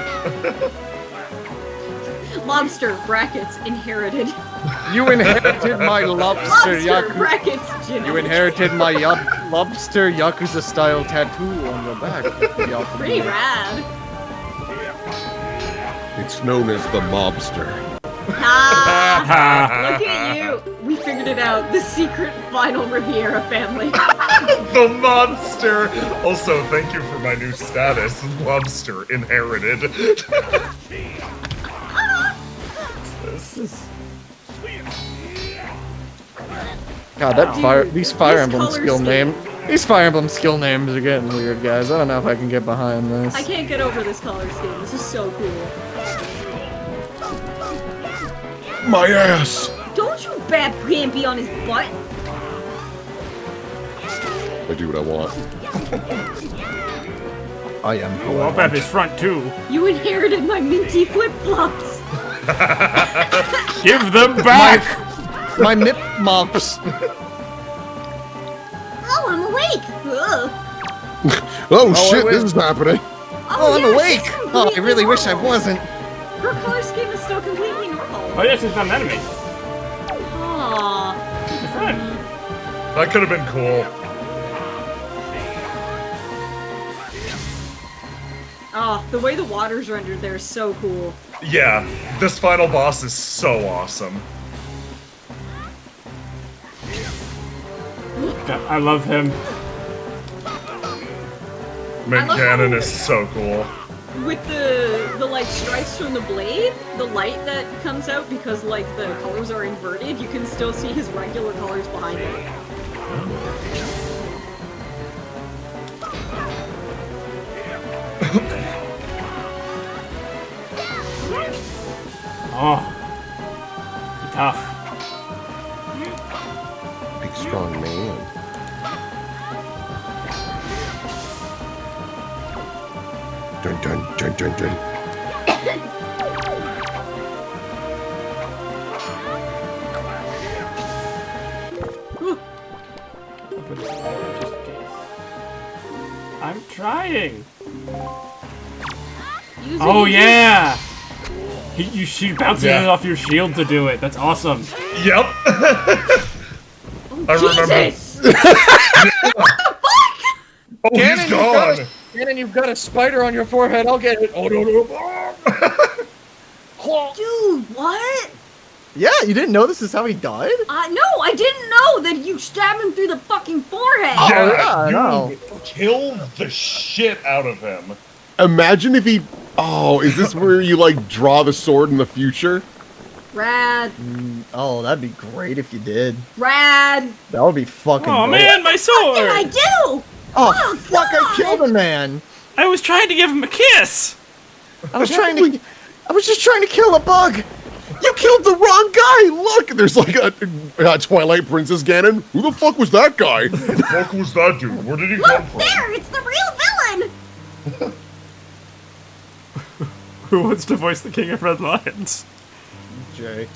Lobster, brackets, inherited. You inherited my lobster, Lobster, Yakuza. brackets, genetic. You inherited my lobster Yakuza-style tattoo on the back. Pretty rad. It's known as the mobster. Ah, look at you. We figured it out. The secret final Riviera family. The monster! Also, thank you for my new status. Lobster inherited. God, that these Fire this Emblem color skill scheme. these Fire Emblem skill names are getting weird, guys. I don't know if I can get behind this. I can't get over this color scheme. This is so cool. My ass! Don't you bat Pampy on his butt. I do what I want. I am who Oh, I up at want. his front too. You inherited my minty flip-flops. Give them back. My nip mops. Oh, I'm awake. Ugh. Oh shit, wait. this is happening. Oh, I'm yeah, awake. she's Oh, I completely really wish I normal. wasn't. Her color scheme is still completely normal. Oh yes, it's an enemy. Aww. He's a friend. That could have been cool. Oh, the way the water's rendered there is so cool. Yeah, this final boss is so awesome. God, I love him. Man, I love Ganon how- is so cool. With the like stripes from the blade, the light that comes out because like the colors are inverted, you can still see his regular colors behind it. Oh, tough. Big strong man. Dun dun dun dun dun. I'm trying. Use Oh it, yeah. She bounces Yeah. it off your shield to do it. That's awesome. Yep. I remember. Jesus! Oh, he's gone. Ganon, you've got a spider on your forehead. I'll get it. Oh no no. Dude, what? Yeah, you didn't know this is how he died? No, I didn't know that you stabbed him through the fucking forehead. Yeah, you no. kill the shit out of him. Imagine if he... Oh, is this where you, like, draw the sword in the future? Rad. Oh, that'd be great if you did. Rad. That would be fucking Oh great. man, my sword! What did I do? Oh, fuck, I God. killed a man! I was trying to give him a kiss! I was just trying to kill a bug! You killed the wrong guy! Look, there's like a Twilight Princess Ganon. Who the fuck was that guy? Who the fuck was that dude? Where did he come from? There, it's the real villain. Who wants to voice the King of Red Lions? Jay.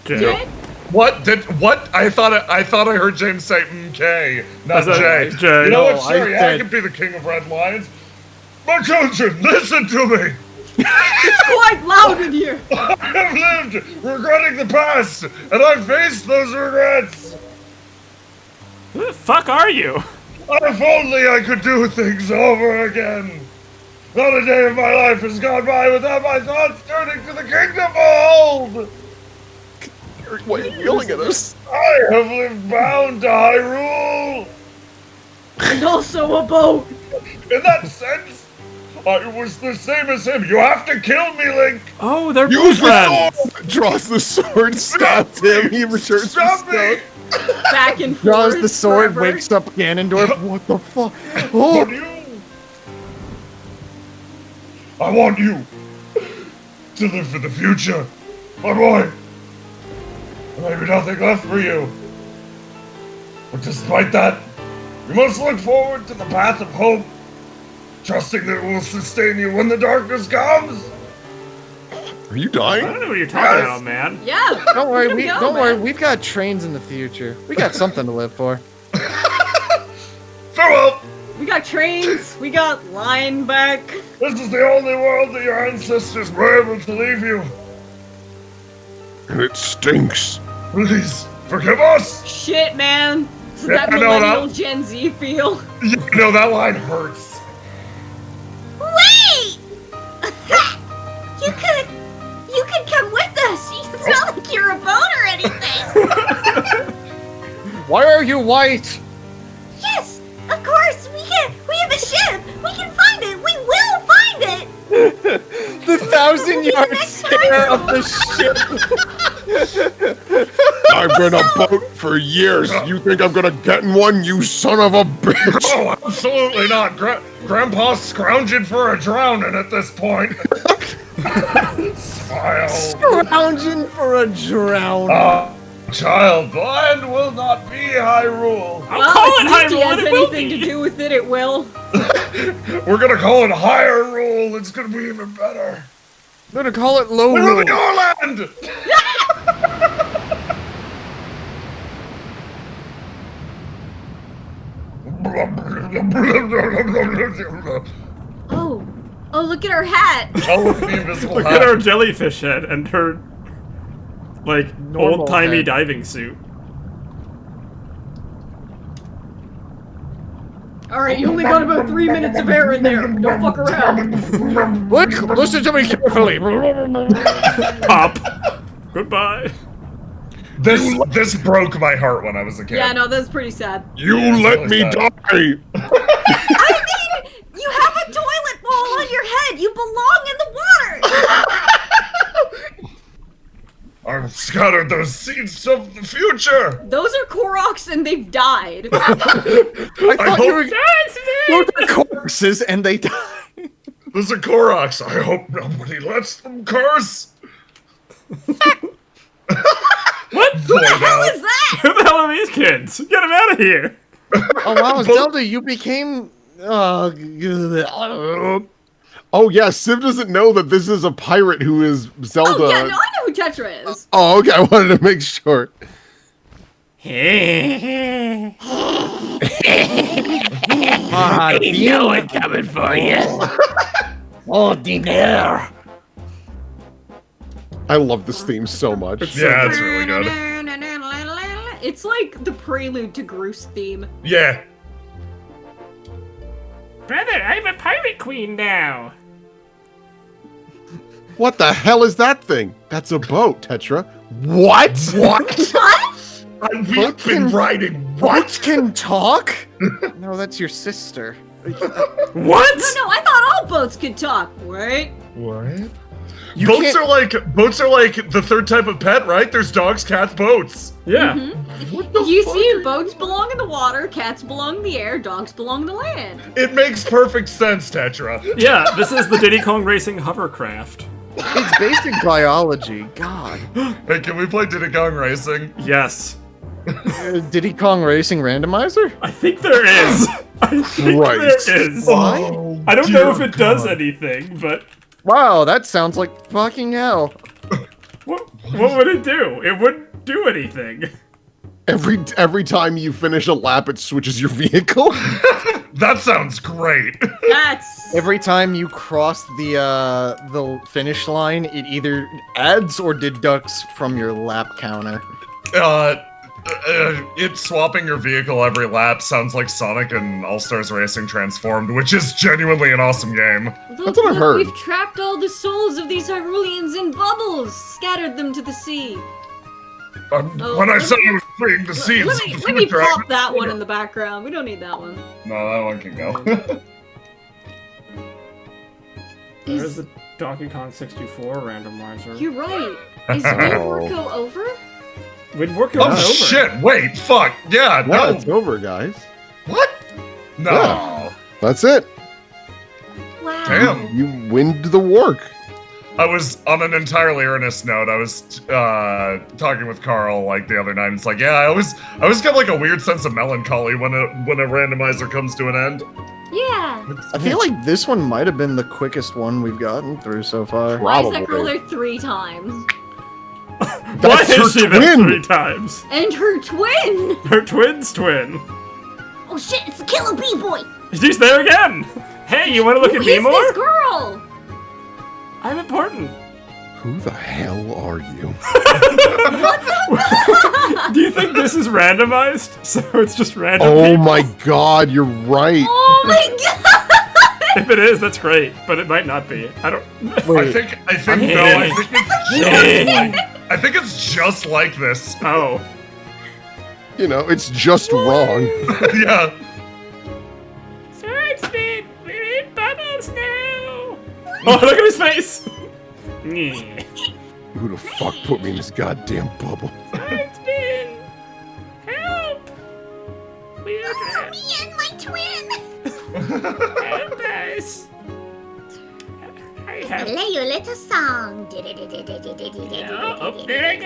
Jay. What? I thought I heard James say "MK," not I said Jay. Jay. You know No, what? Sure, I yeah, I said- can be the King of Red Lions. My children, listen to me. It's quite loud in here. I have lived regretting the past, and I faced those regrets. Who the fuck are you? If only I could do things over again. Not a day of my life has gone by without my thoughts turning to the kingdom behold. Why are you yelling at us? I have lived bound to Hyrule. And also a boat. In that sense, I was the same as him. You have to kill me, Link. Oh, they're Use both the friends. sword! Draws the sword, stabs him, he returns the Stop me. stone. Back and forth. Draws the sword, forever. wakes up Ganondorf. What the fuck? I Oh, want you. I want you to live for the future, my boy. There may be nothing left for you. But despite that, you must look forward to the path of hope, trusting that it will sustain you when the darkness comes. Are you I dying? don't know what you're talking about, man. Yeah. don't worry, Here we go, don't worry. man. We've got trains in the future. We got something to live for. Farewell. We got trains. We got line back. This is the only world that your ancestors were able to leave you. And it stinks. Please forgive us. Shit, man. So Yeah, that I know that. millennial Gen Z feel. You know that line hurts. Wait! You could come with us. It's not like you're a boat or anything. Why are you white? Yes, of course. We have a ship. We can find it. We will find it. The 1,000-yard Next stare time. of the ship. I've been a boat for years. You think I'm gonna get in one, you son of a bitch? Oh, absolutely not. Grandpa's scrounging for a drowning at this point. Smile. Scrounging for a drown. Child, the land will not be Hyrule. I'll call it if Wiki Hyrule has and it will anything to be. do with it, it will. We're gonna call it Hyrule. It's gonna be even better. I'm gonna call it low It'll rule. be your land. Oh, look at her hat. Oh, look at the invisible Look hat. at her jellyfish head and her, like, Normal old-timey head. diving suit. All right, you only got about 3 minutes of air in there. Don't fuck around. Look, listen to me carefully. Pop. Goodbye. This broke my heart when I was a kid. Yeah, no, that's pretty sad. You Yeah, let it's me really die! I mean, you have a toilet bowl on your head. You belong in the water. I've scattered those seeds of the future. Those are Koroks and they've died. I thought you were. Yes, Those are corpses and they die. Those are Koroks. I hope nobody lets them curse. What? Who the hell is that? Who the hell are these kids? Get them out of here! Oh wow, Zelda, you became. Oh yeah, Civ doesn't know that this is a pirate who is Zelda. Oh, yeah, no, I know who Tetra is. Oh, okay, I wanted to make sure. You know I'm coming for you. Oh, dinner. I love this theme so much. Yeah, it's really good. It's like the prelude to Groose theme. Yeah. Brother, I'm a pirate queen now. What the hell is that thing? That's a boat, Tetra. What? We've been riding Boats can talk? No, that's your sister. What? No, I thought all boats could talk. Wait. What? You Boats can't- are like the third type of pet, right? There's dogs, cats, boats. Yeah. You see, boats belong in the water, cats belong in the air, dogs belong in the land. It makes perfect sense, Tetra. Yeah, this is the Diddy Kong Racing hovercraft. It's based in biology. God. Hey, can we play Diddy Kong Racing? Yes. Diddy Kong Racing Randomizer? I think there is. I think Christ. there is. Oh, I don't know if dear it does God. anything, but Wow, that sounds like fucking hell. what would it do? It wouldn't do anything. Every time you finish a lap, it switches your vehicle. That sounds great. That's... Every time you cross the finish line, it either adds or deducts from your lap counter. It's swapping your vehicle every lap sounds like Sonic and All-Stars Racing Transformed, which is genuinely an awesome game. Look, That's what I've heard. We've trapped all the souls of these Hyruleans in bubbles, scattered them to the sea. When I said I was freeing the seeds, Let me pop that one in the background. We don't need that one. No, that one can go. There's the Donkey Kong 64 randomizer. You're right. Is Windwaker over? Windwaker Oh over. shit! Wait, fuck! Yeah, Yeah, no. it's over, guys. What? No. Yeah. That's it. Wow. Damn. You win the work. I was on an entirely earnest note. I was talking with Carl like the other night. And it's like, yeah, I always get like a weird sense of melancholy when a randomizer comes to an end. Yeah. I feel like this one might have been the quickest one we've gotten through so far. Why is that Probably. girl there 3 times? Why That's her is she there twin. 3 times? And her twin! Her twin's twin. Oh shit, it's a killer bee boy. She's there again. Hey, you want to look Who at me is more? this girl? I'm important. Who the hell are you? Do you think this is randomized? So it's just random Oh people? my god, you're right. Oh my god! If it is, that's great, but it might not be. I don't. I think I think it's just like this. Oh. You know, it's just wrong. Yeah. Swordsman, we're in bubbles now. Oh, look at his face. Yeah. Who the fuck put me in this goddamn bubble? Swordsman, help. We're trapped. Me and my twin. Help us. I have. Play you a little song. Oh, there I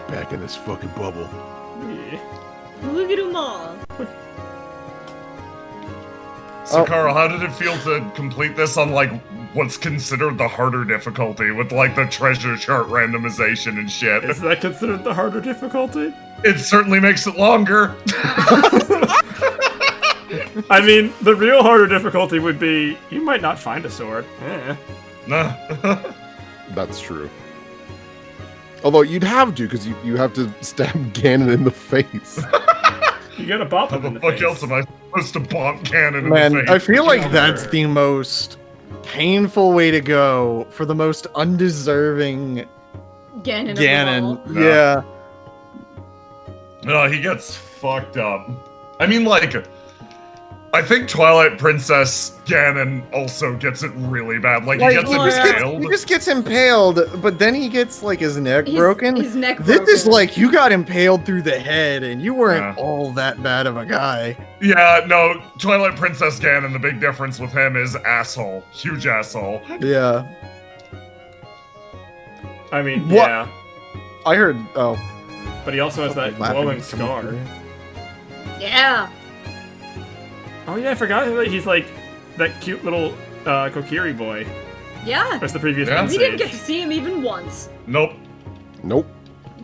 Back in this fucking bubble. Yeah. Look at them all. So Carl, how did it feel to complete this on like what's considered the harder difficulty with like the treasure chart randomization and shit? Is that considered the harder difficulty? It certainly makes it longer. I mean, the real harder difficulty would be you might not find a sword. Nah. That's true. Although you'd have to, because you have to stab Ganon in the face. You gotta bop How him in the the fuck face. else am I supposed to bomb cannon in Man, the face? I feel like that's the most painful way to go for the most undeserving Ganon. of Ganon. them all. Yeah. No, he gets fucked up. I mean, like, I think Twilight Princess Ganon also gets it really bad. Like, he gets impaled. He just gets impaled, but then he gets like his neck broken. His neck This broken. is like you got impaled through the head, and you weren't Yeah. all that bad of a guy. Yeah, no, Twilight Princess Ganon, the big difference with him is asshole. Huge asshole. Yeah, I mean, What? yeah. I heard. Oh, But he also has that Laughing glowing at someone. scar. Yeah. Oh yeah, I forgot that he's like that cute little Kokiri boy. Yeah. That's the previous Yeah. one. We didn't get to see him even once. Nope. Nope.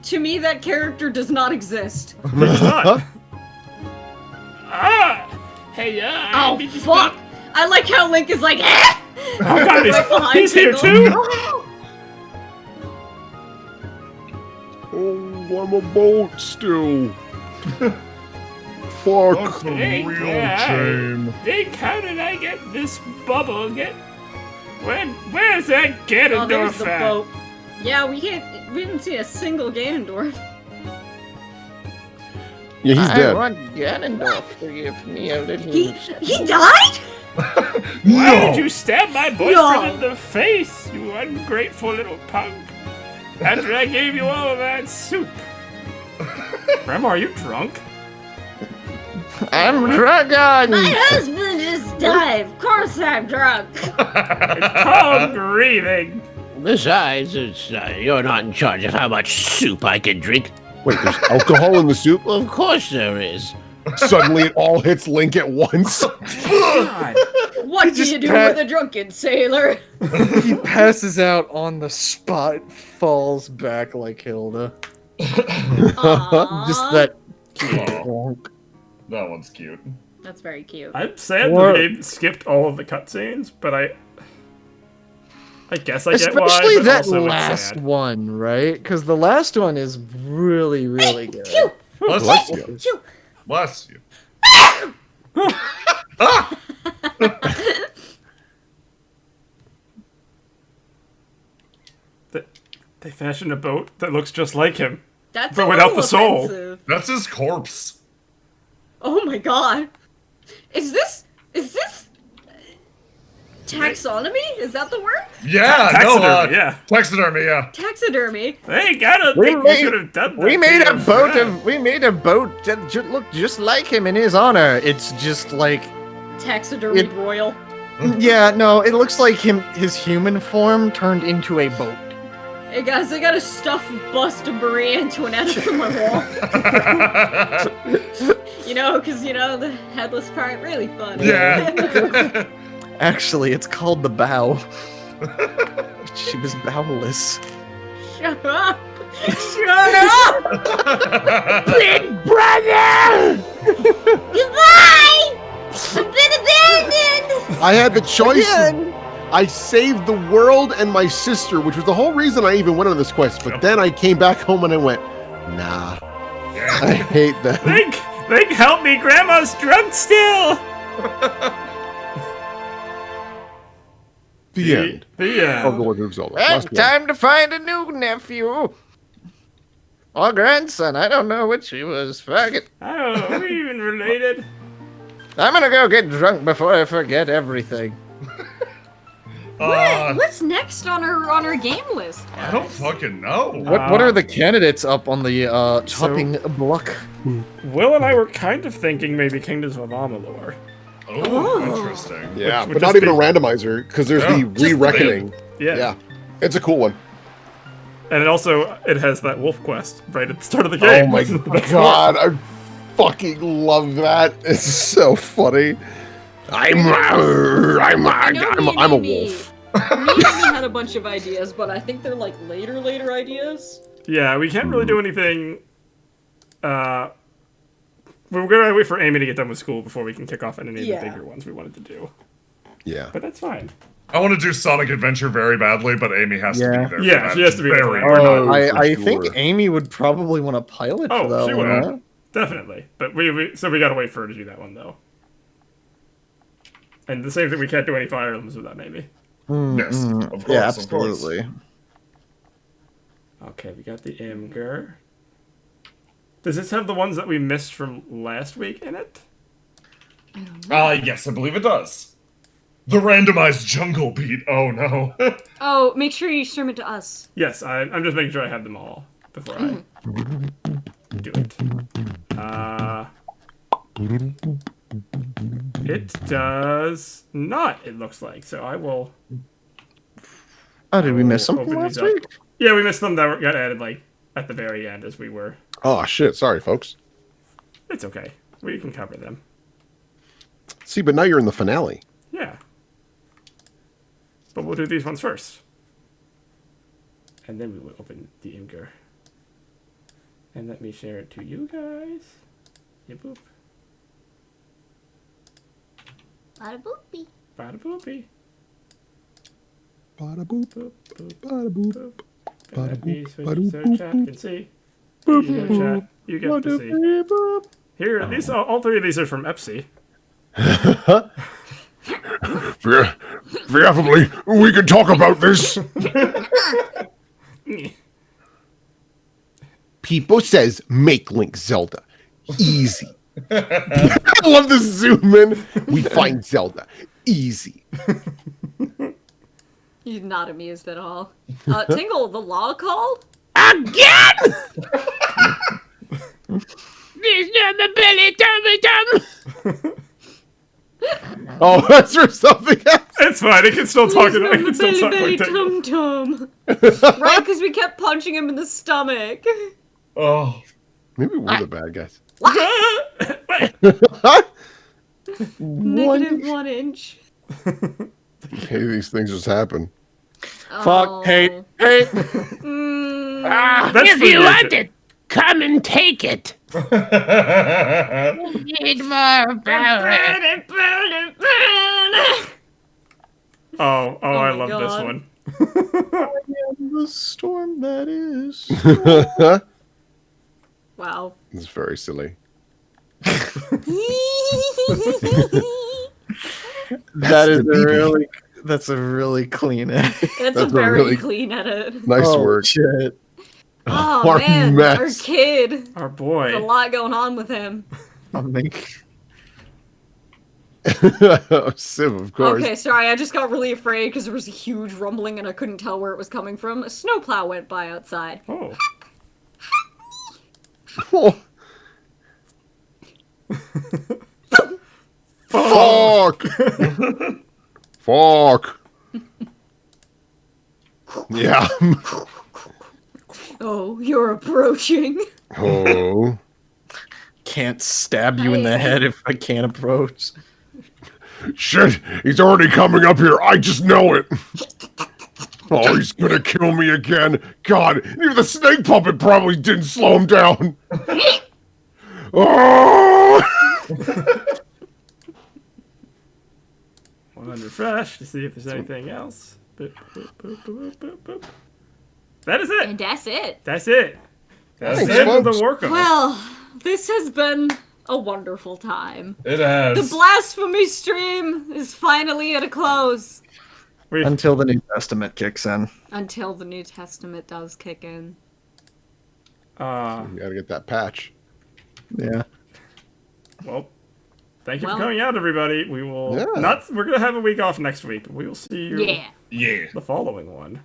To me, that character does not exist. He's not. Ah! Hey, Oh, fuck! I like how Link is like, eh! Oh god, Right behind he's here Tingle. too? Oh, I'm a boat still. Fuck. That's a Hey, real yeah. shame. Link, how did I get this bubble? Where's that Oh, there's Ganondorf the at? boat. Yeah, we haven't seen a single Ganondorf. Yeah, he's dead. want Ganondorf to give me a little. He died? Why did you stab my boyfriend No. in the face, you ungrateful little punk? After I gave you all of that soup. Grandma, are you drunk? I'm dragon. My husband just died. Of course I'm drunk. It's called grieving. Besides, you're not in charge of how much soup I can drink. Wait, there's alcohol in the soup? Of course there is. Suddenly it all hits Link at once. God. What do you do with a drunken sailor? He passes out on the spot, falls back like Hilda. Aww. Just that. That one's cute. That's very cute. I'm sad What? the game skipped all of the cutscenes, but I guess I get why, Especially but that also it's last sad. one, right? Because the last one is really, really good. Bless you. Bless you. They fashioned a boat that looks just like him. That's But a without little the soul. offensive. That's his corpse. Oh my god. Is this taxonomy? Is that the word? Yeah, Taxidermy, yeah. Taxidermy, yeah. Taxidermy. Hey, gotta We think we made- should have done that. We to made a your boat friend. of. We made a boat that looked just like him in his honor. It's just like, Taxidermied royal. yeah, no, it looks like his human form turned into a boat. Hey guys, I gotta stuff bust of Marie into an edit from my wall. You know, because, the headless part, really funny. Yeah. Actually, it's called the bow. She was bowless. Shut up! Shut up! Big brother! Goodbye! I've been abandoned! I had the choice. Again. I saved the world and my sister, which was the whole reason I even went on this quest. But then I came back home and I went, nah, I hate that. Link, help me! Grandma's drunk still. The end The of The Legend of Zelda. Well, Last one. time to find a new nephew. Or grandson, I don't know which he was. Fuck it. Oh, are we even related? I'm gonna go get drunk before I forget everything. What's next on our game list? I don't fucking know. What are the candidates up on the chopping block? Will and I were kind of thinking maybe Kingdoms of Amalur. Oh, interesting. Yeah, Which but not just even a be- randomizer because there's Yeah, the just the re-reckoning. Yeah. Yeah, it's a cool one. And it has that wolf quest right at the start of the Oh game. my This is the best god, I fucking love that. It's so funny. I'm a wolf. Me and Amy had a bunch of ideas, but I think they're like later ideas. one. Yeah, we can't really do anything. We're gonna wait for Amy to get done with school before we can kick off any of the Yeah. bigger ones we wanted to do. Yeah. But that's fine. I want to do Sonic Adventure very badly, but Amy has to Yeah. be there. Yeah, for she that has to be there for very that. We're Oh, not. for I sure. think Amy would probably want to pilot Oh, for that she one. would. Huh? Definitely. But so we gotta wait for her to do that one though. And the same thing, we can't do any Fire Emblems without Amy. Yes, of course, Yeah, of course. absolutely. Okay, we got the Imgur. Does this have the ones that we missed from last week in it? Yes, I believe it does. The randomized jungle beat. Oh no. Oh, make sure you stream it to us. Yes, I'm just making sure I have them all before I do it. It does not, it looks like, so I will... Oh, did we miss something open last these up. week? Yeah, we missed them that got added, at the very end as we were. Oh shit, sorry folks. It's okay. We can cover them. See, but now you're in the finale. Yeah. But we'll do these ones first. And then we will open the Imgur. And let me share it to you guys. Yeah, boop. Bada boopy. Bada boopy. Bada boop, Boop, boop, bada boop. boop. Bada Let me boop, switch bada so boop, chat boop. can see. You get chat. You get to see. Here, these all three of these are from Epsi. Viafble, we can talk about this. People says make Link Zelda. Easy. I love the zoom in. We find Zelda. Easy. He's not amused at all. Tingle, the law called? Again! This not the belly tummy. Oh, that's for something else. It's fine. It can still talk. He's It not can the still belly talk belly like Tingle. tum tum. Right, because we kept punching him in the stomach. Oh. Maybe we're the bad guys. -1 inch. Hey, these things just happen. Fuck, hey, hey. That's If for you you. want it, come and take it. Need more power. Oh, I my love this God. one. The storm that is. Wow. It's very silly. That's a really clean edit. That's a That's a very really- clean edit. Nice Oh, work. shit. Oh, Our man, mess. our kid. Our There's a boy. lot going on with him. I'm thinking. Civ, of course. Okay, sorry, I just got really afraid because there was a huge rumbling and I couldn't tell where it was coming from. A snowplow went by outside. Oh. Oh. Fuck! Fuck! Yeah. Oh, you're approaching. Oh. Can't stab you in the head if I can't approach. Shit! He's already coming up here. I just know it. Oh, he's gonna kill me again. God, even the snake puppet probably didn't slow him down. Oh! One refresh to see if there's anything else. Boop, boop, boop, boop, boop, boop. That is And it. that's it. That's it. That's Thanks, the end of the folks. workup. Well, this has been a wonderful time. It has. The blasphemy stream is finally at a close. Until the New Testament kicks in. Until the New Testament does kick in. You gotta get that patch. Yeah. Well, thank you Well- for coming out, everybody. We will Yeah. we're gonna have a week off next week. We will see you Yeah. Yeah. the following one.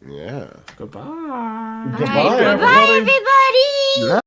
Yeah. Goodbye. Goodbye, Bye, everybody. everybody!